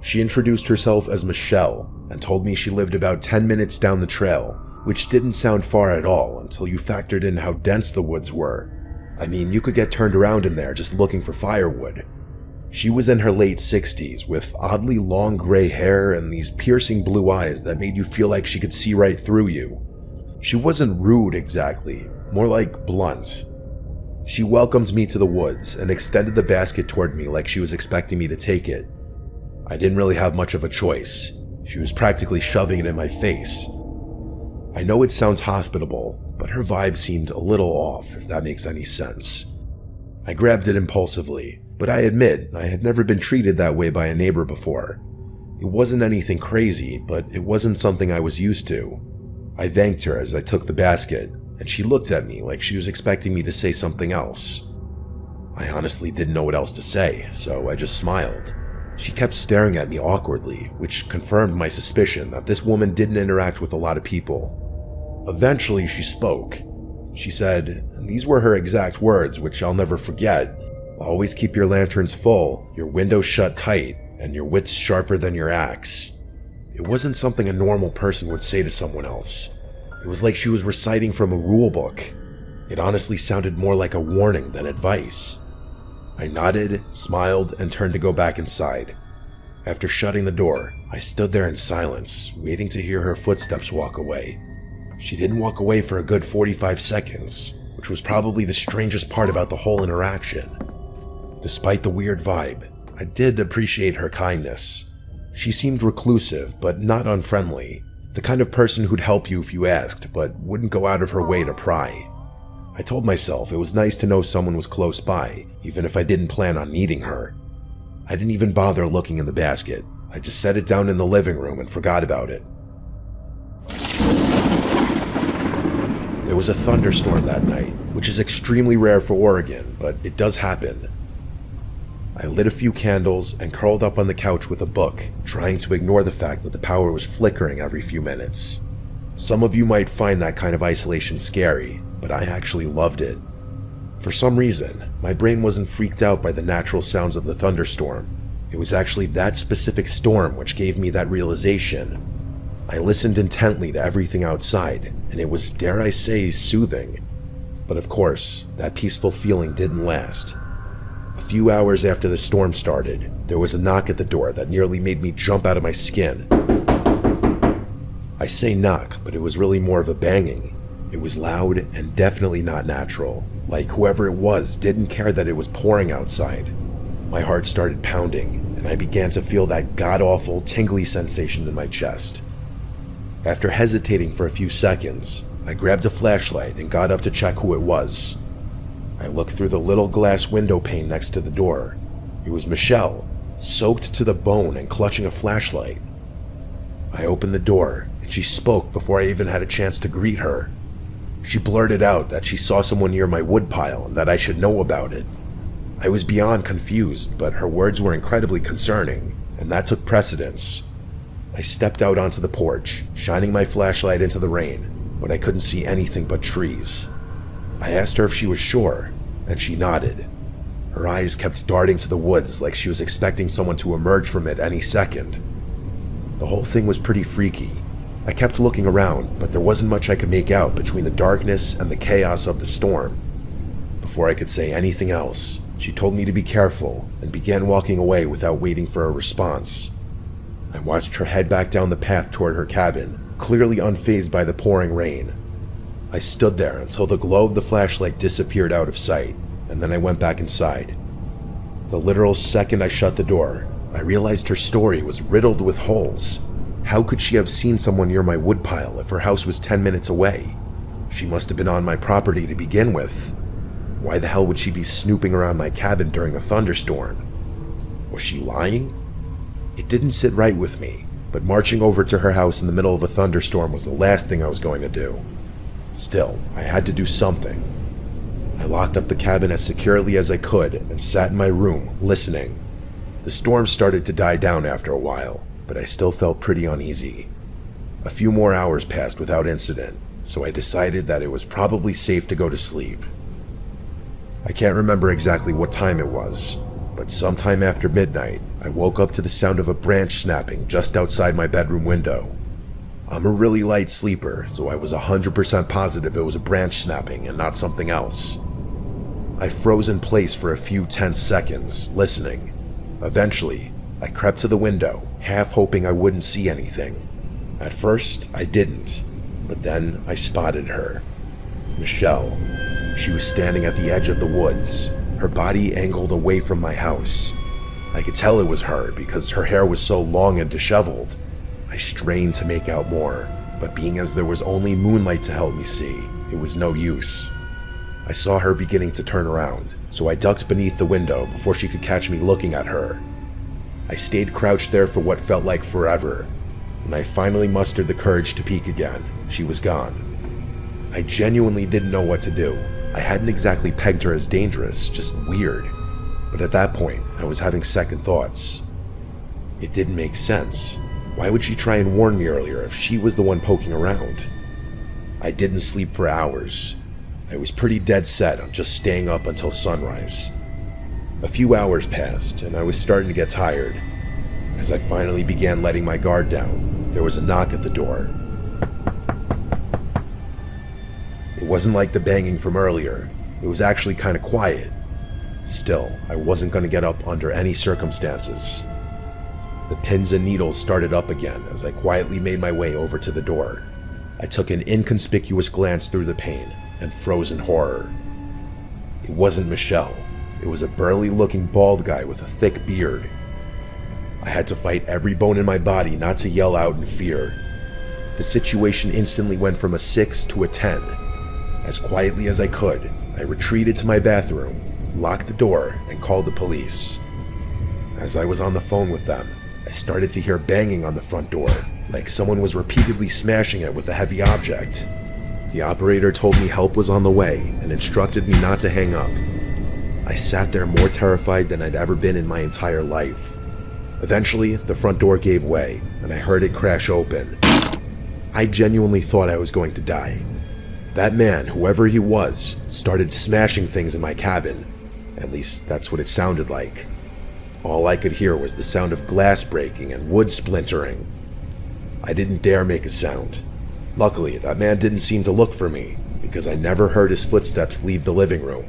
She introduced herself as Michelle and told me she lived about 10 minutes down the trail, which didn't sound far at all until you factored in how dense the woods were. I mean, you could get turned around in there just looking for firewood. She was in her late 60s with oddly long gray hair and these piercing blue eyes that made you feel like she could see right through you. She wasn't rude exactly, more like blunt. She welcomed me to the woods and extended the basket toward me like she was expecting me to take it. I didn't really have much of a choice. She was practically shoving it in my face. I know it sounds hospitable, but her vibe seemed a little off, if that makes any sense. I grabbed it impulsively, but I admit I had never been treated that way by a neighbor before. It wasn't anything crazy, but it wasn't something I was used to. I thanked her as I took the basket, and she looked at me like she was expecting me to say something else. I honestly didn't know what else to say, so I just smiled. She kept staring at me awkwardly, which confirmed my suspicion that this woman didn't interact with a lot of people. Eventually, she spoke. She said, and these were her exact words, which I'll never forget, "Always keep your lanterns full, your windows shut tight, and your wits sharper than your axe." It wasn't something a normal person would say to someone else. It was like she was reciting from a rule book. It honestly sounded more like a warning than advice. I nodded, smiled, and turned to go back inside. After shutting the door, I stood there in silence, waiting to hear her footsteps walk away. She didn't walk away for a good 45 seconds, which was probably the strangest part about the whole interaction. Despite the weird vibe, I did appreciate her kindness. She seemed reclusive, but not unfriendly. The kind of person who'd help you if you asked, but wouldn't go out of her way to pry. I told myself it was nice to know someone was close by, even if I didn't plan on needing her. I didn't even bother looking in the basket. I just set it down in the living room and forgot about it. There was a thunderstorm that night, which is extremely rare for Oregon, but it does happen. I lit a few candles and curled up on the couch with a book, trying to ignore the fact that the power was flickering every few minutes. Some of you might find that kind of isolation scary, but I actually loved it. For some reason, my brain wasn't freaked out by the natural sounds of the thunderstorm. It was actually that specific storm which gave me that realization. I listened intently to everything outside, and it was, dare I say, soothing. But of course, that peaceful feeling didn't last. A few hours after the storm started, there was a knock at the door that nearly made me jump out of my skin. I say knock, but it was really more of a banging. It was loud and definitely not natural, like whoever it was didn't care that it was pouring outside. My heart started pounding, and I began to feel that god-awful tingly sensation in my chest. After hesitating for a few seconds, I grabbed a flashlight and got up to check who it was. I looked through the little glass window pane next to the door. It was Michelle, soaked to the bone and clutching a flashlight. I opened the door, and she spoke before I even had a chance to greet her. She blurted out that she saw someone near my woodpile and that I should know about it. I was beyond confused, but her words were incredibly concerning, and that took precedence. I stepped out onto the porch, shining my flashlight into the rain, but I couldn't see anything but trees. I asked her if she was sure, and she nodded. Her eyes kept darting to the woods like she was expecting someone to emerge from it any second. The whole thing was pretty freaky. I kept looking around, but there wasn't much I could make out between the darkness and the chaos of the storm. Before I could say anything else, she told me to be careful and began walking away without waiting for a response. I watched her head back down the path toward her cabin, clearly unfazed by the pouring rain. I stood there until the glow of the flashlight disappeared out of sight, and then I went back inside. The literal second I shut the door, I realized her story was riddled with holes. How could she have seen someone near my woodpile if her house was 10 minutes away? She must have been on my property to begin with. Why the hell would she be snooping around my cabin during a thunderstorm? Was she lying? It didn't sit right with me, but marching over to her house in the middle of a thunderstorm was the last thing I was going to do. Still, I had to do something. I locked up the cabin as securely as I could and sat in my room, listening. The storm started to die down after a while, but I still felt pretty uneasy. A few more hours passed without incident, so I decided that it was probably safe to go to sleep. I can't remember exactly what time it was, but sometime after midnight, I woke up to the sound of a branch snapping just outside my bedroom window. I'm a really light sleeper, so I was 100% positive it was a branch snapping and not something else. I froze in place for a few tense seconds, listening. Eventually, I crept to the window, half hoping I wouldn't see anything. At first, I didn't, but then I spotted her. Michelle. She was standing at the edge of the woods, her body angled away from my house. I could tell it was her because her hair was so long and disheveled. I strained to make out more, but being as there was only moonlight to help me see, it was no use. I saw her beginning to turn around, so I ducked beneath the window before she could catch me looking at her. I stayed crouched there for what felt like forever. When I finally mustered the courage to peek again, she was gone. I genuinely didn't know what to do. I hadn't exactly pegged her as dangerous, just weird. But at that point, I was having second thoughts. It didn't make sense. Why would she try and warn me earlier if she was the one poking around? I didn't sleep for hours. I was pretty dead set on just staying up until sunrise. A few hours passed, and I was starting to get tired. As I finally began letting my guard down, there was a knock at the door. It wasn't like the banging from earlier. It was actually kind of quiet. Still, I wasn't going to get up under any circumstances. The pins and needles started up again as I quietly made my way over to the door. I took an inconspicuous glance through the pane and froze in horror. It wasn't Michelle. It was a burly-looking bald guy with a thick beard. I had to fight every bone in my body not to yell out in fear. The situation instantly went from a 6 to a 10. As quietly as I could, I retreated to my bathroom, locked the door, and called the police. As I was on the phone with them, I started to hear banging on the front door, like someone was repeatedly smashing it with a heavy object. The operator told me help was on the way and instructed me not to hang up. I sat there more terrified than I'd ever been in my entire life. Eventually, the front door gave way, and I heard it crash open. I genuinely thought I was going to die. That man, whoever he was, started smashing things in my cabin. At least, that's what it sounded like. All I could hear was the sound of glass breaking and wood splintering. I didn't dare make a sound. Luckily, that man didn't seem to look for me, because I never heard his footsteps leave the living room.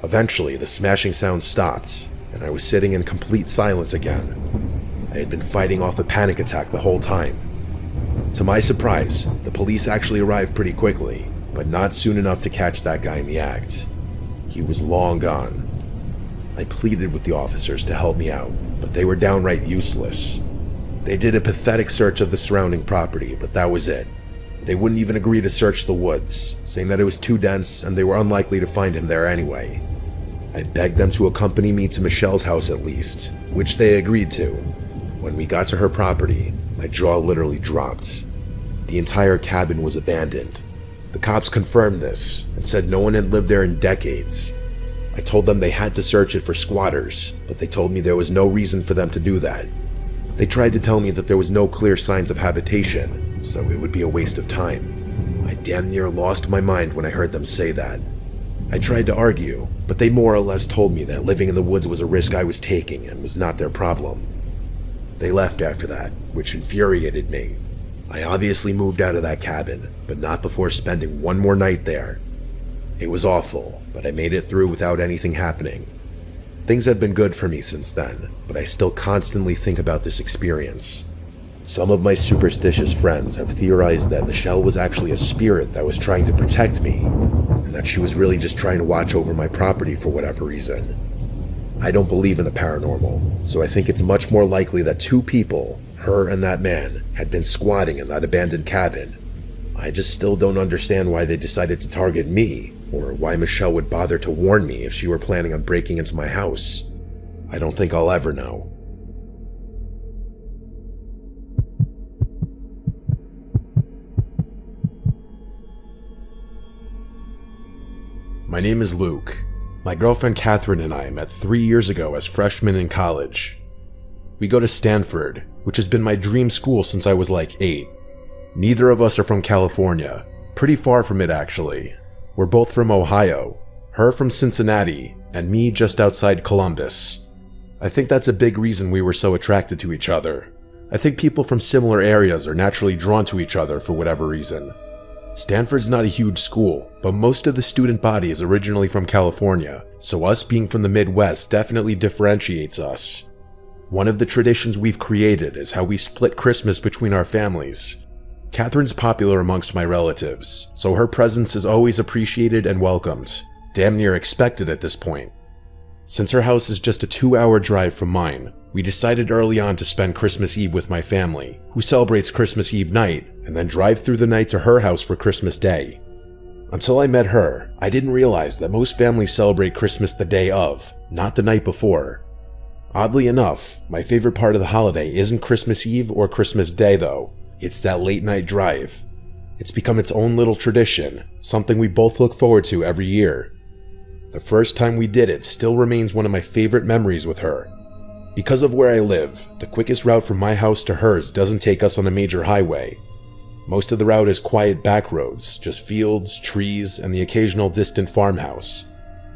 Eventually, the smashing sound stopped, and I was sitting in complete silence again. I had been fighting off a panic attack the whole time. To my surprise, the police actually arrived pretty quickly, but not soon enough to catch that guy in the act. He was long gone. I pleaded with the officers to help me out, but they were downright useless. They did a pathetic search of the surrounding property, but that was it. They wouldn't even agree to search the woods, saying that it was too dense and they were unlikely to find him there anyway. I begged them to accompany me to Michelle's house at least, which they agreed to. When we got to her property, my jaw literally dropped. The entire cabin was abandoned. The cops confirmed this and said no one had lived there in decades. I told them they had to search it for squatters, but they told me there was no reason for them to do that. They tried to tell me that there was no clear signs of habitation, so it would be a waste of time. I damn near lost my mind when I heard them say that. I tried to argue, but they more or less told me that living in the woods was a risk I was taking and was not their problem. They left after that, which infuriated me. I obviously moved out of that cabin, but not before spending one more night there. It was awful, but I made it through without anything happening. Things have been good for me since then, but I still constantly think about this experience. Some of my superstitious friends have theorized that Michelle was actually a spirit that was trying to protect me, and that she was really just trying to watch over my property for whatever reason. I don't believe in the paranormal, so I think it's much more likely that two people, her and that man, had been squatting in that abandoned cabin. I just still don't understand why they decided to target me, or why Michelle would bother to warn me if she were planning on breaking into my house. I don't think I'll ever know. My name is Luke. My girlfriend Catherine and I met 3 years ago as freshmen in college. We go to Stanford, which has been my dream school since I was like 8. Neither of us are from California. Pretty far from it, actually. We're both from Ohio. Her from Cincinnati, and me just outside Columbus. I think that's a big reason we were so attracted to each other. I think people from similar areas are naturally drawn to each other for whatever reason. Stanford's not a huge school, but most of the student body is originally from California, so us being from the Midwest definitely differentiates us. One of the traditions we've created is how we split Christmas between our families. Catherine's popular amongst my relatives, so her presence is always appreciated and welcomed, damn near expected at this point. Since her house is just a 2-hour drive from mine, we decided early on to spend Christmas Eve with my family, who celebrates Christmas Eve night, and then drive through the night to her house for Christmas Day. Until I met her, I didn't realize that most families celebrate Christmas the day of, not the night before. Oddly enough, my favorite part of the holiday isn't Christmas Eve or Christmas Day though, it's that late night drive. It's become its own little tradition, something we both look forward to every year. The first time we did it still remains one of my favorite memories with her. Because of where I live, the quickest route from my house to hers doesn't take us on a major highway. Most of the route is quiet back roads, just fields, trees, and the occasional distant farmhouse.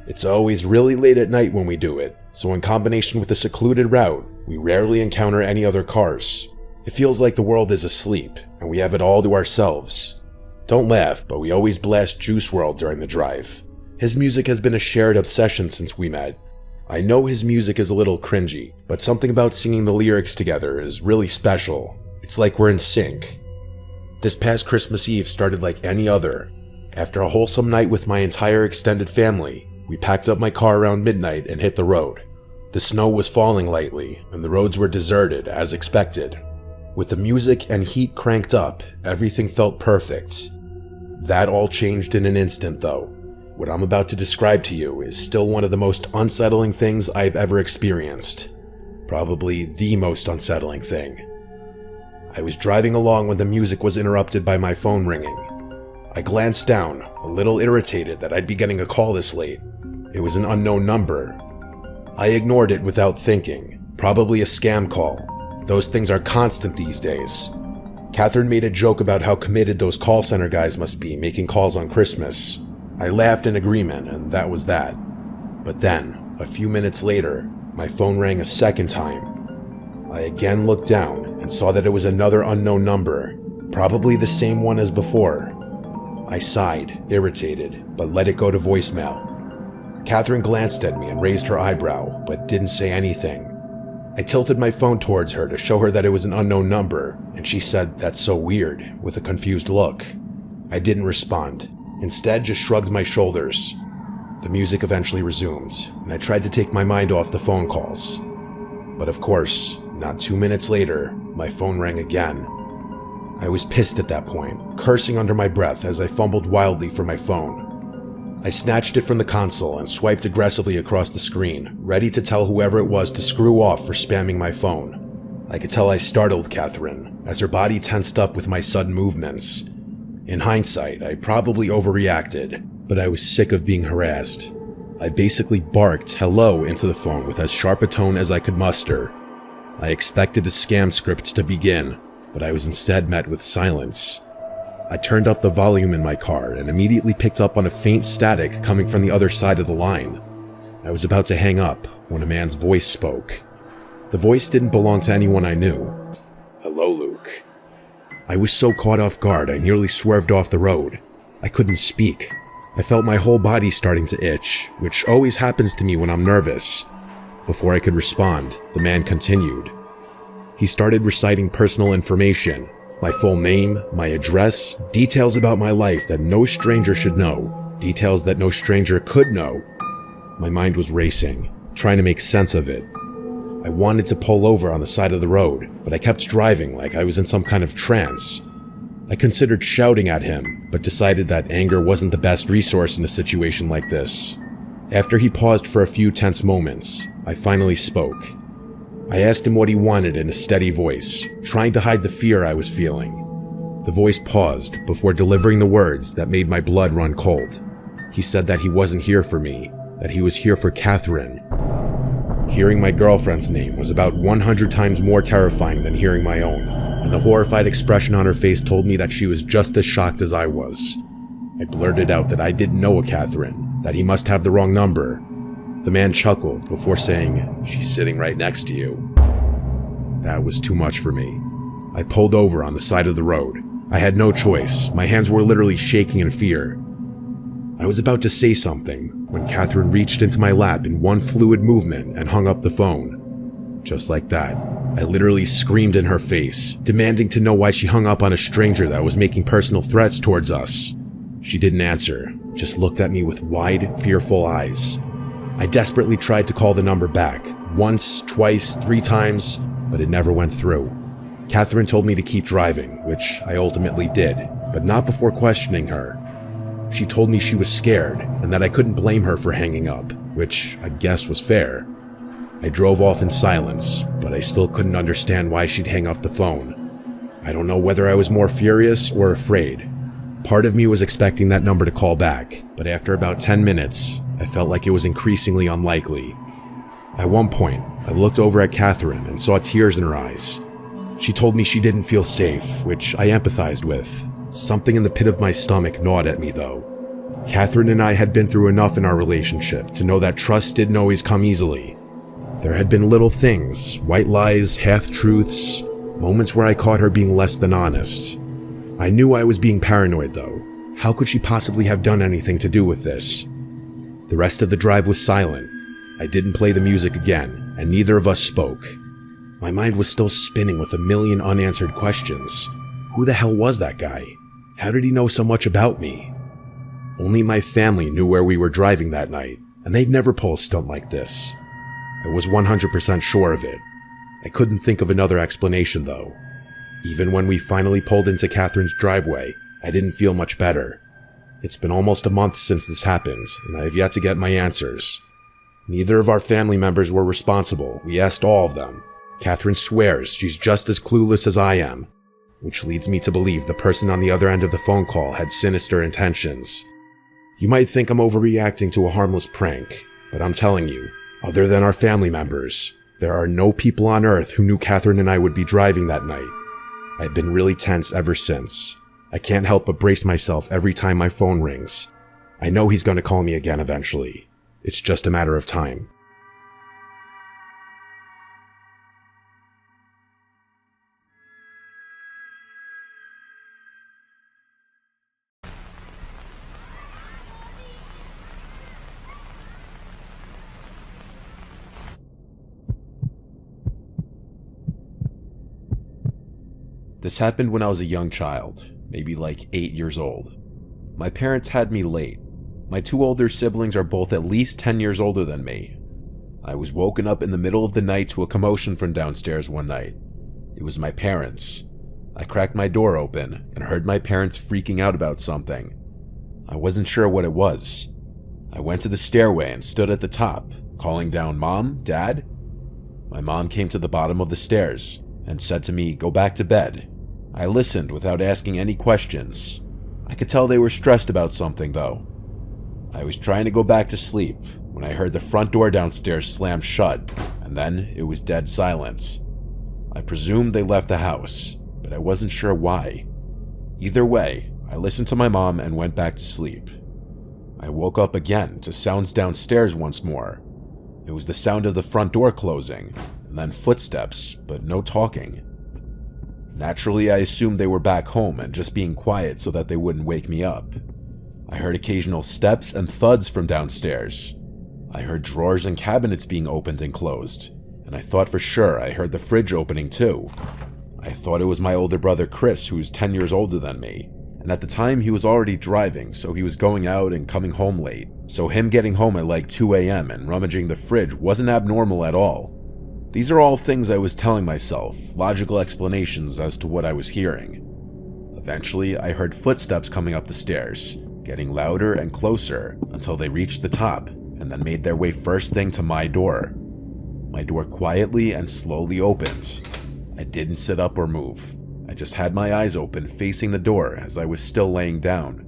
It's always really late at night when we do it, so in combination with the secluded route, we rarely encounter any other cars. It feels like the world is asleep, and we have it all to ourselves. Don't laugh, but we always blast Juice WRLD during the drive. His music has been a shared obsession since we met. I know his music is a little cringy, but something about singing the lyrics together is really special. It's like we're in sync. This past Christmas Eve started like any other. After a wholesome night with my entire extended family, we packed up my car around midnight and hit the road. The snow was falling lightly, and the roads were deserted as expected. With the music and heat cranked up, everything felt perfect. That all changed in an instant though. What I'm about to describe to you is still one of the most unsettling things I've ever experienced. Probably the most unsettling thing. I was driving along when the music was interrupted by my phone ringing. I glanced down, a little irritated that I'd be getting a call this late. It was an unknown number. I ignored it without thinking. Probably a scam call. Those things are constant these days. Catherine made a joke about how committed those call center guys must be making calls on Christmas. I laughed in agreement, and that was that. But then, a few minutes later, my phone rang a second time. I again looked down and saw that it was another unknown number, probably the same one as before. I sighed, irritated, but let it go to voicemail. Catherine glanced at me and raised her eyebrow, but didn't say anything. I tilted my phone towards her to show her that it was an unknown number, and she said, "That's so weird," with a confused look. I didn't respond. Instead, just shrugged my shoulders. The music eventually resumed, and I tried to take my mind off the phone calls. But of course, not 2 minutes later, my phone rang again. I was pissed at that point, cursing under my breath as I fumbled wildly for my phone. I snatched it from the console and swiped aggressively across the screen, ready to tell whoever it was to screw off for spamming my phone. I could tell I startled Catherine, as her body tensed up with my sudden movements. In hindsight, I probably overreacted, but I was sick of being harassed. I basically barked hello into the phone with as sharp a tone as I could muster. I expected the scam script to begin, but I was instead met with silence. I turned up the volume in my car and immediately picked up on a faint static coming from the other side of the line. I was about to hang up when a man's voice spoke. The voice didn't belong to anyone I knew. "Hello, Luke." I was so caught off guard I nearly swerved off the road. I couldn't speak. I felt my whole body starting to itch, which always happens to me when I'm nervous. Before I could respond, the man continued. He started reciting personal information, my full name, my address, details about my life that no stranger should know, details that no stranger could know. My mind was racing, trying to make sense of it. I wanted to pull over on the side of the road, but I kept driving like I was in some kind of trance. I considered shouting at him, but decided that anger wasn't the best resource in a situation like this. After he paused for a few tense moments, I finally spoke. I asked him what he wanted in a steady voice, trying to hide the fear I was feeling. The voice paused before delivering the words that made my blood run cold. He said that he wasn't here for me, that he was here for Catherine. Hearing my girlfriend's name was about 100 times more terrifying than hearing my own, and the horrified expression on her face told me that she was just as shocked as I was. I blurted out that I didn't know a Catherine, that he must have the wrong number. The man chuckled before saying, "She's sitting right next to you." That was too much for me. I pulled over on the side of the road. I had no choice. My hands were literally shaking in fear. I was about to say something when Catherine reached into my lap in one fluid movement and hung up the phone. Just like that, I literally screamed in her face, demanding to know why she hung up on a stranger that was making personal threats towards us. She didn't answer, just looked at me with wide, fearful eyes. I desperately tried to call the number back, once, twice, 3 times, but it never went through. Catherine told me to keep driving, which I ultimately did, but not before questioning her. She told me she was scared and that I couldn't blame her for hanging up, which I guess was fair. I drove off in silence, but I still couldn't understand why she'd hang up the phone. I don't know whether I was more furious or afraid. Part of me was expecting that number to call back, but after about 10 minutes, I felt like it was increasingly unlikely. At one point, I looked over at Catherine and saw tears in her eyes. She told me she didn't feel safe, which I empathized with. Something in the pit of my stomach gnawed at me, though. Catherine and I had been through enough in our relationship to know that trust didn't always come easily. There had been little things, white lies, half-truths, moments where I caught her being less than honest. I knew I was being paranoid, though. How could she possibly have done anything to do with this? The rest of the drive was silent. I didn't play the music again, and neither of us spoke. My mind was still spinning with a million unanswered questions. Who the hell was that guy? How did he know so much about me? Only my family knew where we were driving that night, and they'd never pull a stunt like this. I was 100% sure of it. I couldn't think of another explanation, though. Even when we finally pulled into Catherine's driveway, I didn't feel much better. It's been almost a month since this happened, and I have yet to get my answers. Neither of our family members were responsible. We asked all of them. Catherine swears she's just as clueless as I am, which leads me to believe the person on the other end of the phone call had sinister intentions. You might think I'm overreacting to a harmless prank, but I'm telling you, other than our family members, there are no people on earth who knew Catherine and I would be driving that night. I've been really tense ever since. I can't help but brace myself every time my phone rings. I know he's going to call me again eventually. It's just a matter of time. This happened when I was a young child, maybe like 8 years old. My parents had me late. My 2 older siblings are both at least 10 years older than me. I was woken up in the middle of the night to a commotion from downstairs one night. It was my parents. I cracked my door open and heard my parents freaking out about something. I wasn't sure what it was. I went to the stairway and stood at the top, calling down, "Mom, Dad?" My mom came to the bottom of the stairs and said to me, "Go back to bed." I listened without asking any questions. I could tell they were stressed about something, though. I was trying to go back to sleep when I heard the front door downstairs slam shut, and then it was dead silence. I presumed they left the house, but I wasn't sure why. Either way, I listened to my mom and went back to sleep. I woke up again to sounds downstairs once more. It was the sound of the front door closing, and then footsteps, but no talking. Naturally, I assumed they were back home and just being quiet so that they wouldn't wake me up. I heard occasional steps and thuds from downstairs. I heard drawers and cabinets being opened and closed, and I thought for sure I heard the fridge opening too. I thought it was my older brother Chris, who's 10 years older than me, and at the time he was already driving, so he was going out and coming home late. So him getting home at like 2 a.m. and rummaging the fridge wasn't abnormal at all. These are all things I was telling myself, logical explanations as to what I was hearing. Eventually, I heard footsteps coming up the stairs, getting louder and closer until they reached the top, and then made their way first thing to my door. My door quietly and slowly opened. I didn't sit up or move. I just had my eyes open facing the door as I was still laying down.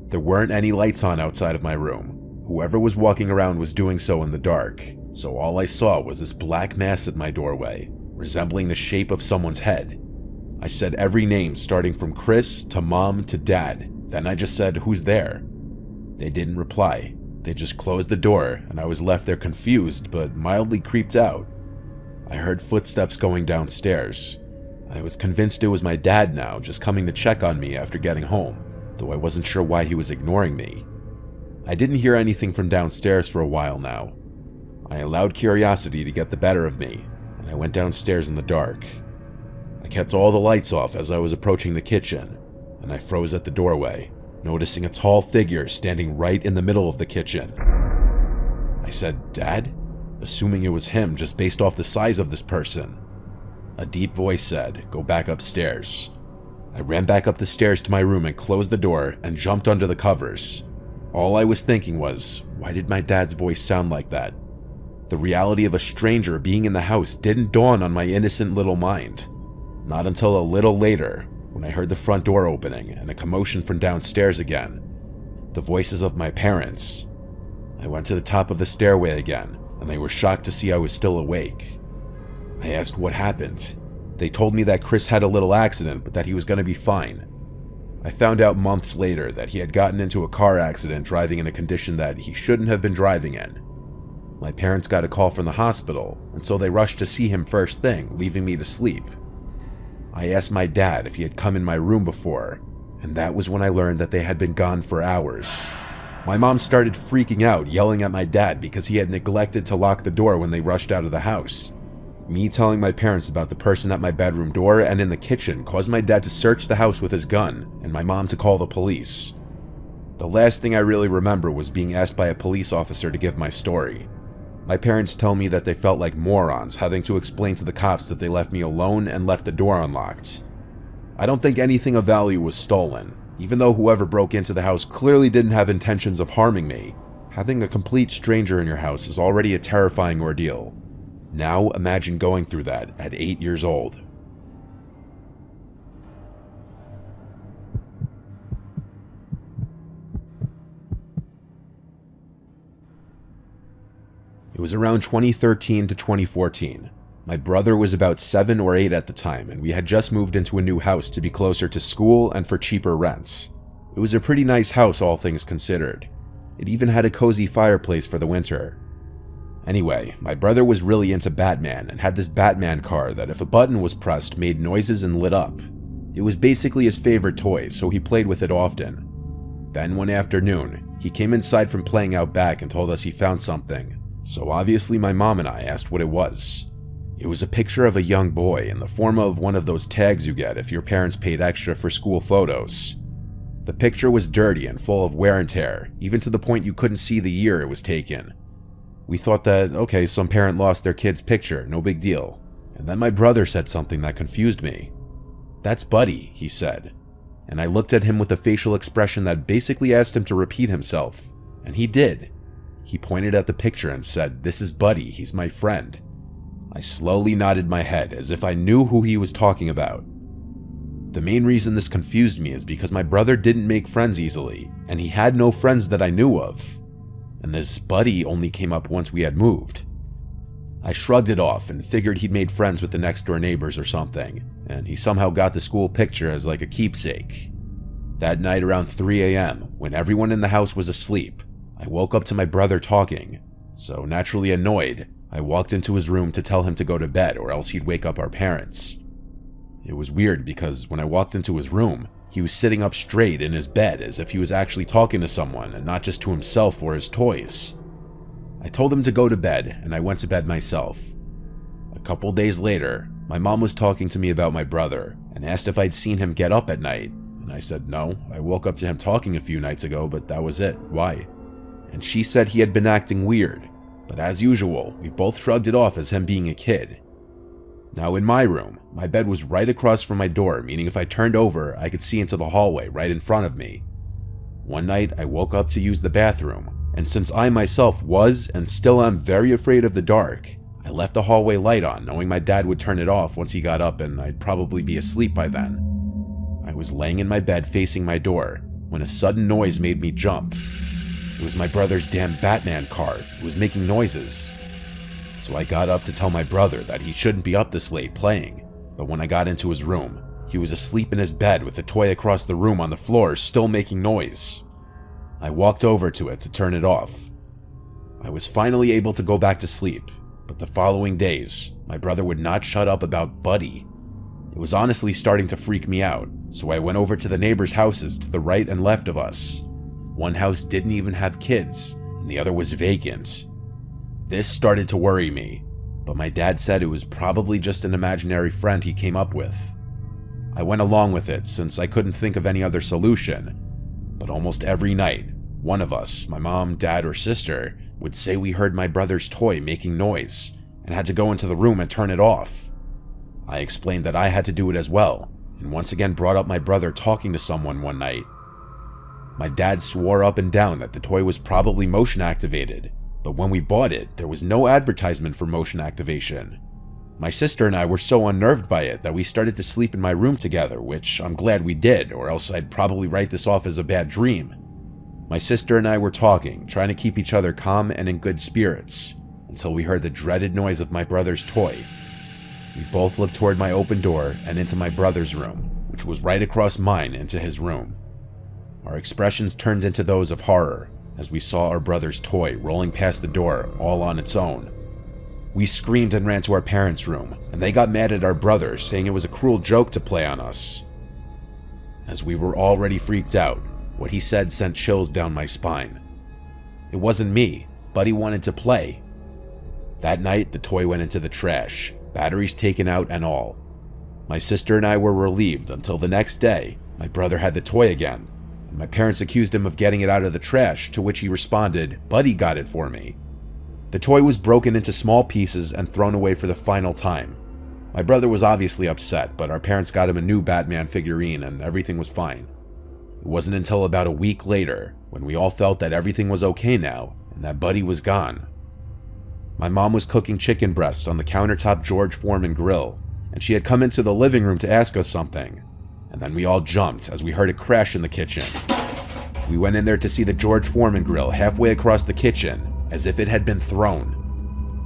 There weren't any lights on outside of my room. Whoever was walking around was doing so in the dark, so all I saw was this black mass at my doorway, resembling the shape of someone's head. I said every name starting from Chris to Mom to Dad. Then I just said, "Who's there?" They didn't reply. They just closed the door, and I was left there confused but mildly creeped out. I heard footsteps going downstairs. I was convinced it was my dad now, just coming to check on me after getting home, though I wasn't sure why he was ignoring me. I didn't hear anything from downstairs for a while now. I allowed curiosity to get the better of me, and I went downstairs in the dark. I kept all the lights off as I was approaching the kitchen, and I froze at the doorway, noticing a tall figure standing right in the middle of the kitchen. I said, "Dad?" assuming it was him just based off the size of this person. A deep voice said, "Go back upstairs." I ran back up the stairs to my room and closed the door and jumped under the covers. All I was thinking was, why did my dad's voice sound like that? The reality of a stranger being in the house didn't dawn on my innocent little mind. Not until a little later, when I heard the front door opening and a commotion from downstairs again. The voices of my parents. I went to the top of the stairway again, and they were shocked to see I was still awake. I asked what happened. They told me that Chris had a little accident, but that he was going to be fine. I found out months later that he had gotten into a car accident driving in a condition that he shouldn't have been driving in. My parents got a call from the hospital, and so they rushed to see him first thing, leaving me to sleep. I asked my dad if he had come in my room before, and that was when I learned that they had been gone for hours. My mom started freaking out, yelling at my dad because he had neglected to lock the door when they rushed out of the house. Me telling my parents about the person at my bedroom door and in the kitchen caused my dad to search the house with his gun and my mom to call the police. The last thing I really remember was being asked by a police officer to give my story. My parents tell me that they felt like morons having to explain to the cops that they left me alone and left the door unlocked. I don't think anything of value was stolen, even though whoever broke into the house clearly didn't have intentions of harming me. Having a complete stranger in your house is already a terrifying ordeal. Now imagine going through that at 8 years old. It was around 2013 to 2014. My brother was about 7 or 8 at the time, and we had just moved into a new house to be closer to school and for cheaper rents. It was a pretty nice house, all things considered. It even had a cozy fireplace for the winter. Anyway, my brother was really into Batman and had this Batman car that if a button was pressed made noises and lit up. It was basically his favorite toy, so he played with it often. Then one afternoon, he came inside from playing out back and told us he found something. So obviously my mom and I asked what it was. It was a picture of a young boy in the form of one of those tags you get if your parents paid extra for school photos. The picture was dirty and full of wear and tear, even to the point you couldn't see the year it was taken. We thought that, okay, some parent lost their kid's picture, no big deal. And then my brother said something that confused me. "That's Buddy," he said. And I looked at him with a facial expression that basically asked him to repeat himself. And he did. He pointed at the picture and said, "This is Buddy, he's my friend." I slowly nodded my head as if I knew who he was talking about. The main reason this confused me is because my brother didn't make friends easily, and he had no friends that I knew of. And this Buddy only came up once we had moved. I shrugged it off and figured he'd made friends with the next door neighbors or something, and he somehow got the school picture as like a keepsake. That night around 3 a.m., when everyone in the house was asleep, I woke up to my brother talking, so naturally annoyed, I walked into his room to tell him to go to bed or else he'd wake up our parents. It was weird because when I walked into his room, he was sitting up straight in his bed as if he was actually talking to someone and not just to himself or his toys. I told him to go to bed and I went to bed myself. A couple days later, my mom was talking to me about my brother and asked if I'd seen him get up at night, and I said no, I woke up to him talking a few nights ago, but that was it. Why? And she said he had been acting weird, but as usual, we both shrugged it off as him being a kid. Now in my room, my bed was right across from my door, meaning if I turned over, I could see into the hallway right in front of me. One night, I woke up to use the bathroom, And since I myself was and still am very afraid of the dark, I left the hallway light on, knowing my dad would turn it off once he got up and I'd probably be asleep by then. I was laying in my bed facing my door when a sudden noise made me jump. It was my brother's damn Batman car. It was making noises. So I got up to tell my brother that he shouldn't be up this late playing, but when I got into his room, he was asleep in his bed with the toy across the room on the floor still making noise. I walked over to it to turn it off. I was finally able to go back to sleep, but the following days, my brother would not shut up about Buddy. It was honestly starting to freak me out, so I went over to the neighbors' houses to the right and left of us. One house didn't even have kids, and the other was vacant. This started to worry me, but my dad said it was probably just an imaginary friend he came up with. I went along with it since I couldn't think of any other solution, but almost every night, one of us, my mom, dad, or sister, would say we heard my brother's toy making noise and had to go into the room and turn it off. I explained that I had to do it as well, and once again brought up my brother talking to someone one night. My dad swore up and down that the toy was probably motion activated, but when we bought it, there was no advertisement for motion activation. My sister and I were so unnerved by it that we started to sleep in my room together, which I'm glad we did, or else I'd probably write this off as a bad dream. My sister and I were talking, trying to keep each other calm and in good spirits, until we heard the dreaded noise of my brother's toy. We both looked toward my open door and into my brother's room, which was right across mine into his room. Our expressions turned into those of horror as we saw our brother's toy rolling past the door all on its own. We screamed and ran to our parents' room, and they got mad at our brother, saying it was a cruel joke to play on us. As we were already freaked out, what he said sent chills down my spine. It wasn't me, Buddy wanted to play. That night, the toy went into the trash, batteries taken out and all. My sister and I were relieved until the next day, my brother had the toy again, and my parents accused him of getting it out of the trash, to which he responded, "Buddy got it for me." The toy was broken into small pieces and thrown away for the final time. My brother was obviously upset, but our parents got him a new Batman figurine and everything was fine. It wasn't until about a week later, when we all felt that everything was okay now and that Buddy was gone. My mom was cooking chicken breasts on the countertop George Foreman grill, and she had come into the living room to ask us something. And then we all jumped as we heard it crash in the kitchen. We went in there to see the George Foreman grill halfway across the kitchen, as if it had been thrown.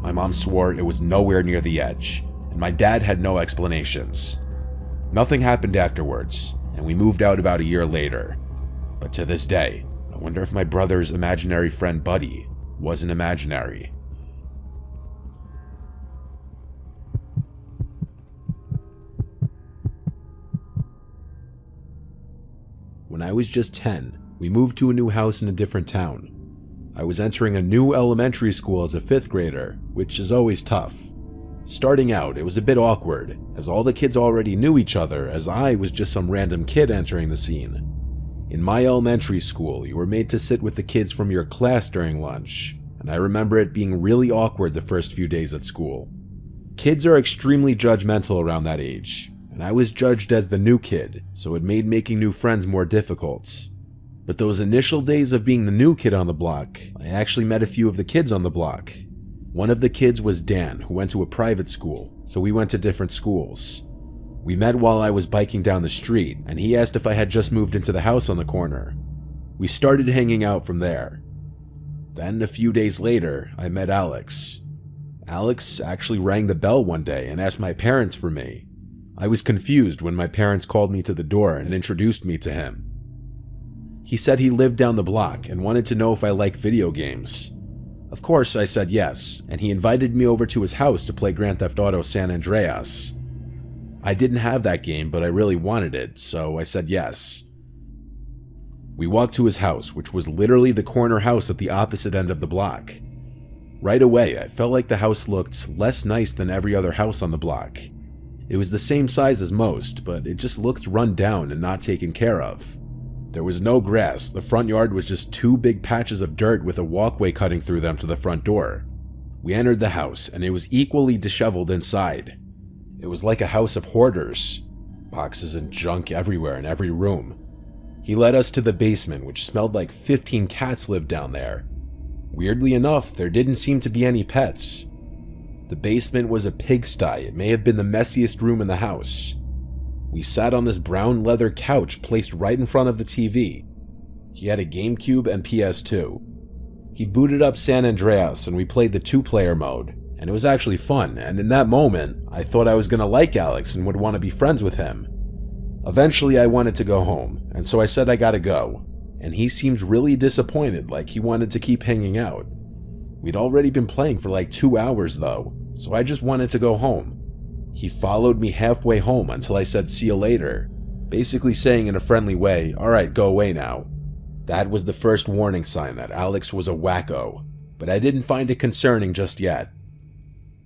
My mom swore it was nowhere near the edge, and my dad had no explanations. Nothing happened afterwards, and we moved out about a year later. But to this day, I wonder if my brother's imaginary friend Buddy wasn't imaginary. When I was just 10, we moved to a new house in a different town. I was entering a new elementary school as a 5th grader, which is always tough. Starting out, it was a bit awkward, as all the kids already knew each other, as I was just some random kid entering the scene. In my elementary school, you were made to sit with the kids from your class during lunch, and I remember it being really awkward the first few days at school. Kids are extremely judgmental around that age, and I was judged as the new kid, so it made making new friends more difficult. But those initial days of being the new kid on the block, I actually met a few of the kids on the block. One of the kids was Dan, who went to a private school, so we went to different schools. We met while I was biking down the street, and he asked if I had just moved into the house on the corner. We started hanging out from there. Then, a few days later, I met Alex. Alex actually rang the bell one day and asked my parents for me. I was confused when my parents called me to the door and introduced me to him. He said he lived down the block and wanted to know if I liked video games. Of course, I said yes, and he invited me over to his house to play Grand Theft Auto San Andreas. I didn't have that game, but I really wanted it, so I said yes. We walked to his house, which was literally the corner house at the opposite end of the block. Right away, I felt like the house looked less nice than every other house on the block. It was the same size as most, but it just looked run down and not taken care of. There was no grass, the front yard was just 2 big patches of dirt with a walkway cutting through them to the front door. We entered the house, and it was equally disheveled inside. It was like a house of hoarders. Boxes and junk everywhere in every room. He led us to the basement, which smelled like 15 cats lived down there. Weirdly enough, there didn't seem to be any pets. The basement was a pigsty. It may have been the messiest room in the house. We sat on this brown leather couch placed right in front of the TV. He had a GameCube and PS2. He booted up San Andreas and we played the 2-player mode, and it was actually fun, and in that moment, I thought I was gonna like Alex and would want to be friends with him. Eventually, I wanted to go home, and so I said I gotta go, and he seemed really disappointed, like he wanted to keep hanging out. We'd already been playing for like 2 hours though, so I just wanted to go home. He followed me halfway home until I said see you later, basically saying in a friendly way, alright, go away now. That was the first warning sign that Alex was a wacko, but I didn't find it concerning just yet.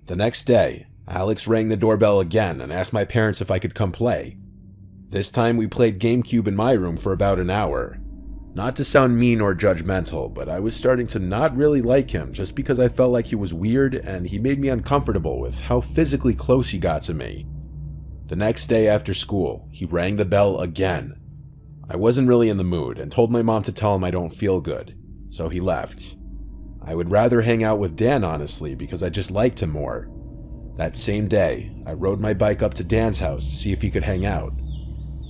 The next day, Alex rang the doorbell again and asked my parents if I could come play. This time we played GameCube in my room for about an hour. Not to sound mean or judgmental, but I was starting to not really like him just because I felt like he was weird and he made me uncomfortable with how physically close he got to me. The next day after school, he rang the bell again. I wasn't really in the mood and told my mom to tell him I don't feel good, so he left. I would rather hang out with Dan honestly because I just liked him more. That same day, I rode my bike up to Dan's house to see if he could hang out.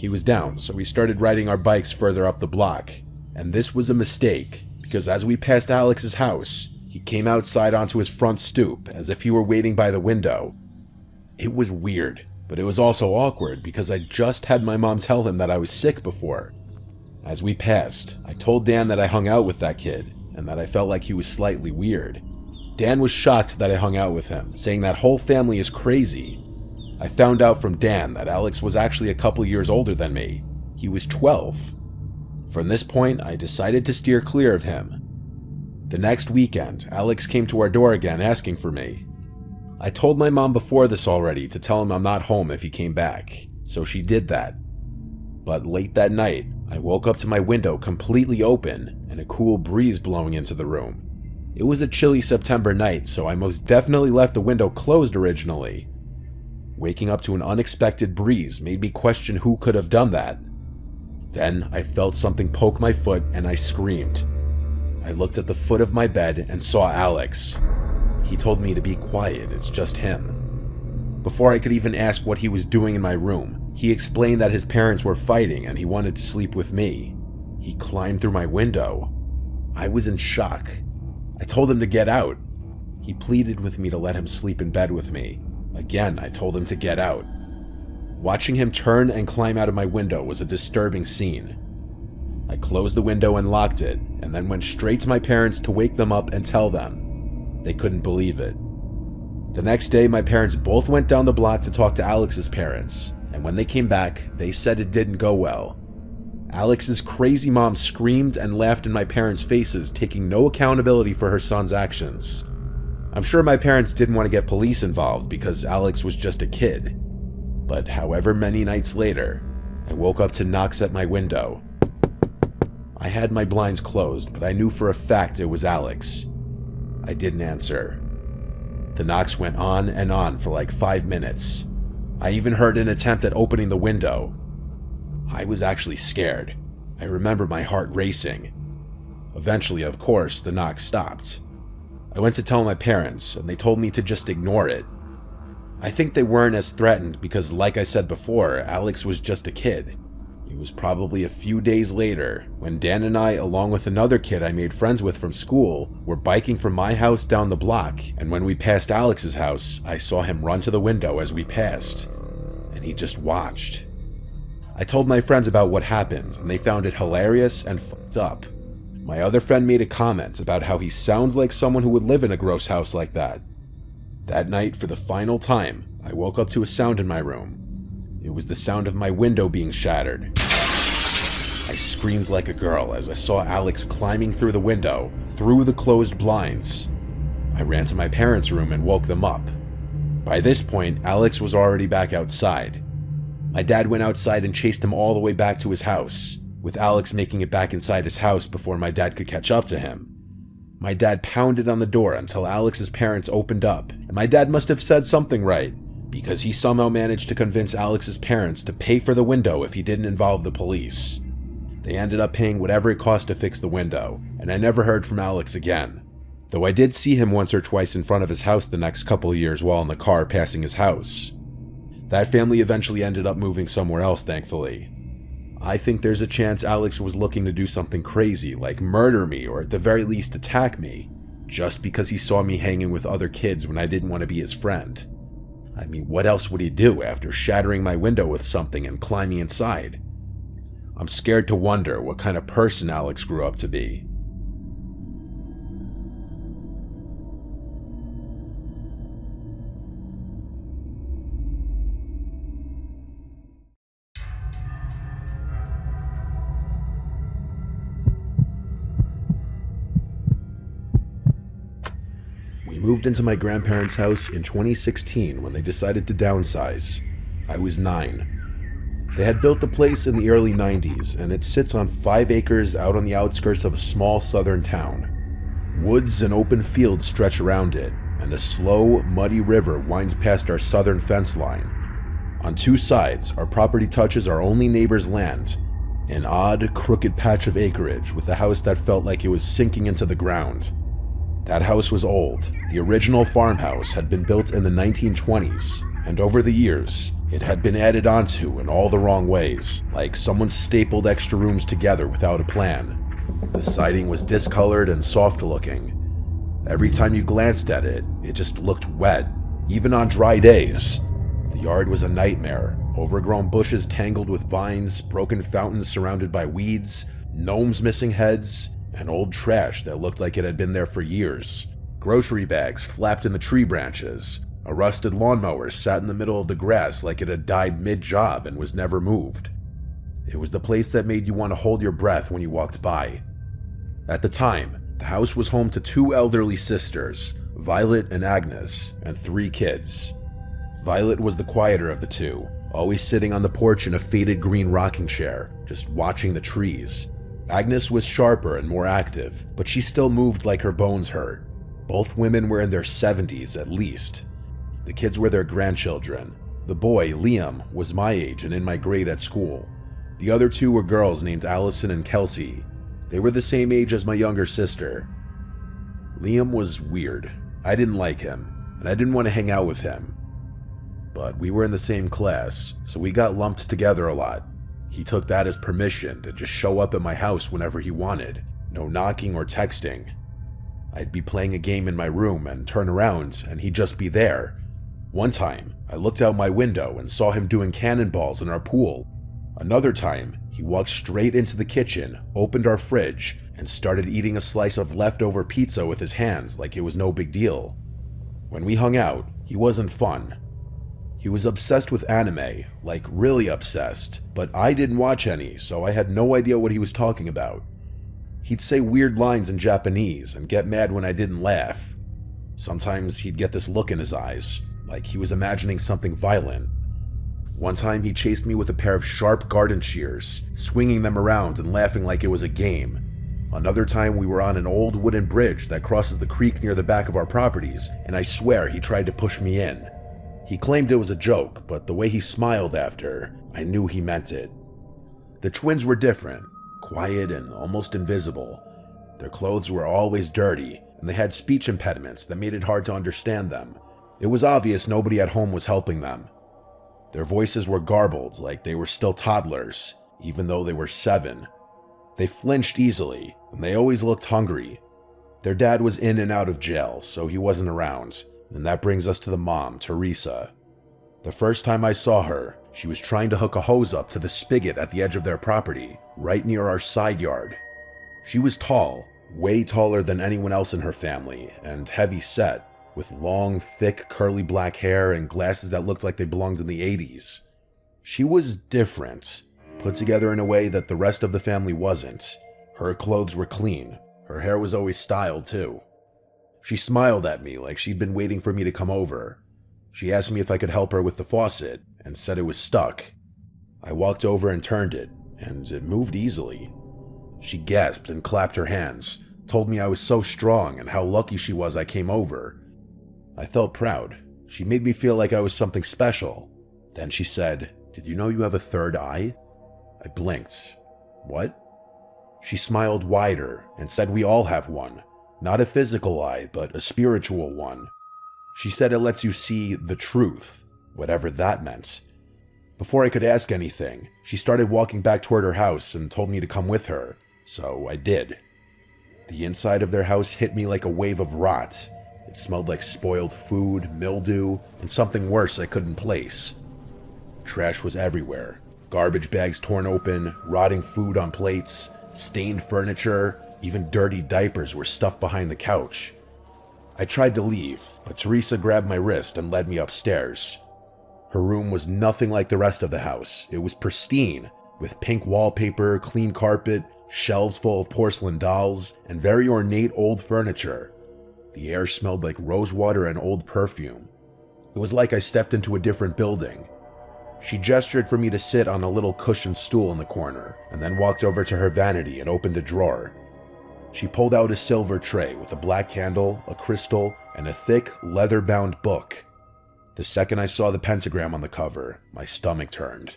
He was down, so we started riding our bikes further up the block, and this was a mistake because as we passed Alex's house, he came outside onto his front stoop as if he were waiting by the window. It was weird. But it was also awkward because I just had my mom tell him that I was sick before. As we passed, I told Dan that I hung out with that kid and that I felt like he was slightly weird. Dan was shocked that I hung out with him, saying that whole family is crazy. I found out from Dan that Alex was actually a couple years older than me. He was 12. From this point, I decided to steer clear of him. The next weekend, Alex came to our door again asking for me. I told my mom before this already to tell him I'm not home if he came back, so she did that. But late that night, I woke up to my window completely open and a cool breeze blowing into the room. It was a chilly September night, so I most definitely left the window closed originally. Waking up to an unexpected breeze made me question who could have done that. Then I felt something poke my foot and I screamed. I looked at the foot of my bed and saw Alex. He told me to be quiet, it's just him. Before I could even ask what he was doing in my room, he explained that his parents were fighting and he wanted to sleep with me. He climbed through my window. I was in shock. I told him to get out. He pleaded with me to let him sleep in bed with me. Again, I told him to get out. Watching him turn and climb out of my window was a disturbing scene. I closed the window and locked it, and then went straight to my parents to wake them up and tell them. They couldn't believe it. The next day, my parents both went down the block to talk to Alex's parents, and when they came back, they said it didn't go well. Alex's crazy mom screamed and laughed in my parents' faces, taking no accountability for her son's actions. I'm sure my parents didn't want to get police involved because Alex was just a kid. But however many nights later, I woke up to knocks at my window. I had my blinds closed, but I knew for a fact it was Alex. I didn't answer. The knocks went on and on for like 5 minutes. I even heard an attempt at opening the window. I was actually scared. I remember my heart racing. Eventually, of course, the knocks stopped. I went to tell my parents, and they told me to just ignore it. I think they weren't as threatened because, like I said before, Alex was just a kid. It was probably a few days later when Dan and I, along with another kid I made friends with from school, were biking from my house down the block, and when we passed Alex's house, I saw him run to the window as we passed, and he just watched. I told my friends about what happened, and they found it hilarious and fucked up. My other friend made a comment about how he sounds like someone who would live in a gross house like that. That night, for the final time, I woke up to a sound in my room. It was the sound of my window being shattered. I screamed like a girl as I saw Alex climbing through the window, through the closed blinds. I ran to my parents' room and woke them up. By this point, Alex was already back outside. My dad went outside and chased him all the way back to his house, with Alex making it back inside his house before my dad could catch up to him. My dad pounded on the door until Alex's parents opened up, and my dad must have said something right, because he somehow managed to convince Alex's parents to pay for the window if he didn't involve the police. They ended up paying whatever it cost to fix the window, and I never heard from Alex again. though I did see him once or twice in front of his house the next couple of years while in the car passing his house. That family eventually ended up moving somewhere else, thankfully. I think there's a chance Alex was looking to do something crazy, like murder me or at the very least attack me, just because he saw me hanging with other kids when I didn't want to be his friend. I mean, what else would he do after shattering my window with something and climbing inside? I'm scared to wonder what kind of person Alex grew up to be. We moved into my grandparents' house in 2016 when they decided to downsize. I was 9. They had built the place in the early 90s, and it sits on 5 acres out on the outskirts of a small southern town. Woods and open fields stretch around it, and a slow, muddy river winds past our southern fence line. On 2 sides, our property touches our only neighbor's land, an odd, crooked patch of acreage with a house that felt like it was sinking into the ground. That house was old. The original farmhouse had been built in the 1920s, and over the years, it had been added onto in all the wrong ways, like someone stapled extra rooms together without a plan. The siding was discolored and soft-looking. Every time you glanced at it, it just looked wet, even on dry days. The yard was a nightmare, overgrown bushes tangled with vines, broken fountains surrounded by weeds, gnomes missing heads, and old trash that looked like it had been there for years. Grocery bags flapped in the tree branches. A rusted lawnmower sat in the middle of the grass like it had died mid-job and was never moved. It was the place that made you want to hold your breath when you walked by. At the time, the house was home to 2 elderly sisters, Violet and Agnes, and 3 kids. Violet was the quieter of the 2, always sitting on the porch in a faded green rocking chair, just watching the trees. Agnes was sharper and more active, but she still moved like her bones hurt. Both women were in their 70s at least. The kids were their grandchildren. The boy, Liam, was my age and in my grade at school. The other 2 were girls named Allison and Kelsey. They were the same age as my younger sister. Liam was weird. I didn't like him, and I didn't want to hang out with him. But we were in the same class, so we got lumped together a lot. He took that as permission to just show up at my house whenever he wanted. No knocking or texting. I'd be playing a game in my room and turn around and he'd just be there. One time, I looked out my window and saw him doing cannonballs in our pool. Another time, he walked straight into the kitchen, opened our fridge, and started eating a slice of leftover pizza with his hands like it was no big deal. When we hung out, he wasn't fun. He was obsessed with anime, like really obsessed, but I didn't watch any, so I had no idea what he was talking about. He'd say weird lines in Japanese and get mad when I didn't laugh. Sometimes he'd get this look in his eyes, like he was imagining something violent. One time he chased me with a pair of sharp garden shears, swinging them around and laughing like it was a game. Another time we were on an old wooden bridge that crosses the creek near the back of our properties, and I swear he tried to push me in. He claimed it was a joke, but the way he smiled after, I knew he meant it. The twins were different, quiet and almost invisible. Their clothes were always dirty, and they had speech impediments that made it hard to understand them. It was obvious nobody at home was helping them. Their voices were garbled, like they were still toddlers, even though they were 7. They flinched easily, and they always looked hungry. Their dad was in and out of jail, so he wasn't around. And that brings us to the mom, Teresa. The first time I saw her, she was trying to hook a hose up to the spigot at the edge of their property, right near our side yard. She was tall, way taller than anyone else in her family, and heavy set, with long, thick, curly black hair and glasses that looked like they belonged in the 80s. She was different, put together in a way that the rest of the family wasn't. Her clothes were clean. Her hair was always styled, too. She smiled at me like she'd been waiting for me to come over. She asked me if I could help her with the faucet, and said it was stuck. I walked over and turned it, and it moved easily. She gasped and clapped her hands, told me I was so strong and how lucky she was I came over. I felt proud. She made me feel like I was something special. Then she said, "Did you know you have a third eye?" I blinked. What? She smiled wider and said we all have one. Not a physical eye, but a spiritual one. She said it lets you see the truth, whatever that meant. Before I could ask anything, she started walking back toward her house and told me to come with her, so I did. The inside of their house hit me like a wave of rot. It smelled like spoiled food, mildew, and something worse I couldn't place. Trash was everywhere. Garbage bags torn open, rotting food on plates, stained furniture, even dirty diapers were stuffed behind the couch. I tried to leave, but Teresa grabbed my wrist and led me upstairs. Her room was nothing like the rest of the house. It was pristine, with pink wallpaper, clean carpet, shelves full of porcelain dolls, and very ornate old furniture. The air smelled like rosewater and old perfume. It was like I stepped into a different building. She gestured for me to sit on a little cushioned stool in the corner, and then walked over to her vanity and opened a drawer. She pulled out a silver tray with a black candle, a crystal, and a thick, leather-bound book. The second I saw the pentagram on the cover, my stomach turned.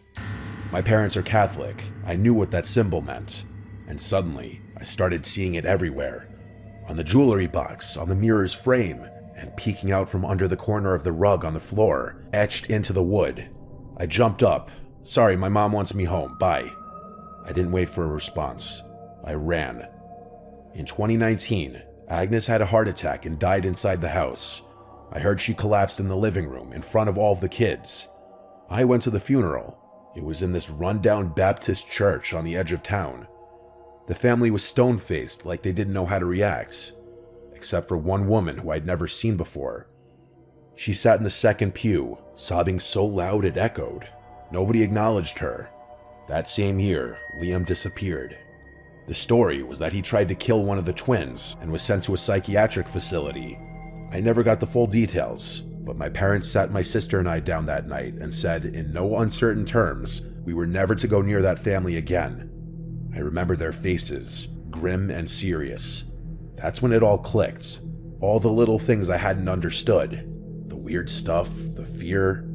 My parents are Catholic. I knew what that symbol meant. And suddenly, I started seeing it everywhere. On the jewelry box, on the mirror's frame, and peeking out from under the corner of the rug on the floor, etched into the wood. I jumped up. "Sorry, my mom wants me home. Bye." I didn't wait for a response. I ran. In 2019, Agnes had a heart attack and died inside the house. I heard she collapsed in the living room in front of all of the kids. I went to the funeral. It was in this rundown Baptist church on the edge of town. The family was stone-faced, like they didn't know how to react, except for one woman who I'd never seen before. She sat in the second pew, sobbing so loud it echoed. Nobody acknowledged her. That same year, Liam disappeared. The story was that he tried to kill one of the twins and was sent to a psychiatric facility. I never got the full details, but my parents sat my sister and I down that night and said in no uncertain terms we were never to go near that family again. I remember their faces, grim and serious. That's when it all clicked. All the little things I hadn't understood. The weird stuff, the fear.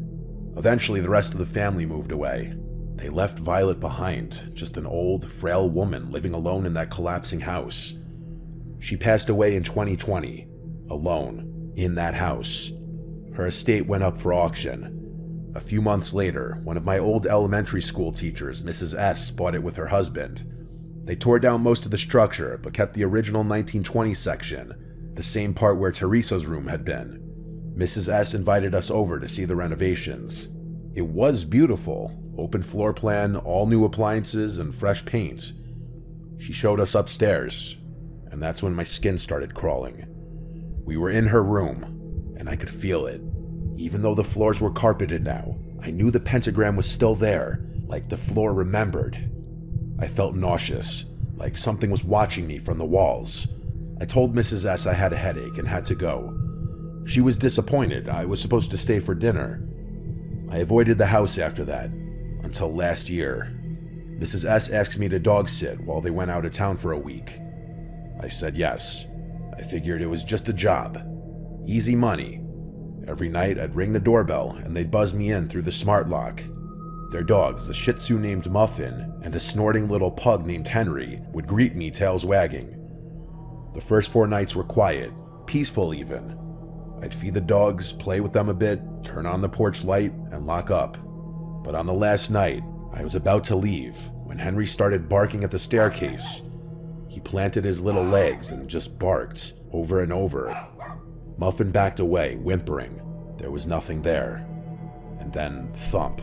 Eventually the rest of the family moved away. They left Violet behind, just an old, frail woman living alone in that collapsing house. She passed away in 2020, alone, in that house. Her estate went up for auction. A few months later, one of my old elementary school teachers, Mrs. S., bought it with her husband. They tore down most of the structure, but kept the original 1920 section, the same part where Teresa's room had been. Mrs. S. invited us over to see the renovations. It was beautiful. Open floor plan, all new appliances, and fresh paint. She showed us upstairs, and that's when my skin started crawling. We were in her room, and I could feel it. Even though the floors were carpeted now, I knew the pentagram was still there, like the floor remembered. I felt nauseous, like something was watching me from the walls. I told Mrs. S. I had a headache and had to go. She was disappointed. I was supposed to stay for dinner. I avoided the house after that, until last year. Mrs. S. asked me to dog sit while they went out of town for a week. I said yes. I figured it was just a job. Easy money. Every night I'd ring the doorbell and they'd buzz me in through the smart lock. Their dogs, a Shih Tzu named Muffin and a snorting little pug named Henry, would greet me tails wagging. The first 4 nights were quiet, peaceful even. I'd feed the dogs, play with them a bit, turn on the porch light, and lock up. But on the last night, I was about to leave when Henry started barking at the staircase. He planted his little legs and just barked over and over. Muffin backed away, whimpering. There was nothing there. And then thump.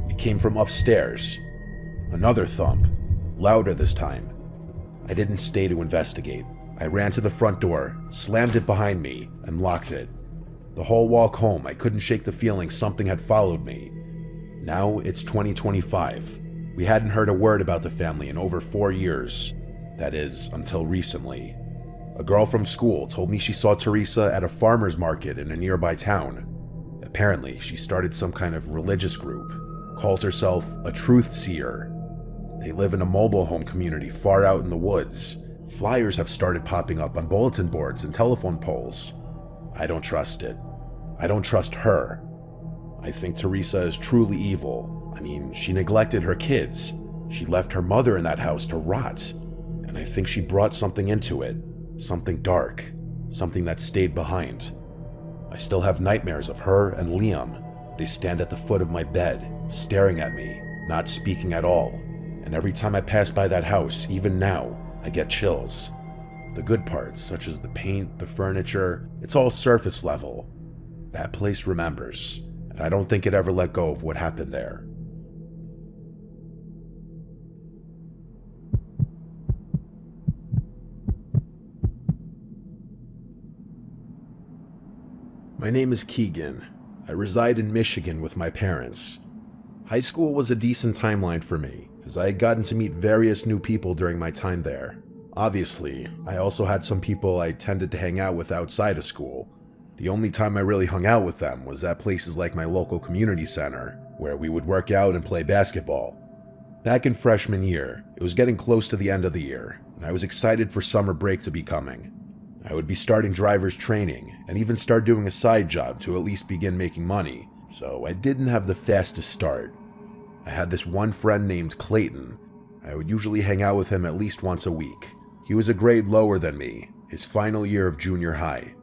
It came from upstairs. Another thump, louder this time. I didn't stay to investigate. I ran to the front door, slammed it behind me, and locked it. The whole walk home, I couldn't shake the feeling something had followed me. Now it's 2025. We hadn't heard a word about the family in over 4 years. That is, until recently. A girl from school told me she saw Teresa at a farmer's market in a nearby town. Apparently, she started some kind of religious group. Calls herself a truth seer. They live in a mobile home community far out in the woods. Flyers have started popping up on bulletin boards and telephone poles. I don't trust it. I don't trust her. I think Teresa is truly evil. I mean, she neglected her kids. She left her mother in that house to rot. And I think she brought something into it. something dark, something that stayed behind. I still have nightmares of her and Liam. They stand at the foot of my bed, staring at me, not speaking at all. And every time I pass by that house, even now, I get chills. The good parts, such as the paint, the furniture, it's all surface level. That place remembers, and I don't think it ever let go of what happened there. My name is Keegan. I reside in Michigan with my parents. High school was a decent timeline for me, as I had gotten to meet various new people during my time there. Obviously, I also had some people I tended to hang out with outside of school. The only time I really hung out with them was at places like my local community center, where we would work out and play basketball. Back in freshman year, it was getting close to the end of the year, and I was excited for summer break to be coming. I would be starting driver's training, and even start doing a side job to at least begin making money, so I didn't have the fastest start. I had this one friend named Clayton. I would usually hang out with him at least once a week. He was a grade lower than me, his final year of junior high.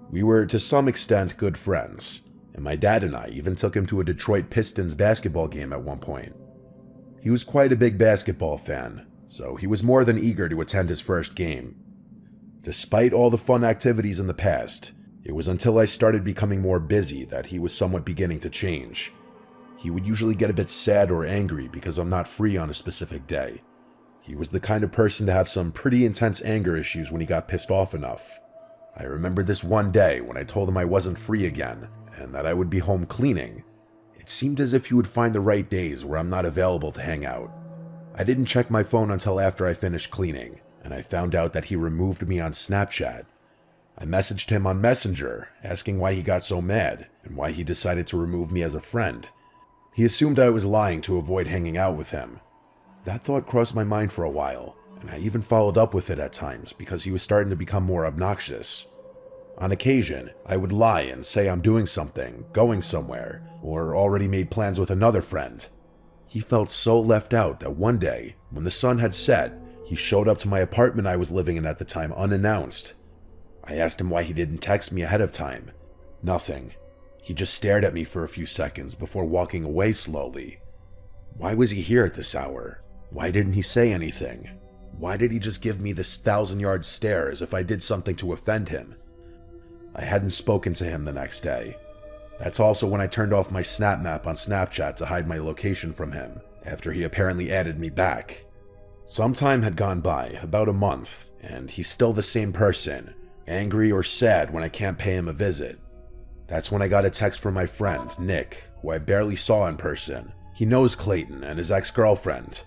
We were to some extent good friends, and my dad and I even took him to a Detroit Pistons basketball game at one point. He was quite a big basketball fan, so he was more than eager to attend his first game. Despite all the fun activities in the past, it was until I started becoming more busy that he was somewhat beginning to change. He would usually get a bit sad or angry because I'm not free on a specific day. He was the kind of person to have some pretty intense anger issues when he got pissed off enough. I remember this one day when I told him I wasn't free again and that I would be home cleaning. It seemed as if he would find the right days where I'm not available to hang out. I didn't check my phone until after I finished cleaning, and I found out that he removed me on Snapchat. I messaged him on Messenger, asking why he got so mad and why he decided to remove me as a friend. He assumed I was lying to avoid hanging out with him. That thought crossed my mind for a while, and I even followed up with it at times because he was starting to become more obnoxious. On occasion, I would lie and say I'm doing something, going somewhere, or already made plans with another friend. He felt so left out that one day, when the sun had set, he showed up to my apartment I was living in at the time unannounced. I asked him why he didn't text me ahead of time. Nothing. He just stared at me for a few seconds before walking away slowly. Why was he here at this hour? Why didn't he say anything? Why did he just give me this 1,000-yard stare as if I did something to offend him? I hadn't spoken to him the next day. That's also when I turned off my Snap Map on Snapchat to hide my location from him, after he apparently added me back. Some time had gone by, about a month, and he's still the same person, angry or sad when I can't pay him a visit. That's when I got a text from my friend, Nick, who I barely saw in person. He knows Clayton and his ex-girlfriend.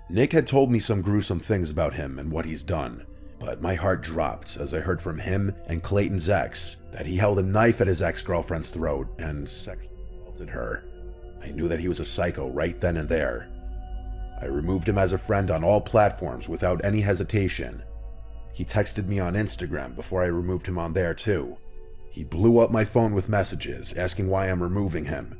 Nick had told me some gruesome things about him and what he's done, but my heart dropped as I heard from him and Clayton's ex that he held a knife at his ex-girlfriend's throat and sexually assaulted her. I knew that he was a psycho right then and there. I removed him as a friend on all platforms without any hesitation. He texted me on Instagram before I removed him on there too. He blew up my phone with messages asking why I'm removing him.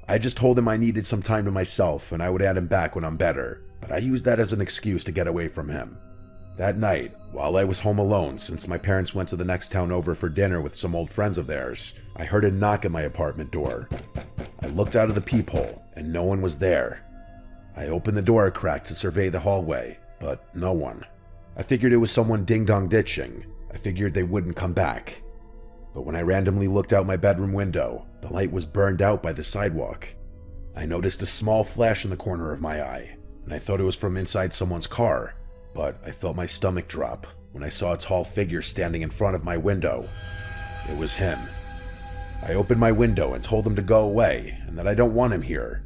I just told him I needed some time to myself and I would add him back when I'm better, but I used that as an excuse to get away from him. That night, while I was home alone since my parents went to the next town over for dinner with some old friends of theirs, I heard a knock at my apartment door. I looked out of the peephole and no one was there. I opened the door a crack to survey the hallway, but no one. I figured it was someone ding-dong ditching. I figured they wouldn't come back. But when I randomly looked out my bedroom window, the light was burned out by the sidewalk. I noticed a small flash in the corner of my eye, and I thought it was from inside someone's car, but I felt my stomach drop when I saw a tall figure standing in front of my window. It was him. I opened my window and told him to go away and that I don't want him here.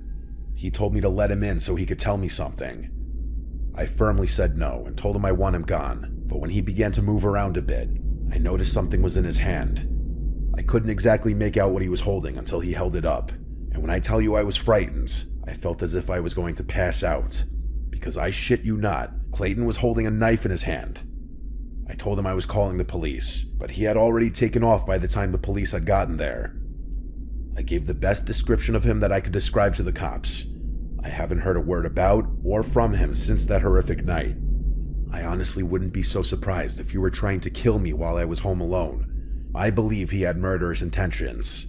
He told me to let him in so he could tell me something. I firmly said no and told him I want him gone, but when he began to move around a bit, I noticed something was in his hand. I couldn't exactly make out what he was holding until he held it up, and when I tell you I was frightened, I felt as if I was going to pass out. Because I shit you not, Clayton was holding a knife in his hand. I told him I was calling the police, but he had already taken off by the time the police had gotten there. I gave the best description of him that I could describe to the cops. I haven't heard a word about or from him since that horrific night. I honestly wouldn't be so surprised if you were trying to kill me while I was home alone. I believe he had murderous intentions.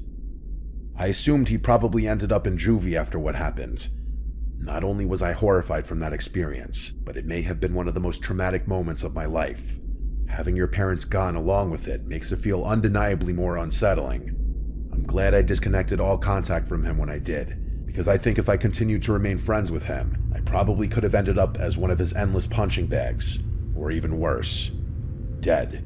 I assumed he probably ended up in juvie after what happened. Not only was I horrified from that experience, but it may have been one of the most traumatic moments of my life. Having your parents gone along with it makes it feel undeniably more unsettling. I'm glad I disconnected all contact from him when I did, because I think if I continued to remain friends with him, I probably could have ended up as one of his endless punching bags, or even worse, dead.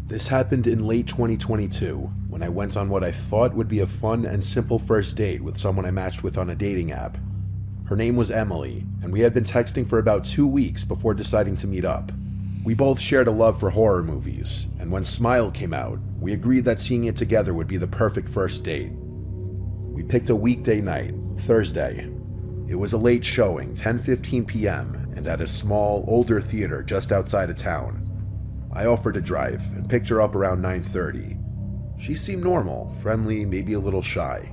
This happened in late 2022, when I went on what I thought would be a fun and simple first date with someone I matched with on a dating app. Her name was Emily, and we had been texting for about 2 weeks before deciding to meet up. We both shared a love for horror movies, and when Smile came out, we agreed that seeing it together would be the perfect first date. We picked a weekday night, Thursday. It was a late showing, 10:15 p.m., and at a small, older theater just outside of town. I offered to drive and picked her up around 9:30. She seemed normal, friendly, maybe a little shy.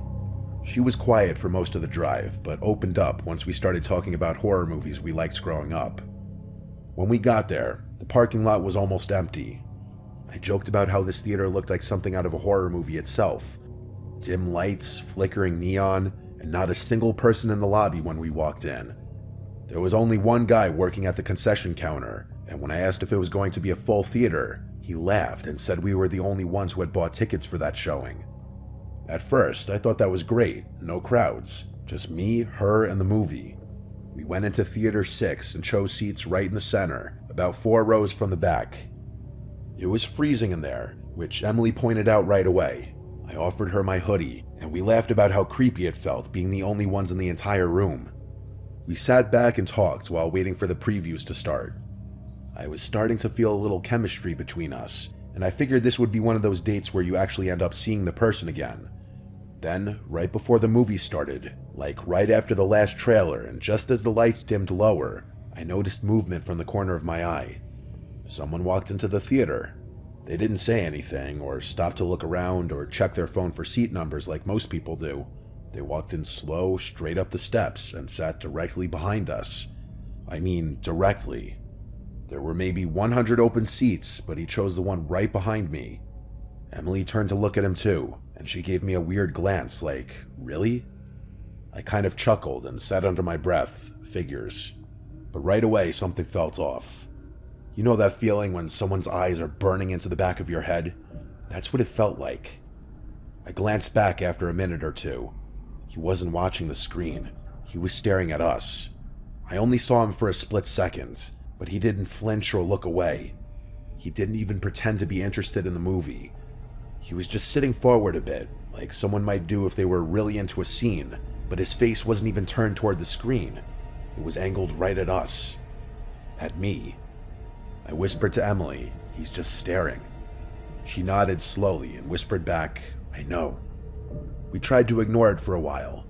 She was quiet for most of the drive, but opened up once we started talking about horror movies we liked growing up. When we got there, the parking lot was almost empty. I joked about how this theater looked like something out of a horror movie itself. Dim lights, flickering neon, and not a single person in the lobby when we walked in. There was only one guy working at the concession counter, and when I asked if it was going to be a full theater, he laughed and said we were the only ones who had bought tickets for that showing. At first, I thought that was great, no crowds, just me, her, and the movie. We went into Theater 6 and chose seats right in the center, about 4 rows from the back. It was freezing in there, which Emily pointed out right away. I offered her my hoodie, and we laughed about how creepy it felt being the only ones in the entire room. We sat back and talked while waiting for the previews to start. I was starting to feel a little chemistry between us, and I figured this would be one of those dates where you actually end up seeing the person again. Then, right before the movie started, like right after the last trailer and just as the lights dimmed lower, I noticed movement from the corner of my eye. Someone walked into the theater. They didn't say anything or stop to look around or check their phone for seat numbers like most people do. They walked in slow, straight up the steps and sat directly behind us. I mean, directly. There were maybe 100 open seats, but he chose the one right behind me. Emily turned to look at him too, and she gave me a weird glance like, really? I kind of chuckled and said under my breath, figures. But right away something felt off. You know that feeling when someone's eyes are burning into the back of your head? That's what it felt like. I glanced back after a minute or two. He wasn't watching the screen. He was staring at us. I only saw him for a split second, but he didn't flinch or look away. He didn't even pretend to be interested in the movie. He was just sitting forward a bit, like someone might do if they were really into a scene, but his face wasn't even turned toward the screen. It was angled right at us. At me. I whispered to Emily, "He's just staring." She nodded slowly and whispered back, "I know." We tried to ignore it for a while.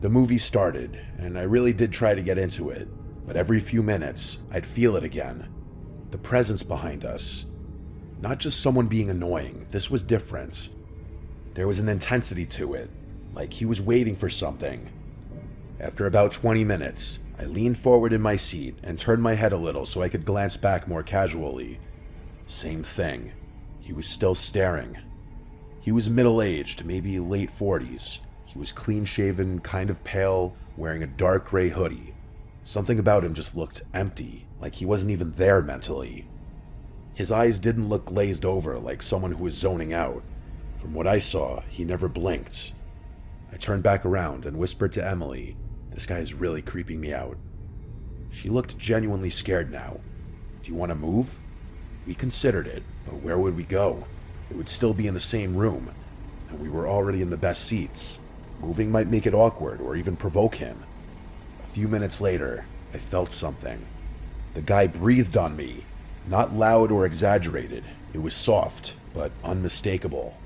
The movie started, and I really did try to get into it, but every few minutes, I'd feel it again. The presence behind us. Not just someone being annoying, this was different. There was an intensity to it, like he was waiting for something. After about 20 minutes, I leaned forward in my seat and turned my head a little so I could glance back more casually. Same thing. He was still staring. He was middle-aged, maybe late 40s. He was clean-shaven, kind of pale, wearing a dark gray hoodie. Something about him just looked empty, like he wasn't even there mentally. His eyes didn't look glazed over like someone who was zoning out. From what I saw, he never blinked. I turned back around and whispered to Emily, "This guy is really creeping me out." She looked genuinely scared now. "Do you want to move?" We considered it, but where would we go? It would still be in the same room, and we were already in the best seats. Moving might make it awkward or even provoke him. A few minutes later, I felt something. The guy breathed on me. Not loud or exaggerated. It was soft, but unmistakable.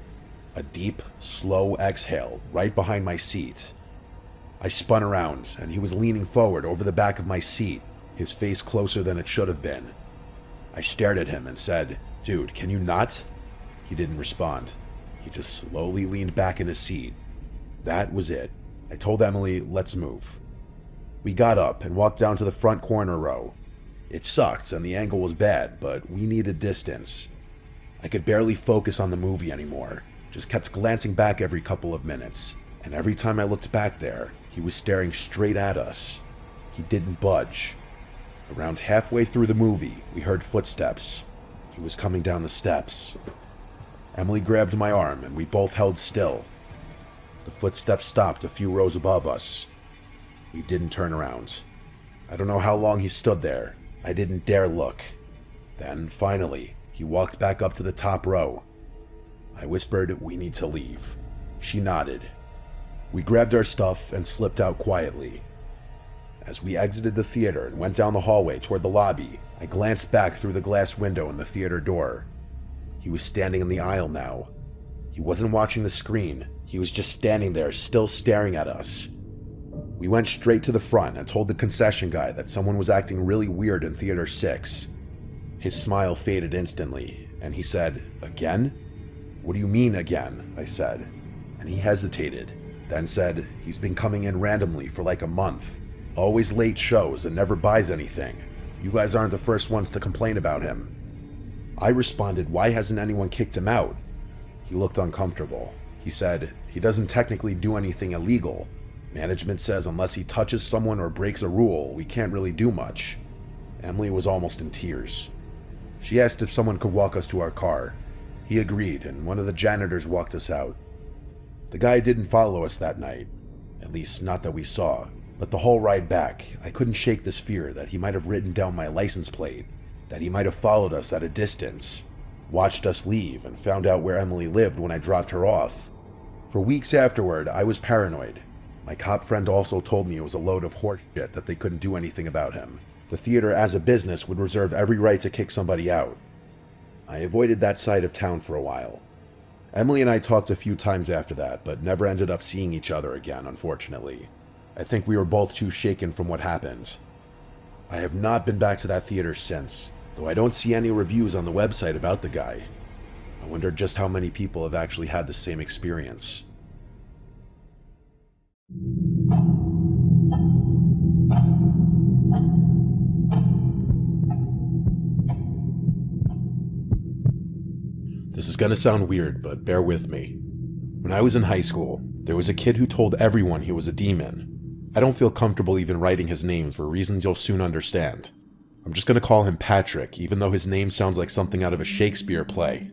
A deep, slow exhale right behind my seat. I spun around, and he was leaning forward over the back of my seat, his face closer than it should have been. I stared at him and said, "Dude, can you not?" He didn't respond. He just slowly leaned back in his seat. That was it. I told Emily, let's move. We got up and walked down to the front corner row. It sucked and the angle was bad, but we needed distance. I could barely focus on the movie anymore, just kept glancing back every couple of minutes, and every time I looked back there, he was staring straight at us. He didn't budge. Around halfway through the movie, we heard footsteps. He was coming down the steps. Emily grabbed my arm and we both held still. The footsteps stopped a few rows above us. We didn't turn around. I don't know how long he stood there. I didn't dare look. Then, finally, he walked back up to the top row. I whispered, we need to leave. She nodded. We grabbed our stuff and slipped out quietly. As we exited the theater and went down the hallway toward the lobby, I glanced back through the glass window in the theater door. He was standing in the aisle now. He wasn't watching the screen. He was just standing there, still staring at us. We went straight to the front and told the concession guy that someone was acting really weird in Theater 6. His smile faded instantly, and he said, "Again?" "What do you mean, again?" I said. And he hesitated, then said, "He's been coming in randomly for like a month. Always late shows and never buys anything. You guys aren't the first ones to complain about him." I responded, "Why hasn't anyone kicked him out?" He looked uncomfortable. He said, "He doesn't technically do anything illegal. Management says unless he touches someone or breaks a rule, we can't really do much." Emily was almost in tears. She asked if someone could walk us to our car. He agreed, and one of the janitors walked us out. The guy didn't follow us that night, at least not that we saw, but the whole ride back, I couldn't shake this fear that he might have written down my license plate, that he might have followed us at a distance, watched us leave, and found out where Emily lived when I dropped her off. For weeks afterward, I was paranoid. My cop friend also told me it was a load of horseshit that they couldn't do anything about him. The theater as a business would reserve every right to kick somebody out. I avoided that side of town for a while. Emily and I talked a few times after that, but never ended up seeing each other again, unfortunately. I think we were both too shaken from what happened. I have not been back to that theater since, though I don't see any reviews on the website about the guy. I wonder just how many people have actually had the same experience. This is gonna sound weird, but bear with me. When I was in high school, there was a kid who told everyone he was a demon. I don't feel comfortable even writing his name for reasons you'll soon understand. I'm just gonna call him Patrick, even though his name sounds like something out of a Shakespeare play.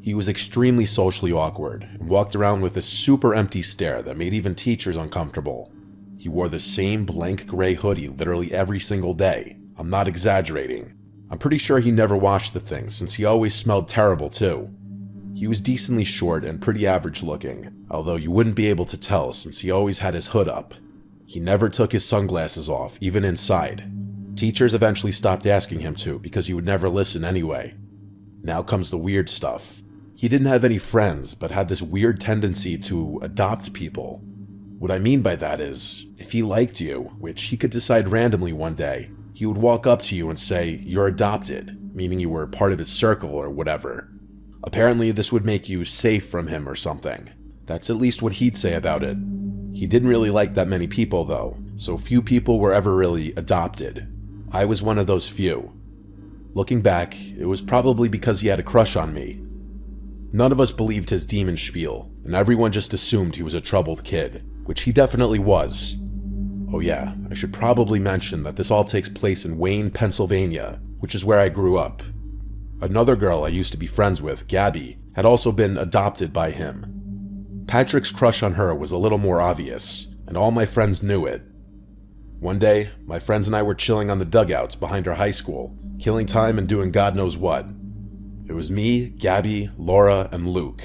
He was extremely socially awkward and walked around with this super empty stare that made even teachers uncomfortable. He wore the same blank gray hoodie literally every single day. I'm not exaggerating. I'm pretty sure he never washed the thing since he always smelled terrible too. He was decently short and pretty average looking, although you wouldn't be able to tell since he always had his hood up. He never took his sunglasses off, even inside. Teachers eventually stopped asking him to because he would never listen anyway. Now comes the weird stuff. He didn't have any friends, but had this weird tendency to adopt people. What I mean by that is, if he liked you, which he could decide randomly one day, he would walk up to you and say, "You're adopted," meaning you were part of his circle or whatever. Apparently this would make you safe from him or something. That's at least what he'd say about it. He didn't really like that many people though, so few people were ever really adopted. I was one of those few. Looking back, it was probably because he had a crush on me. None of us believed his demon spiel, and everyone just assumed he was a troubled kid, which he definitely was. Oh yeah, I should probably mention that this all takes place in Wayne, Pennsylvania, which is where I grew up. Another girl I used to be friends with, Gabby, had also been adopted by him. Patrick's crush on her was a little more obvious, and all my friends knew it. One day, my friends and I were chilling on the dugouts behind our high school, killing time and doing God knows what. It was me, Gabby, Laura, and Luke.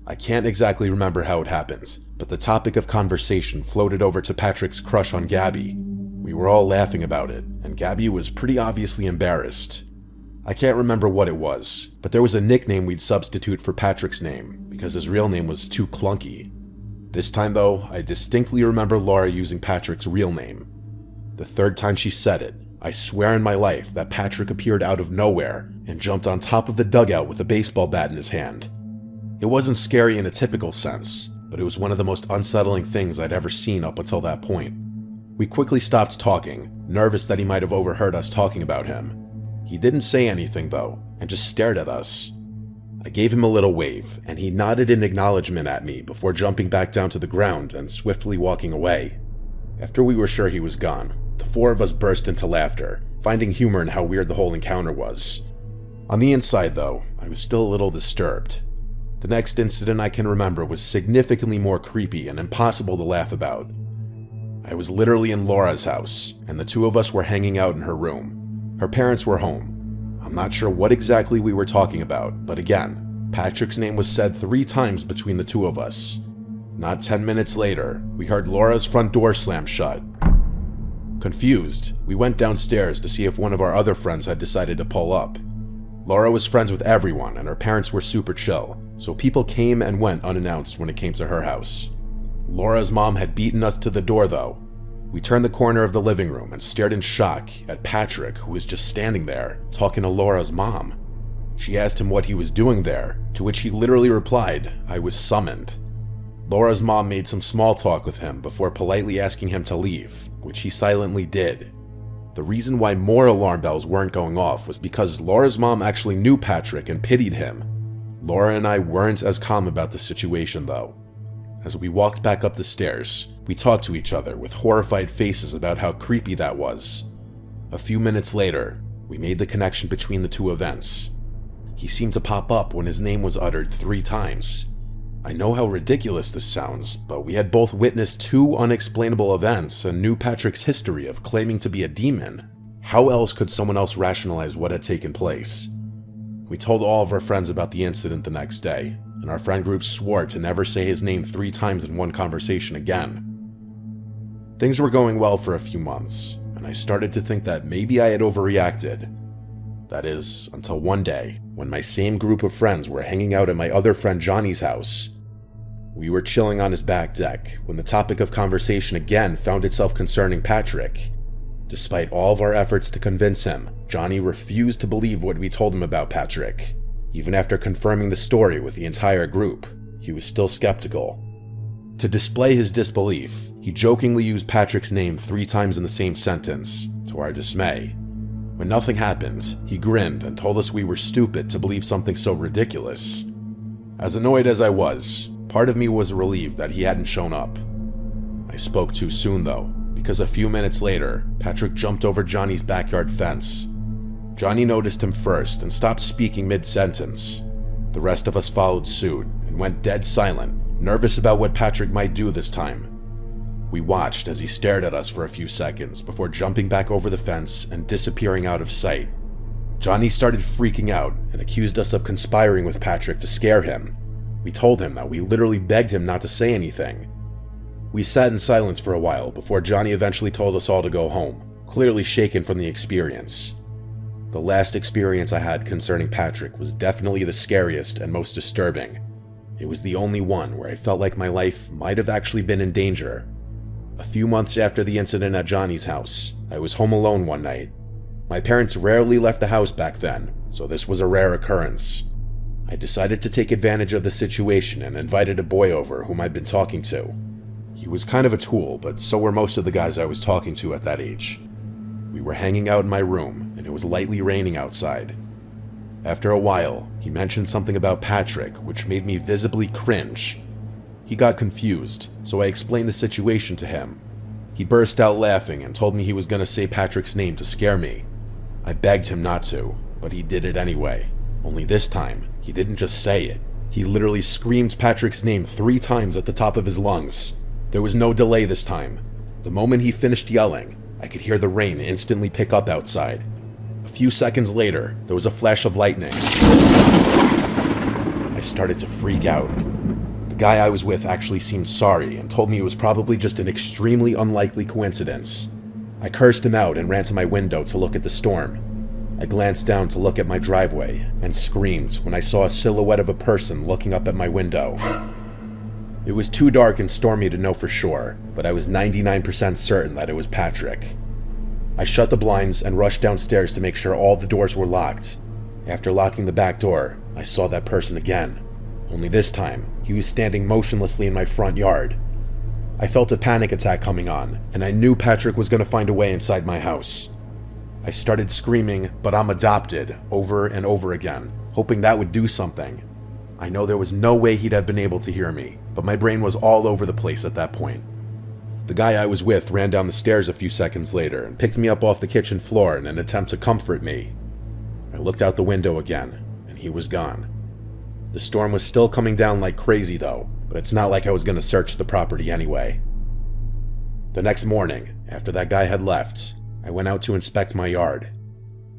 I can't exactly remember how it happened, but the topic of conversation floated over to Patrick's crush on Gabby. We were all laughing about it, and Gabby was pretty obviously embarrassed. I can't remember what it was, but there was a nickname we'd substitute for Patrick's name, because his real name was too clunky. This time though, I distinctly remember Laura using Patrick's real name. The third time she said it, I swear in my life that Patrick appeared out of nowhere and jumped on top of the dugout with a baseball bat in his hand. It wasn't scary in a typical sense, but it was one of the most unsettling things I'd ever seen up until that point. We quickly stopped talking, nervous that he might have overheard us talking about him. He didn't say anything though, and just stared at us. I gave him a little wave, and he nodded in acknowledgement at me before jumping back down to the ground and swiftly walking away. After we were sure he was gone, the four of us burst into laughter, finding humor in how weird the whole encounter was. On the inside though, I was still a little disturbed. The next incident I can remember was significantly more creepy and impossible to laugh about. I was literally in Laura's house, and the two of us were hanging out in her room. Her parents were home. I'm not sure what exactly we were talking about, but again, Patrick's name was said 3 times between the two of us. Not 10 minutes later, we heard Laura's front door slam shut. Confused, we went downstairs to see if one of our other friends had decided to pull up. Laura was friends with everyone, and her parents were super chill, so people came and went unannounced when it came to her house. Laura's mom had beaten us to the door though. We turned the corner of the living room and stared in shock at Patrick, who was just standing there, talking to Laura's mom. She asked him what he was doing there, to which he literally replied, "I was summoned." Laura's mom made some small talk with him before politely asking him to leave, which he silently did. The reason why more alarm bells weren't going off was because Laura's mom actually knew Patrick and pitied him. Laura and I weren't as calm about the situation though. As we walked back up the stairs, we talked to each other with horrified faces about how creepy that was. A few minutes later, we made the connection between the two events. He seemed to pop up when his name was uttered 3 times. I know how ridiculous this sounds, but we had both witnessed 2 unexplainable events and knew Patrick's history of claiming to be a demon. How else could someone else rationalize what had taken place? We told all of our friends about the incident the next day, and our friend group swore to never say his name 3 times in one conversation again. Things were going well for a few months, and I started to think that maybe I had overreacted. That is, until one day, when my same group of friends were hanging out at my other friend Johnny's house. We were chilling on his back deck when the topic of conversation again found itself concerning Patrick. Despite all of our efforts to convince him, Johnny refused to believe what we told him about Patrick. Even after confirming the story with the entire group, he was still skeptical. To display his disbelief, he jokingly used Patrick's name 3 times in the same sentence, to our dismay. When nothing happened, he grinned and told us we were stupid to believe something so ridiculous. As annoyed as I was, part of me was relieved that he hadn't shown up. I spoke too soon though, because a few minutes later, Patrick jumped over Johnny's backyard fence. Johnny noticed him first and stopped speaking mid-sentence. The rest of us followed suit and went dead silent, nervous about what Patrick might do this time. We watched as he stared at us for a few seconds before jumping back over the fence and disappearing out of sight. Johnny started freaking out and accused us of conspiring with Patrick to scare him. We told him that we literally begged him not to say anything. We sat in silence for a while before Johnny eventually told us all to go home, clearly shaken from the experience. The last experience I had concerning Patrick was definitely the scariest and most disturbing. It was the only one where I felt like my life might have actually been in danger. A few months after the incident at Johnny's house, I was home alone one night. My parents rarely left the house back then, so this was a rare occurrence. I decided to take advantage of the situation and invited a boy over whom I'd been talking to. He was kind of a tool, but so were most of the guys I was talking to at that age. We were hanging out in my room, and it was lightly raining outside. After a while, he mentioned something about Patrick, which made me visibly cringe. He got confused, so I explained the situation to him. He burst out laughing and told me he was going to say Patrick's name to scare me. I begged him not to, but he did it anyway. Only this time, he didn't just say it. He literally screamed Patrick's name 3 times at the top of his lungs. There was no delay this time. The moment he finished yelling, I could hear the rain instantly pick up outside. A few seconds later, there was a flash of lightning. I started to freak out. The guy I was with actually seemed sorry and told me it was probably just an extremely unlikely coincidence. I cursed him out and ran to my window to look at the storm. I glanced down to look at my driveway and screamed when I saw a silhouette of a person looking up at my window. It was too dark and stormy to know for sure, but I was 99% certain that it was Patrick. I shut the blinds and rushed downstairs to make sure all the doors were locked. After locking the back door, I saw that person again. Only this time, he was standing motionlessly in my front yard. I felt a panic attack coming on, and I knew Patrick was going to find a way inside my house. I started screaming, "But I'm adopted," over and over again, hoping that would do something. I know there was no way he'd have been able to hear me, but my brain was all over the place at that point. The guy I was with ran down the stairs a few seconds later and picked me up off the kitchen floor in an attempt to comfort me. I looked out the window again, and he was gone. The storm was still coming down like crazy though, but it's not like I was going to search the property anyway. The next morning, after that guy had left, I went out to inspect my yard.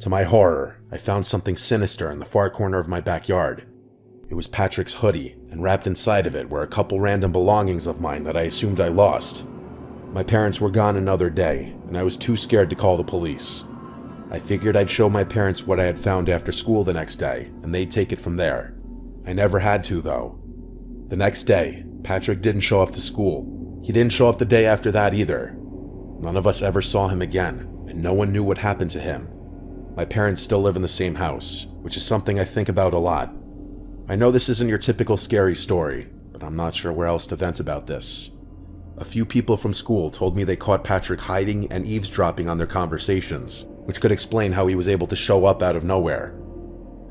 To my horror, I found something sinister in the far corner of my backyard. It was Patrick's hoodie, and wrapped inside of it were a couple random belongings of mine that I assumed I lost. My parents were gone another day, and I was too scared to call the police. I figured I'd show my parents what I had found after school the next day, and they'd take it from there. I never had to, though. The next day, Patrick didn't show up to school. He didn't show up the day after that either. None of us ever saw him again, and no one knew what happened to him. My parents still live in the same house, which is something I think about a lot. I know this isn't your typical scary story, but I'm not sure where else to vent about this. A few people from school told me they caught Patrick hiding and eavesdropping on their conversations, which could explain how he was able to show up out of nowhere.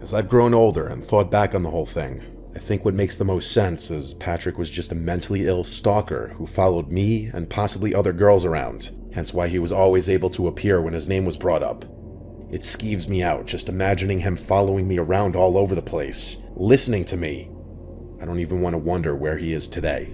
As I've grown older and thought back on the whole thing, I think what makes the most sense is Patrick was just a mentally ill stalker who followed me and possibly other girls around, hence why he was always able to appear when his name was brought up. It skeeves me out just imagining him following me around all over the place, listening to me. I don't even want to wonder where he is today.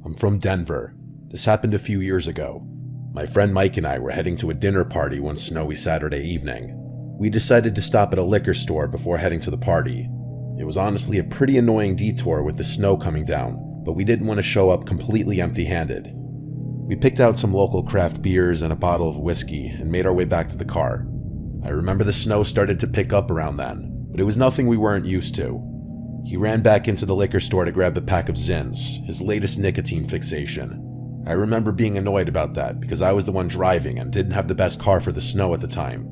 I'm from Denver. This happened a few years ago. My friend Mike and I were heading to a dinner party one snowy Saturday evening. We decided to stop at a liquor store before heading to the party. It was honestly a pretty annoying detour with the snow coming down, but we didn't want to show up completely empty-handed. We picked out some local craft beers and a bottle of whiskey and made our way back to the car. I remember the snow started to pick up around then, but it was nothing we weren't used to. He ran back into the liquor store to grab a pack of Zins, his latest nicotine fixation. I remember being annoyed about that because I was the one driving and didn't have the best car for the snow at the time.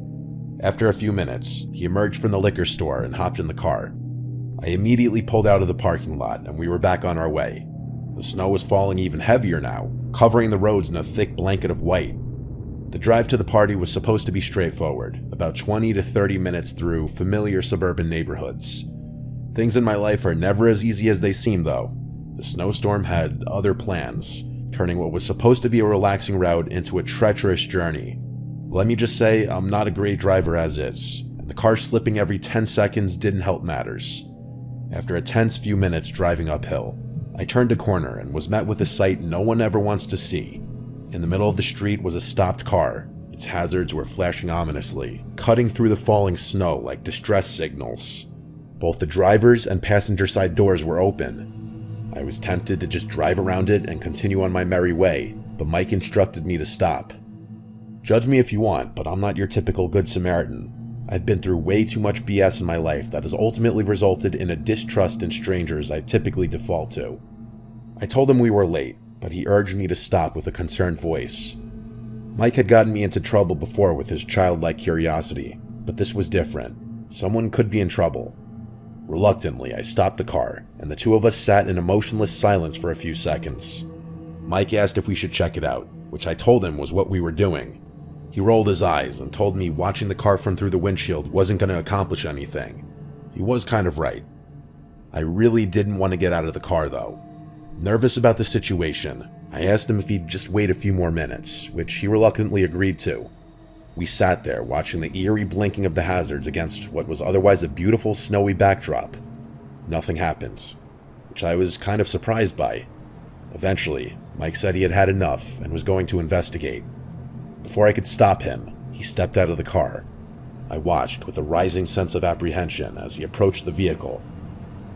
After a few minutes, he emerged from the liquor store and hopped in the car. I immediately pulled out of the parking lot and we were back on our way. The snow was falling even heavier now, covering the roads in a thick blanket of white. The drive to the party was supposed to be straightforward, about 20 to 30 minutes through familiar suburban neighborhoods. Things in my life are never as easy as they seem though. The snowstorm had other plans, turning what was supposed to be a relaxing route into a treacherous journey. Let me just say, I'm not a great driver as is, and the car slipping every 10 seconds didn't help matters. After a tense few minutes driving uphill, I turned a corner and was met with a sight no one ever wants to see. In the middle of the street was a stopped car. Its hazards were flashing ominously, cutting through the falling snow like distress signals. Both the driver's and passenger side doors were open. I was tempted to just drive around it and continue on my merry way, but Mike instructed me to stop. Judge me if you want, but I'm not your typical Good Samaritan. I've been through way too much BS in my life that has ultimately resulted in a distrust in strangers I typically default to. I told him we were late, but he urged me to stop with a concerned voice. Mike had gotten me into trouble before with his childlike curiosity, but this was different. Someone could be in trouble. Reluctantly, I stopped the car, and the two of us sat in a motionless silence for a few seconds. Mike asked if we should check it out, which I told him was what we were doing. He rolled his eyes and told me watching the car from through the windshield wasn't going to accomplish anything. He was kind of right. I really didn't want to get out of the car though. Nervous about the situation, I asked him if he'd just wait a few more minutes, which he reluctantly agreed to. We sat there watching the eerie blinking of the hazards against what was otherwise a beautiful snowy backdrop. Nothing happened, which I was kind of surprised by. Eventually, Mike said he had had enough and was going to investigate. Before I could stop him, he stepped out of the car. I watched with a rising sense of apprehension as he approached the vehicle.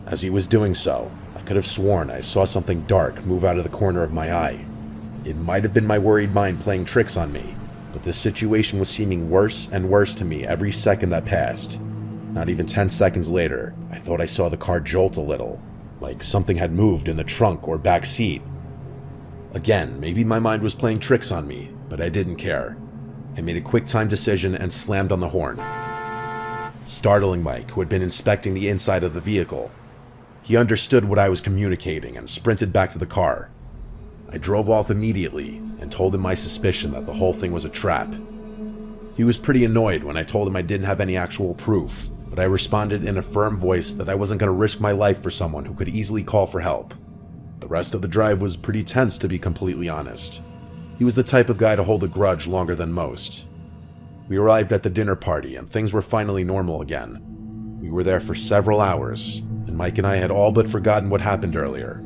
As he was doing so, I could have sworn I saw something dark move out of the corner of my eye. It might have been my worried mind playing tricks on me, but this situation was seeming worse and worse to me every second that passed. Not even 10 seconds later, I thought I saw the car jolt a little, like something had moved in the trunk or back seat. Again, maybe my mind was playing tricks on me, but I didn't care. I made a quick-time decision and slammed on the horn, startling Mike, who had been inspecting the inside of the vehicle. He understood what I was communicating and sprinted back to the car. I drove off immediately and told him my suspicion that the whole thing was a trap. He was pretty annoyed when I told him I didn't have any actual proof, but I responded in a firm voice that I wasn't going to risk my life for someone who could easily call for help. The rest of the drive was pretty tense, to be completely honest. He was the type of guy to hold a grudge longer than most. We arrived at the dinner party and things were finally normal again. We were there for several hours, and Mike and I had all but forgotten what happened earlier.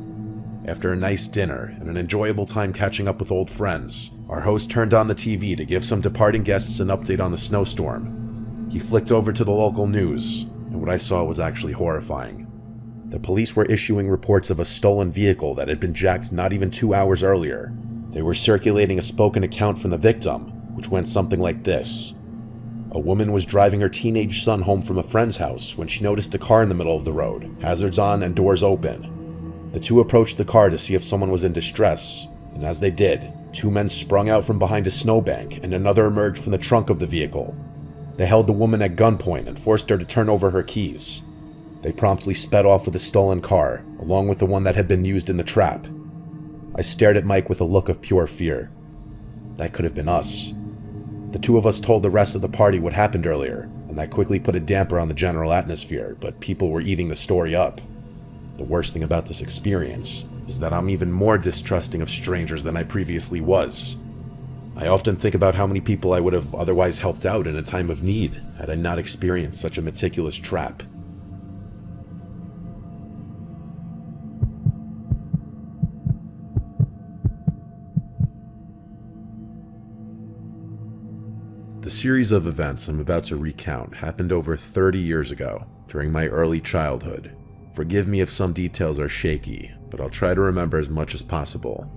After a nice dinner and an enjoyable time catching up with old friends, our host turned on the TV to give some departing guests an update on the snowstorm. He flicked over to the local news, and what I saw was actually horrifying. The police were issuing reports of a stolen vehicle that had been jacked not even 2 hours earlier. They were circulating a spoken account from the victim, which went something like this. A woman was driving her teenage son home from a friend's house when she noticed a car in the middle of the road, hazards on and doors open. The two approached the car to see if someone was in distress, and as they did, two men sprung out from behind a snowbank and another emerged from the trunk of the vehicle. They held the woman at gunpoint and forced her to turn over her keys. They promptly sped off with the stolen car, along with the one that had been used in the trap. I stared at Mike with a look of pure fear. That could have been us. The two of us told the rest of the party what happened earlier, and that quickly put a damper on the general atmosphere, but people were eating the story up. The worst thing about this experience is that I'm even more distrusting of strangers than I previously was. I often think about how many people I would have otherwise helped out in a time of need had I not experienced such a meticulous trap. The series of events I'm about to recount happened over 30 years ago, during my early childhood. Forgive me if some details are shaky, but I'll try to remember as much as possible.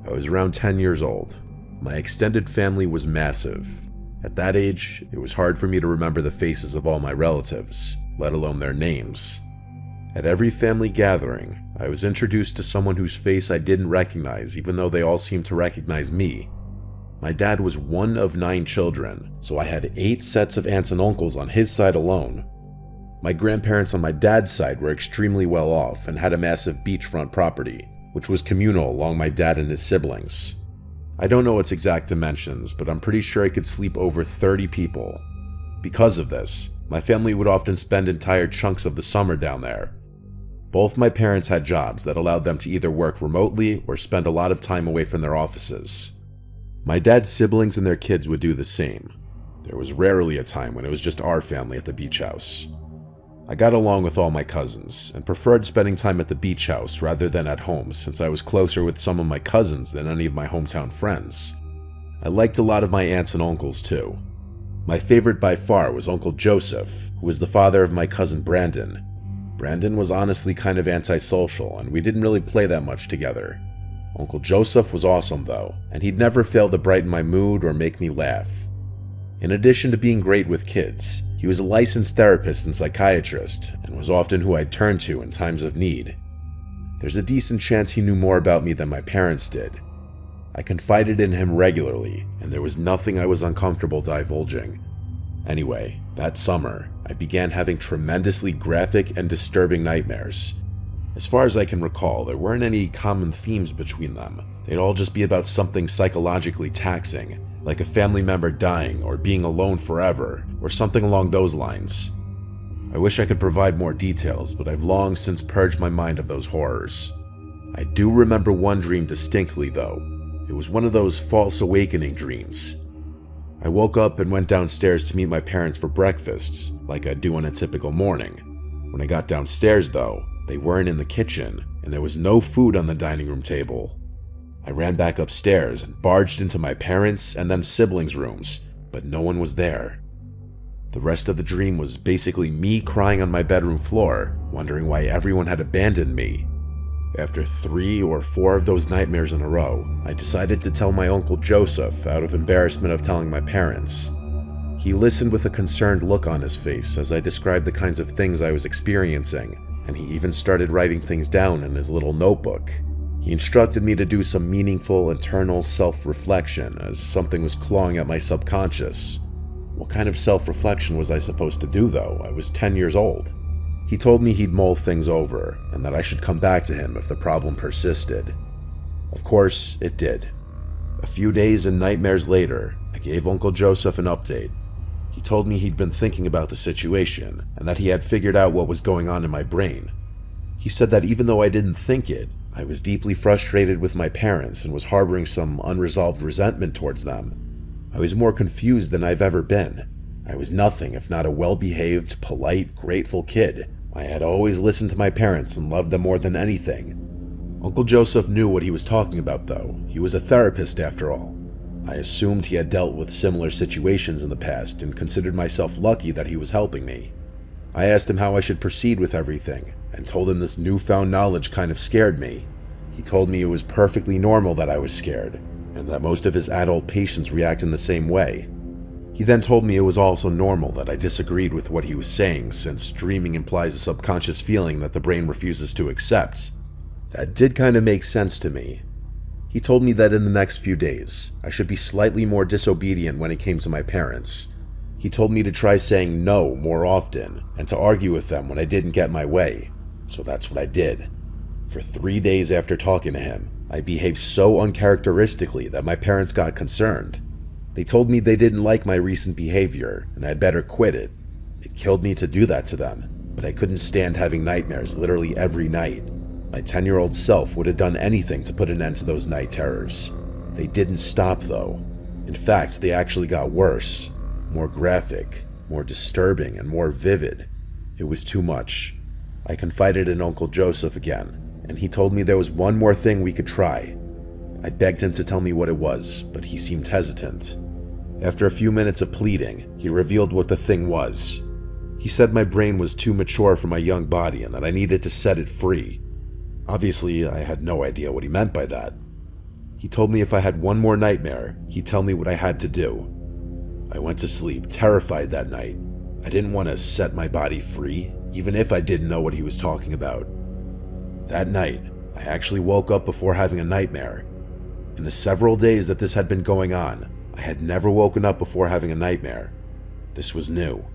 I was around 10 years old. My extended family was massive. At that age, it was hard for me to remember the faces of all my relatives, let alone their names. At every family gathering, I was introduced to someone whose face I didn't recognize, even though they all seemed to recognize me. My dad was one of 9 children, so I had 8 sets of aunts and uncles on his side alone. My grandparents on my dad's side were extremely well off and had a massive beachfront property, which was communal along my dad and his siblings. I don't know its exact dimensions, but I'm pretty sure I could sleep over 30 people. Because of this, my family would often spend entire chunks of the summer down there. Both my parents had jobs that allowed them to either work remotely or spend a lot of time away from their offices. My dad's siblings and their kids would do the same. There was rarely a time when it was just our family at the beach house. I got along with all my cousins, and preferred spending time at the beach house rather than at home since I was closer with some of my cousins than any of my hometown friends. I liked a lot of my aunts and uncles too. My favorite by far was Uncle Joseph, who was the father of my cousin Brandon. Brandon was honestly kind of antisocial, and we didn't really play that much together. Uncle Joseph was awesome though, and he'd never fail to brighten my mood or make me laugh. In addition to being great with kids, he was a licensed therapist and psychiatrist, and was often who I'd turn to in times of need. There's a decent chance he knew more about me than my parents did. I confided in him regularly, and there was nothing I was uncomfortable divulging. Anyway, that summer, I began having tremendously graphic and disturbing nightmares. As far as I can recall, there weren't any common themes between them. They'd all just be about something psychologically taxing, like a family member dying or being alone forever, or something along those lines. I wish I could provide more details, but I've long since purged my mind of those horrors. I do remember one dream distinctly though. It was one of those false awakening dreams. I woke up and went downstairs to meet my parents for breakfast, like I do on a typical morning. When I got downstairs though, they weren't in the kitchen, and there was no food on the dining room table. I ran back upstairs and barged into my parents' and then siblings' rooms, but no one was there. The rest of the dream was basically me crying on my bedroom floor, wondering why everyone had abandoned me. After 3 or 4 of those nightmares in a row, I decided to tell my Uncle Joseph out of embarrassment of telling my parents. He listened with a concerned look on his face as I described the kinds of things I was experiencing, and he even started writing things down in his little notebook. He instructed me to do some meaningful internal self-reflection as something was clawing at my subconscious. What kind of self-reflection was I supposed to do though? I was 10 years old. He told me he'd mull things over and that I should come back to him if the problem persisted. Of course, it did. A few days and nightmares later, I gave Uncle Joseph an update. He told me he'd been thinking about the situation and that he had figured out what was going on in my brain. He said that even though I didn't think it, I was deeply frustrated with my parents and was harboring some unresolved resentment towards them. I was more confused than I've ever been. I was nothing if not a well-behaved, polite, grateful kid. I had always listened to my parents and loved them more than anything. Uncle Joseph knew what he was talking about though. He was a therapist after all. I assumed he had dealt with similar situations in the past and considered myself lucky that he was helping me. I asked him how I should proceed with everything and told him this newfound knowledge kind of scared me. He told me it was perfectly normal that I was scared and that most of his adult patients react in the same way. He then told me it was also normal that I disagreed with what he was saying since dreaming implies a subconscious feeling that the brain refuses to accept. That did kind of make sense to me. He told me that in the next few days, I should be slightly more disobedient when it came to my parents. He told me to try saying no more often and to argue with them when I didn't get my way. So that's what I did. For 3 days after talking to him, I behaved so uncharacteristically that my parents got concerned. They told me they didn't like my recent behavior and I'd better quit it. It killed me to do that to them, but I couldn't stand having nightmares literally every night. My 10-year-old self would have done anything to put an end to those night terrors. They didn't stop though. In fact, they actually got worse. More graphic, more disturbing, and more vivid. It was too much. I confided in Uncle Joseph again, and he told me there was one more thing we could try. I begged him to tell me what it was, but he seemed hesitant. After a few minutes of pleading, he revealed what the thing was. He said my brain was too mature for my young body and that I needed to set it free. Obviously, I had no idea what he meant by that. He told me if I had one more nightmare, he'd tell me what I had to do. I went to sleep, terrified that night. I didn't want to set my body free, even if I didn't know what he was talking about. That night, I actually woke up before having a nightmare. In the several days that this had been going on, I had never woken up before having a nightmare. This was new.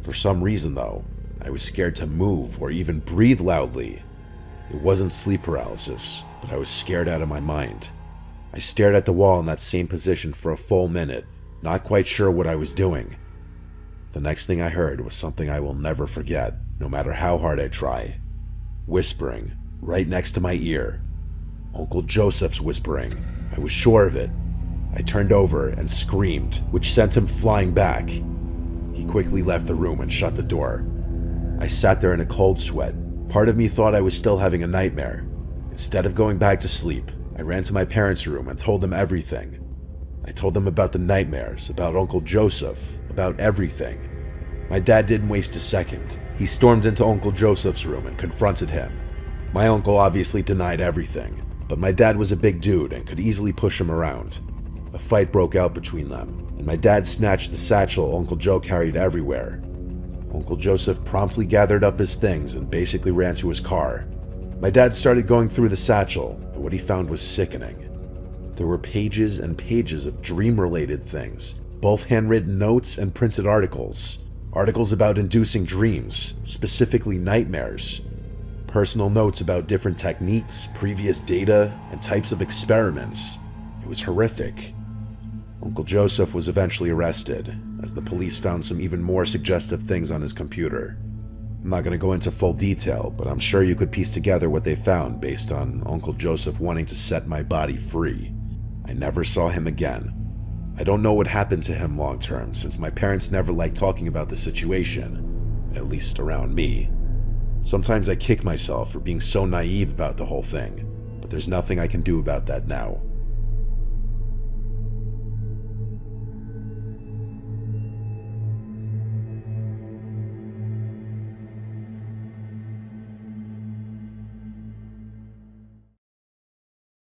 For some reason though, I was scared to move or even breathe loudly. It wasn't sleep paralysis, but I was scared out of my mind. I stared at the wall in that same position for a full minute, not quite sure what I was doing. The next thing I heard was something I will never forget, no matter how hard I try. Whispering, right next to my ear. Uncle Joseph's whispering. I was sure of it. I turned over and screamed, which sent him flying back. He quickly left the room and shut the door. I sat there in a cold sweat. Part of me thought I was still having a nightmare. Instead of going back to sleep, I ran to my parents' room and told them everything. I told them about the nightmares, about Uncle Joseph, about everything. My dad didn't waste a second. He stormed into Uncle Joseph's room and confronted him. My uncle obviously denied everything, but my dad was a big dude and could easily push him around. A fight broke out between them, and my dad snatched the satchel Uncle Joe carried everywhere. Uncle Joseph promptly gathered up his things and basically ran to his car. My dad started going through the satchel, but what he found was sickening. There were pages and pages of dream-related things, both handwritten notes and printed articles. Articles about inducing dreams, specifically nightmares. Personal notes about different techniques, previous data, and types of experiments. It was horrific. Uncle Joseph was eventually arrested, as the police found some even more suggestive things on his computer. I'm not going to go into full detail, but I'm sure you could piece together what they found based on Uncle Joseph wanting to set my body free. I never saw him again. I don't know what happened to him long term, since my parents never liked talking about the situation, at least around me. Sometimes I kick myself for being so naive about the whole thing, but there's nothing I can do about that now.